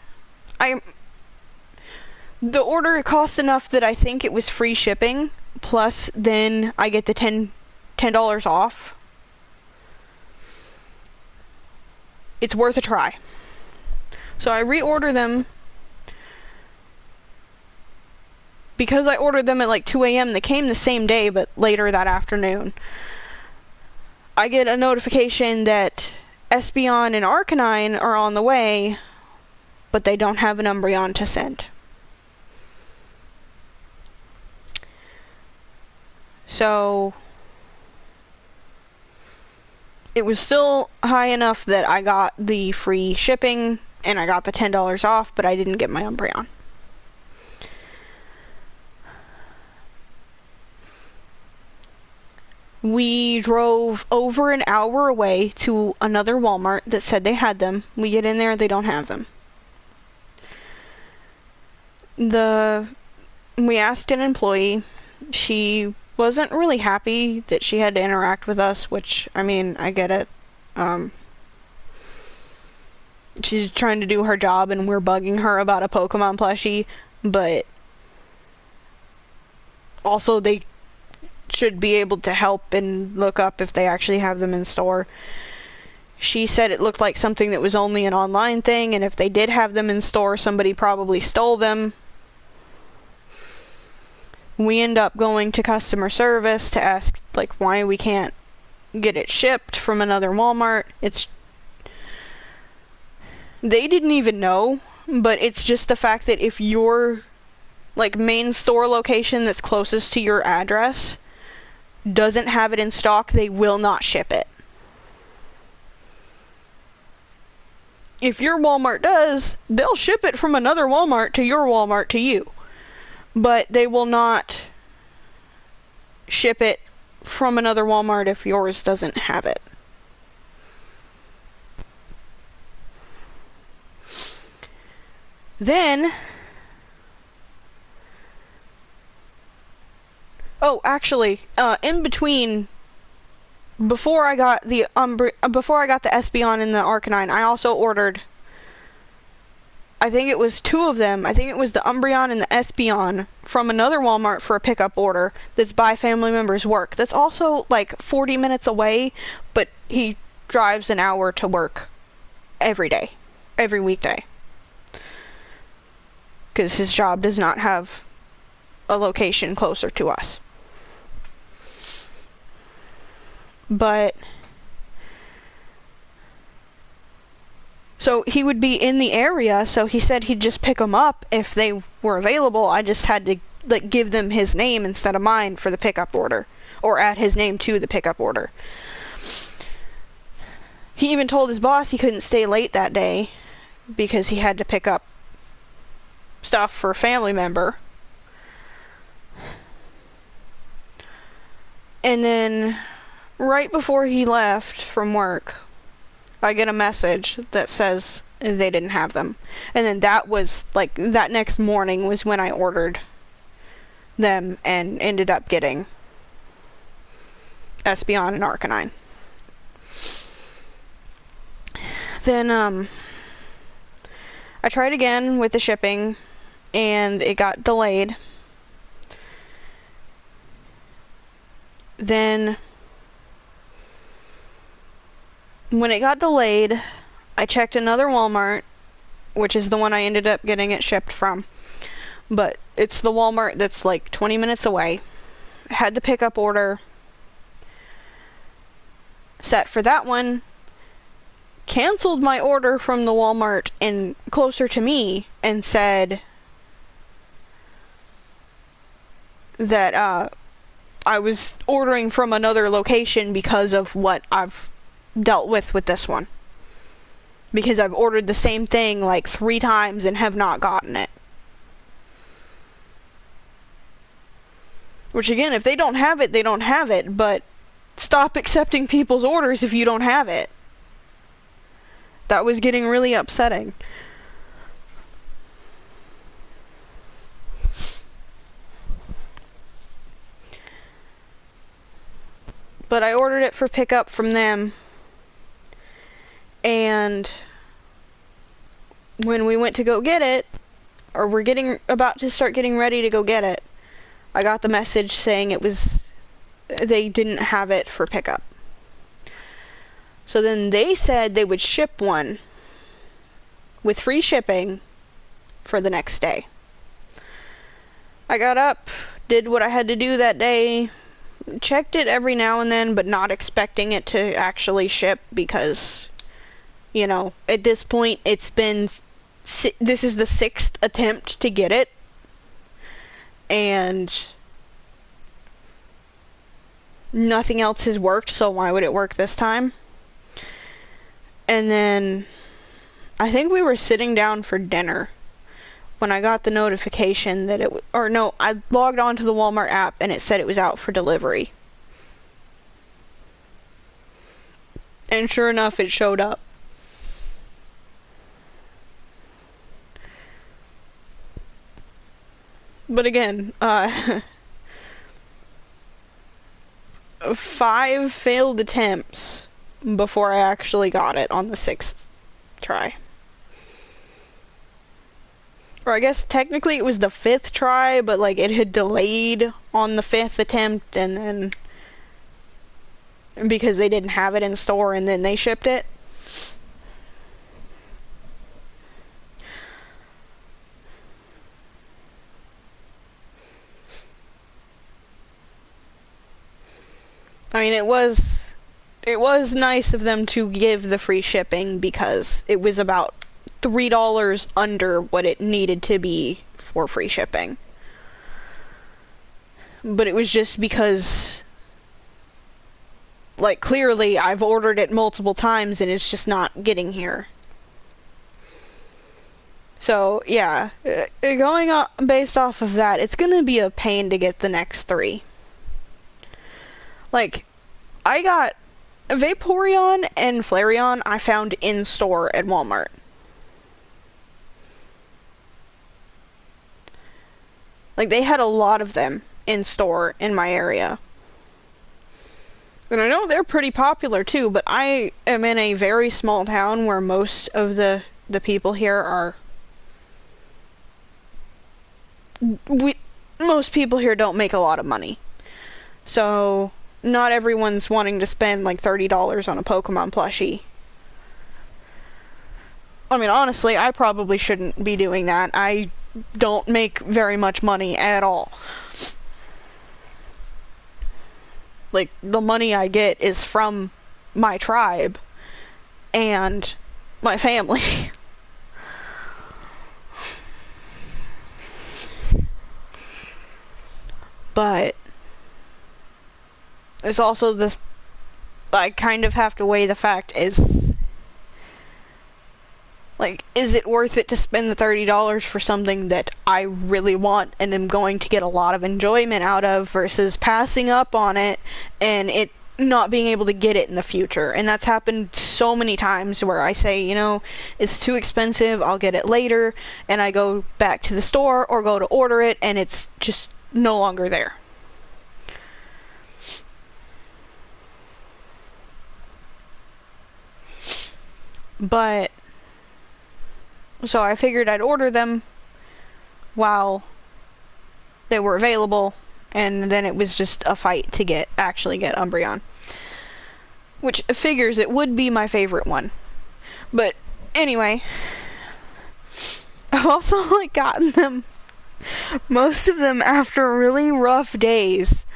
the order cost enough that I think it was free shipping, plus then I get the $10 off. It's worth a try. So I reorder them. Because I ordered them at like 2 a.m., they came the same day, but later that afternoon. I get a notification that Espeon and Arcanine are on the way, but they don't have an Umbreon to send. So it was still high enough that I got the free shipping and I got the $10 off, but I didn't get my Umbreon. We drove over an hour away to another Walmart that said they had them. We get in there, they don't have them. We asked an employee. She wasn't really happy that she had to interact with us, which, I mean, I get it. She's trying to do her job and we're bugging her about a Pokemon plushie, but also they should be able to help and look up if they actually have them in store. She said it looked like something that was only an online thing, and if they did have them in store, somebody probably stole them. We end up going to customer service to ask, like, why we can't get it shipped from another Walmart. They didn't even know, but it's just the fact that if your, like, main store location that's closest to your address doesn't have it in stock, they will not ship it. If your Walmart does, they'll ship it from another Walmart to your Walmart to you. But they will not ship it from another Walmart if yours doesn't have it. Then, oh, actually, in between, before I got the Espeon and the Arcanine, I also ordered, I think it was 2 of them. I think it was the Umbreon and the Espeon from another Walmart for a pickup order that's by family member's work. That's also like 40 minutes away, but he drives an hour to work every day, every weekday. Because his job does not have a location closer to us. But so he would be in the area, so he said he'd just pick them up if they were available. I just had to like give them his name instead of mine for the pickup order, or add his name to the pickup order. He even told his boss he couldn't stay late that day because he had to pick up stuff for a family member. And then right before he left from work, I get a message that says they didn't have them. And then that was, like, that next morning was when I ordered them and ended up getting Espeon and Arcanine. Then, I tried again with the shipping, and it got delayed. Then, when it got delayed, I checked another Walmart, which is the one I ended up getting it shipped from. But it's the Walmart that's like 20 minutes away. Had the pickup order set for that one. Canceled my order from the Walmart in closer to me and said that I was ordering from another location because of what I've dealt with this one. Because I've ordered the same thing like 3 times and have not gotten it. Which again, if they don't have it, they don't have it, but stop accepting people's orders if you don't have it. That was getting really upsetting. But I ordered it for pickup from them. And when we went to go get it, or we're about to start getting ready to go get it, I got the message saying they didn't have it for pickup. So then they said they would ship one with free shipping for the next day. I got up, did what I had to do that day, checked it every now and then, but not expecting it to actually ship because, you know, at this point this is the 6th attempt to get it. And nothing else has worked, so why would it work this time? And then I think we were sitting down for dinner when I got the notification that I logged onto the Walmart app and it said it was out for delivery. And sure enough, it showed up. But again, 5 failed attempts before I actually got it on the 6th try. Or I guess technically it was the 5th try, but like it had delayed on the 5th attempt, and then because they didn't have it in store and then they shipped it. I mean, it was nice of them to give the free shipping because it was about $3 under what it needed to be for free shipping. But it was just because, like, clearly I've ordered it multiple times and it's just not getting here. So, yeah, going based off of that, it's gonna be a pain to get the next 3. Like, I got Vaporeon and Flareon I found in store at Walmart. Like, they had a lot of them in store in my area. And I know they're pretty popular too, but I am in a very small town where most of the people here are... most people here don't make a lot of money. So, not everyone's wanting to spend like $30 on a Pokemon plushie. I mean, honestly, I probably shouldn't be doing that. I don't make very much money at all. Like, the money I get is from my tribe and my family. But it's also this, I kind of have to weigh the fact is, like, is it worth it to spend the $30 for something that I really want and am going to get a lot of enjoyment out of versus passing up on it and it not being able to get it in the future. And that's happened so many times where I say, you know, it's too expensive, I'll get it later, and I go back to the store or go to order it and it's just no longer there. But so I figured I'd order them while they were available, and then it was just a fight to actually get Umbreon. Which figures it would be my favorite one. But anyway, I've also like gotten them, most of them after really rough days.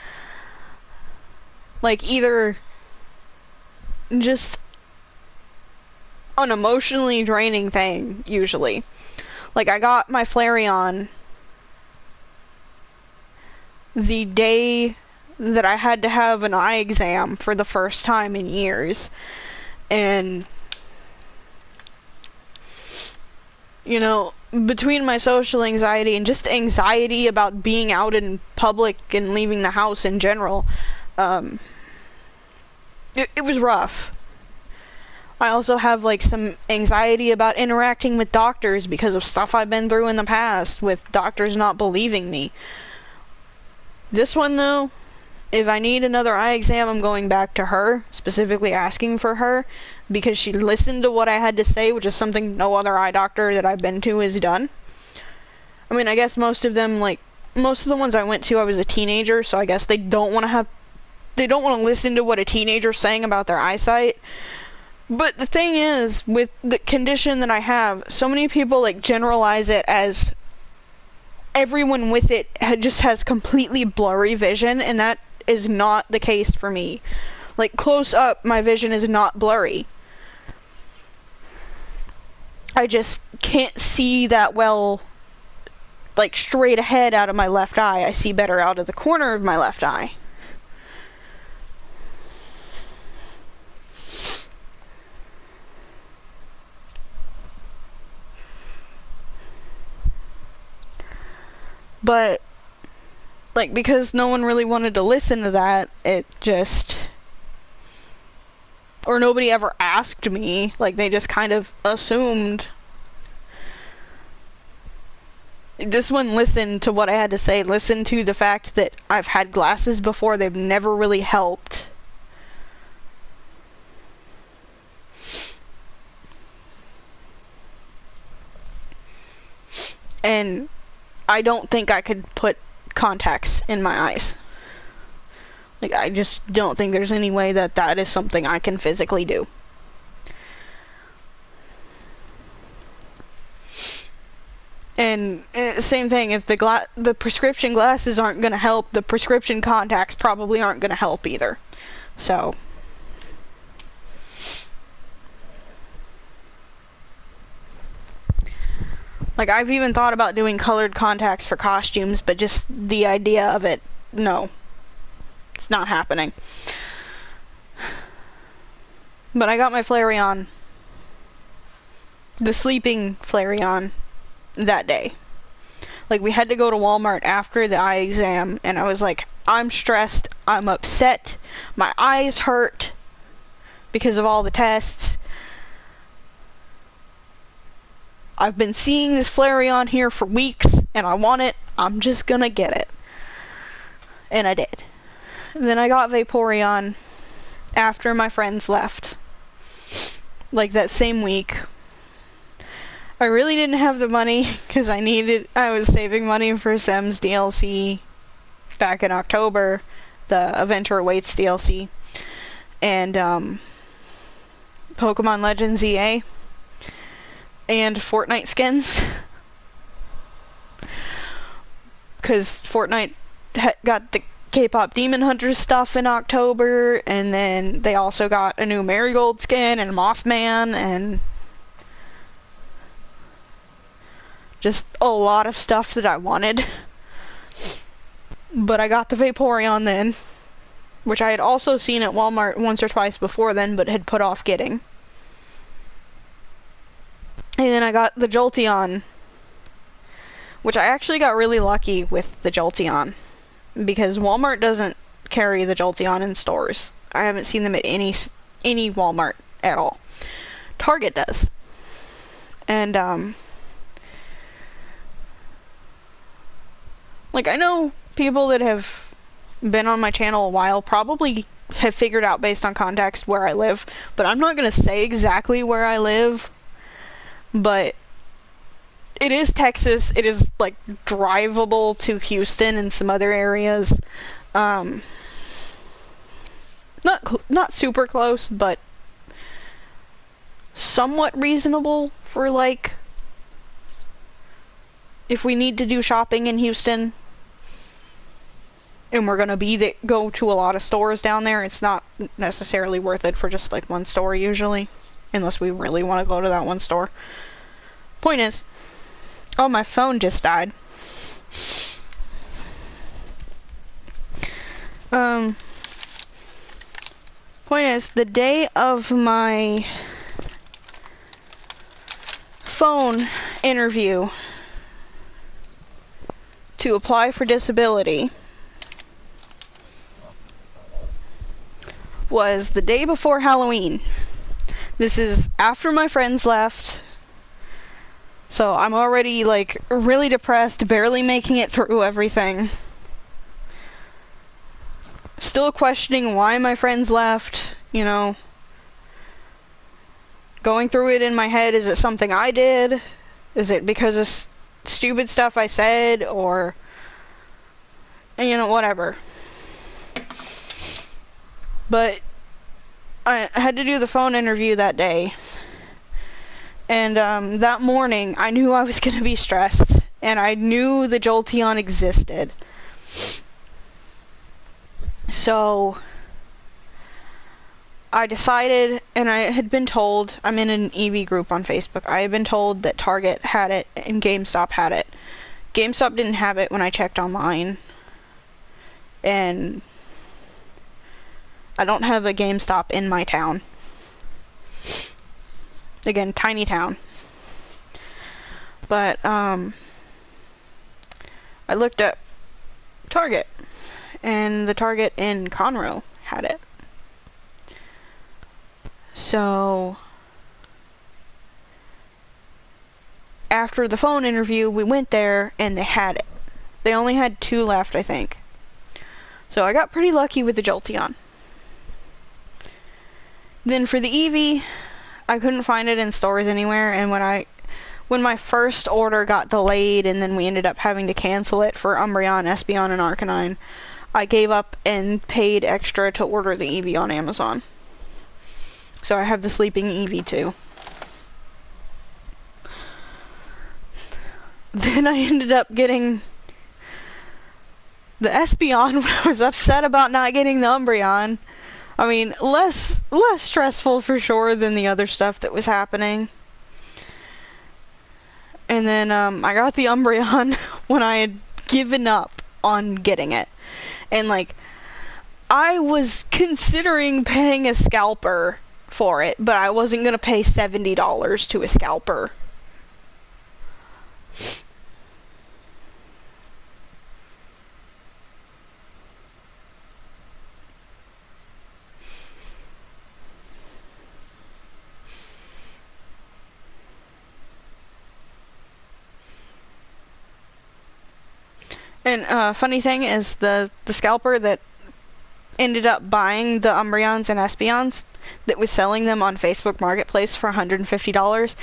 Like either just an emotionally draining thing, usually. Like, I got my Flareon the day that I had to have an eye exam for the first time in years. And, you know, between my social anxiety and just anxiety about being out in public and leaving the house in general, it was rough. I also have like some anxiety about interacting with doctors because of stuff I've been through in the past with doctors not believing me. This one though, if I need another eye exam, I'm going back to her, specifically asking for her, because she listened to what I had to say, which is something no other eye doctor that I've been to has done. I mean, I guess most of them, like, most of the ones I went to, I was a teenager, so I guess they don't want to listen to what a teenager's saying about their eyesight. But the thing is, with the condition that I have, so many people like generalize it as everyone with it just has completely blurry vision, and that is not the case for me. Like, close up, my vision is not blurry. I just can't see that well, like, straight ahead out of my left eye. I see better out of the corner of my left eye. But, like, because no one really wanted to listen to that, it just, or nobody ever asked me, like, they just kind of assumed. This one listened to what I had to say, listened to the fact that I've had glasses before, they've never really helped. And I don't think I could put contacts in my eyes. Like, I just don't think there's any way that that is something I can physically do. And same thing, if the prescription glasses aren't going to help, the prescription contacts probably aren't going to help either. So, like, I've even thought about doing colored contacts for costumes, but just the idea of it, no. It's not happening. But I got my Flareon, the sleeping Flareon, that day. Like, we had to go to Walmart after the eye exam, and I was like, I'm stressed, I'm upset, my eyes hurt because of all the tests. I've been seeing this Flareon here for weeks, and I want it. I'm just gonna get it. And I did. And then I got Vaporeon after my friends left. Like, that same week. I really didn't have the money, because I was saving money for Sem's DLC back in October, the Adventure Awaits DLC, and, Pokemon Legends EA. And Fortnite skins. because Fortnite got the K-pop Demon Hunter stuff in October, and then they also got a new Marigold skin and Mothman, and just a lot of stuff that I wanted. But I got the Vaporeon then, which I had also seen at Walmart once or twice before then, but had put off getting. And then I got the Jolteon, which I actually got really lucky with the Jolteon, because Walmart doesn't carry the Jolteon in stores. I haven't seen them at any Walmart at all. Target does. And, like, I know people that have been on my channel a while probably have figured out based on context where I live, but I'm not going to say exactly where I live, but it is Texas. It is, like, drivable to Houston and some other areas. Not super close, but somewhat reasonable for, like, if we need to do shopping in Houston and we're gonna go to a lot of stores down there, it's not necessarily worth it for just, like, one store usually, unless we really want to go to that one store. Point is, oh, my phone just died. Point is, the day of my phone interview to apply for disability was the day before Halloween. This is after my friends left, so I'm already, like, really depressed, barely making it through everything. Still questioning why my friends left, you know. Going through it in my head, is it something I did? Is it because of stupid stuff I said, or, you know, whatever. But I had to do the phone interview that day, and that morning I knew I was going to be stressed, and I knew the Jolteon existed. So I decided, and I had been told, I'm in an EV group on Facebook, I had been told that Target had it and GameStop had it. GameStop didn't have it when I checked online, and I don't have a GameStop in my town. Again, tiny town. But, I looked up Target, and the Target in Conroe had it. So, after the phone interview, we went there, and they had it. They only had 2 left, I think. So I got pretty lucky with the Jolteon. Then for the Eevee, I couldn't find it in stores anywhere, and when my first order got delayed and then we ended up having to cancel it for Umbreon, Espeon, and Arcanine, I gave up and paid extra to order the Eevee on Amazon. So I have the sleeping Eevee too. Then I ended up getting the Espeon when I was upset about not getting the Umbreon. I mean, less stressful for sure than the other stuff that was happening. And then I got the Umbreon when I had given up on getting it. And, like, I was considering paying a scalper for it, but I wasn't going to pay $70 to a scalper. And funny thing is, the scalper that ended up buying the Umbreons and Espeons, that was selling them on Facebook Marketplace for $150,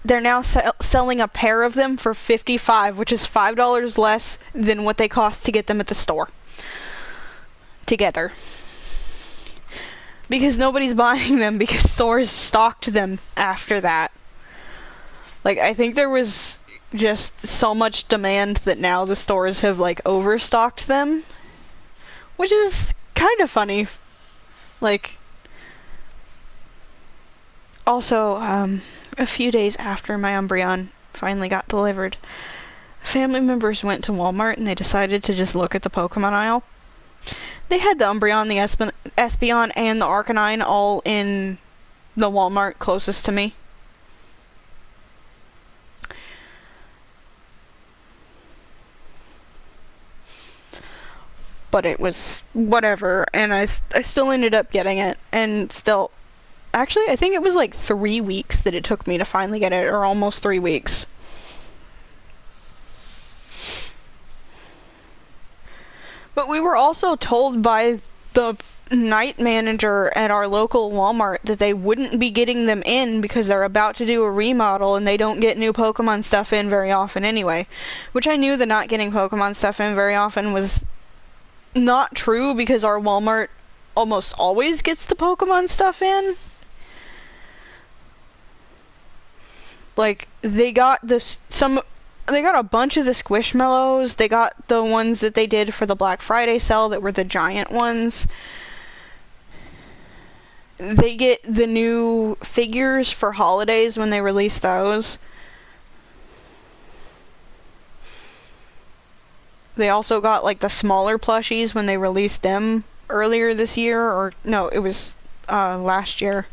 they're now selling a pair of them for $55, which is $5 less than what they cost to get them at the store. Together. Because nobody's buying them, because stores stocked them after that. Like, I think there was just so much demand that now the stores have like overstocked them, which is kind of funny. Like, also, a few days after my Umbreon finally got delivered, family members went to Walmart and they decided to just look at the Pokemon aisle. They had the Umbreon, the Espeon, and the Arcanine all in the Walmart closest to me. But it was whatever, and I still ended up getting it, and still, actually, I think it was like 3 weeks that it took me to finally get it, or almost 3 weeks. But we were also told by the night manager at our local Walmart that they wouldn't be getting them in because they're about to do a remodel and they don't get new Pokemon stuff in very often anyway. Which I knew that not getting Pokemon stuff in very often was not true because our Walmart almost always gets the Pokemon stuff in. Like, they got they got a bunch of the Squishmallows. They got the ones that they did for the Black Friday sale that were the giant ones. They get the new figures for holidays when they release those. They also got like the smaller plushies when they released them earlier this year, or no, it was last year.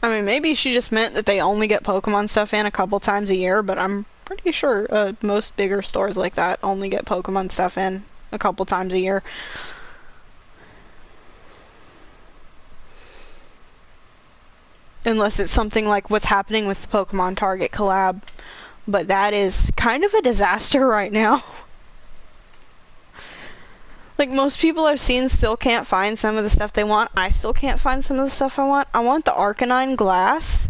I mean, maybe she just meant that they only get Pokemon stuff in a couple times a year, but I'm pretty sure most bigger stores like that only get Pokemon stuff in a couple times a year. Unless it's something like what's happening with the Pokemon Target collab. But that is kind of a disaster right now. Like, most people I've seen still can't find some of the stuff they want. I still can't find some of the stuff I want. I want the Arcanine glass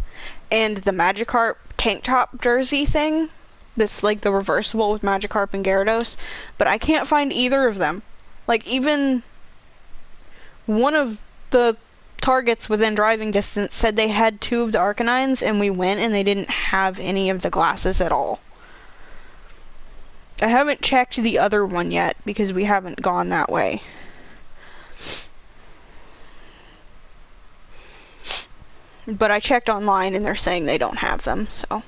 and the Magikarp tank top jersey thing. That's like the reversible with Magikarp and Gyarados. But I can't find either of them. Like, even one of the Targets within driving distance said they had 2 of the Arcanines, and we went and they didn't have any of the glasses at all. I haven't checked the other one yet because we haven't gone that way. But I checked online and they're saying they don't have them, so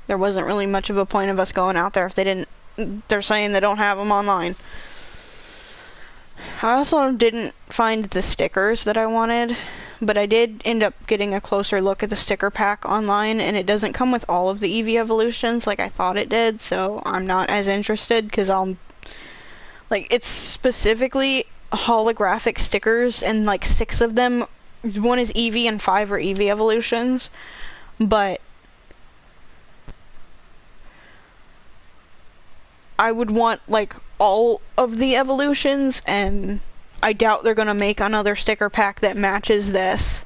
there wasn't really much of a point of us going out there if they didn't. They're saying they don't have them online. I also didn't find the stickers that I wanted, but I did end up getting a closer look at the sticker pack online, and it doesn't come with all of the Eevee evolutions like I thought it did, so I'm not as interested, because it's specifically holographic stickers, and like 6 of them, 1 is Eevee and 5 are Eevee evolutions, but I would want like all of the evolutions, and I doubt they're gonna make another sticker pack that matches this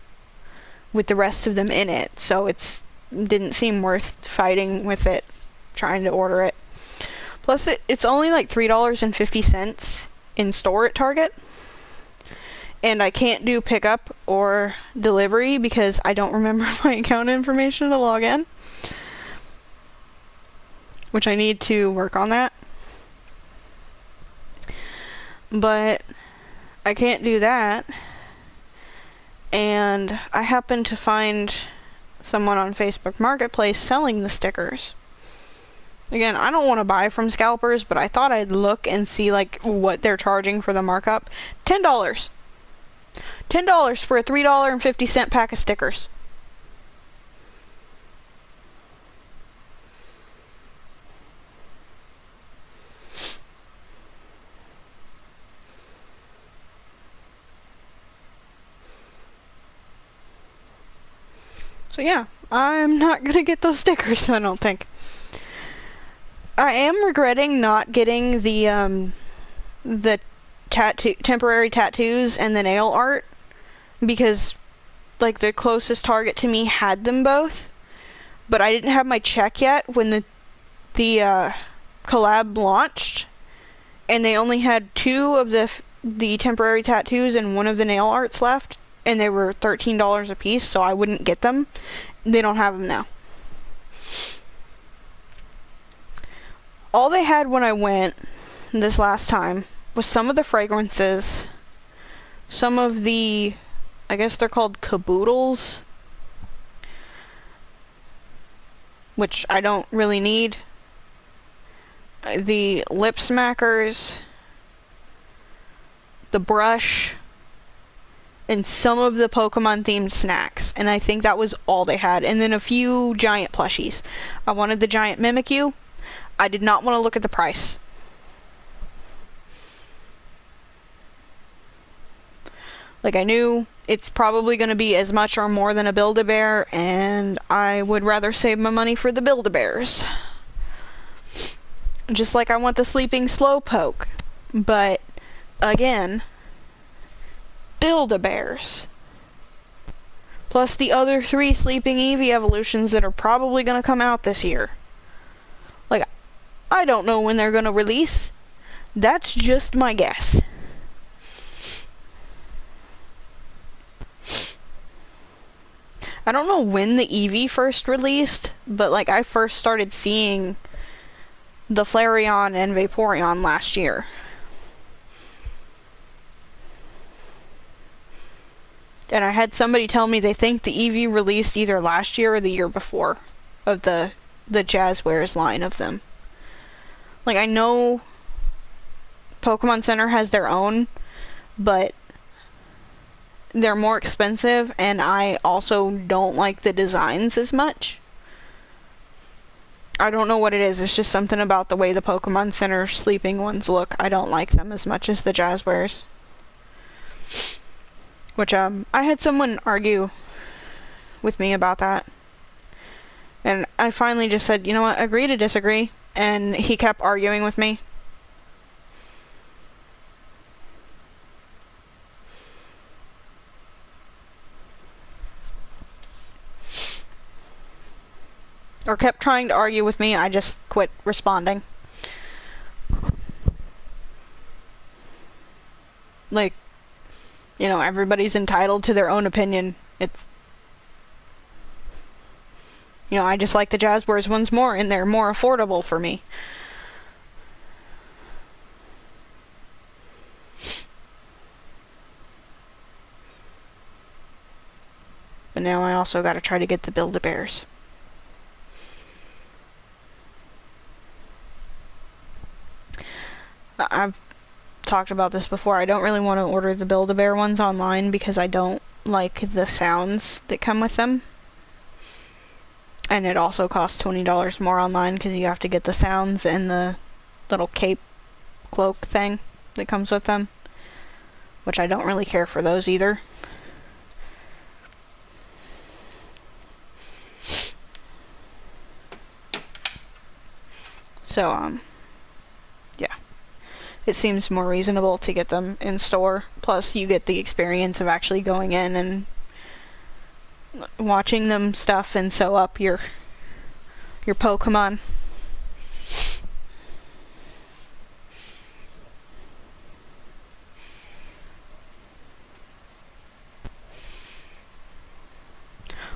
with the rest of them in it, so it didn't seem worth fighting with it, trying to order it. Plus it's only like $3.50 in store at Target, and I can't do pickup or delivery because I don't remember my account information to log in, which I need to work on that. But I can't do that, and I happened to find someone on Facebook Marketplace selling the stickers. Again, I don't want to buy from scalpers, but I thought I'd look and see like what they're charging for the markup. $10. $10 for a $3.50 pack of stickers. So yeah, I'm not gonna get those stickers, I don't think. I am regretting not getting the temporary tattoos and the nail art, because like the closest Target to me had them both, but I didn't have my check yet when the the collab launched, and they only had 2 of the temporary tattoos and 1 of the nail arts left, and they were $13 a piece, so I wouldn't get them. They don't have them now. All they had when I went this last time was some of the fragrances, some of the, I guess they're called caboodles, which I don't really need, the lip smackers, the brush, and some of the Pokemon themed snacks, and I think that was all they had, and then a few giant plushies. I wanted the giant Mimikyu. I did not want to look at the price. Like, I knew it's probably going to be as much or more than a Build-A-Bear, and I would rather save my money for the Build-A-Bears. Just like I want the Sleeping Slowpoke. But, again, Build-A-Bears. Plus the other 3 Sleeping Eevee evolutions that are probably going to come out this year. Like, I don't know when they're going to release. That's just my guess. I don't know when the Eevee first released, but like I first started seeing the Flareon and Vaporeon last year. And I had somebody tell me they think the Eevee released either last year or the year before of the Jazzwares line of them. Like, I know Pokemon Center has their own, but they're more expensive, and I also don't like the designs as much. I don't know what it is. It's just something about the way the Pokemon Center sleeping ones look. I don't like them as much as the Jazzwares. Which, I had someone argue with me about that. And I finally just said, you know what, agree to disagree. And he kept arguing with me. Or kept trying to argue with me. I just quit responding. Like, you know, everybody's entitled to their own opinion. It's, you know, I just like the Jazzwares ones more, and they're more affordable for me. But now I also gotta try to get the Build-A-Bears. I've talked about this before. I don't really want to order the Build-A-Bear ones online because I don't like the sounds that come with them. And it also costs $20 more online because you have to get the sounds and the little cape cloak thing that comes with them, which I don't really care for those either. So, yeah. It seems more reasonable to get them in store. Plus, you get the experience of actually going in and watching them stuff and sew up your Pokemon.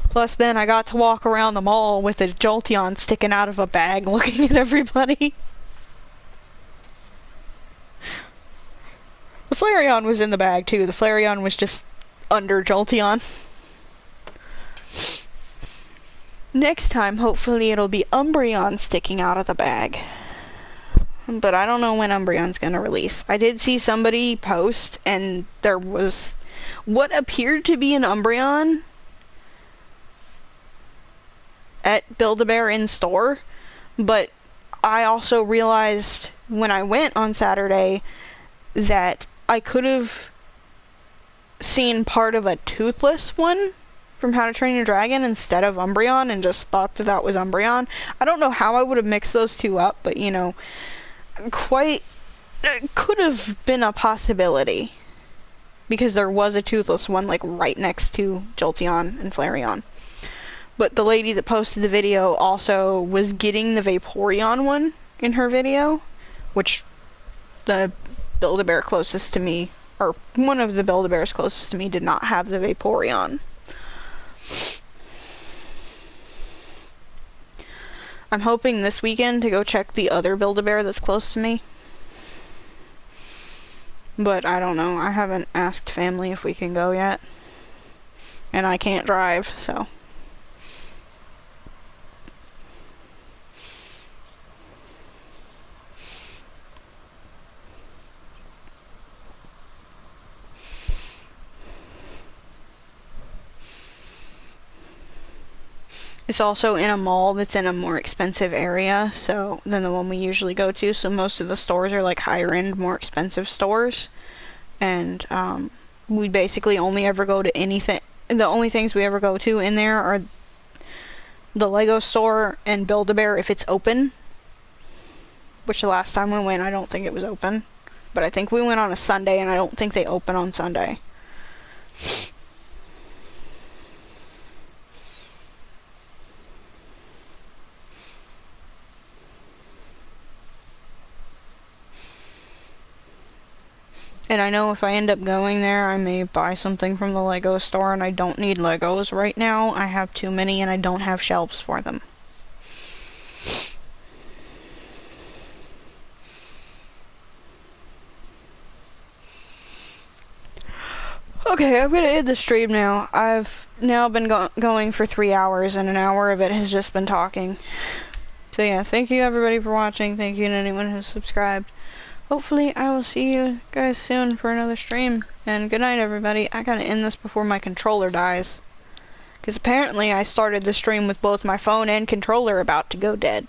Plus, then I got to walk around the mall with a Jolteon sticking out of a bag looking at everybody. The Flareon was in the bag, too. The Flareon was just under Jolteon. Next time, hopefully it'll be Umbreon sticking out of the bag. But I don't know when Umbreon's gonna release. I did see somebody post, and there was what appeared to be an Umbreon at Build-A-Bear in store, but I also realized when I went on Saturday that I could have seen part of a toothless one from How to Train Your Dragon instead of Umbreon and just thought that that was Umbreon. I don't know how I would have mixed those two up, but you know, quite could have been a possibility because there was a toothless one like right next to Jolteon and Flareon. But the lady that posted the video also was getting the Vaporeon one in her video, which the Build-A-Bear closest to me, or one of the Build-A-Bears closest to me, did not have the Vaporeon. I'm hoping this weekend to go check the other Build-A-Bear that's close to me. But I don't know. I haven't asked family if we can go yet. And I can't drive, so. It's also in a mall that's in a more expensive area than the one we usually go to, so most of the stores are like higher end, more expensive stores. And we basically only ever go to anything, the only things we ever go to in there are the Lego store and Build-A-Bear if it's open. Which the last time we went, I don't think it was open. But I think we went on a Sunday, and I don't think they open on Sunday. And I know if I end up going there, I may buy something from the Lego store, and I don't need Legos right now. I have too many, and I don't have shelves for them. Okay, I'm gonna end the stream now. I've now been going for 3 hours, and an hour of it has just been talking. So yeah, thank you everybody for watching. Thank you to anyone who's subscribed. Hopefully I will see you guys soon for another stream. And good night everybody. I gotta end this before my controller dies. Because apparently I started the stream with both my phone and controller about to go dead.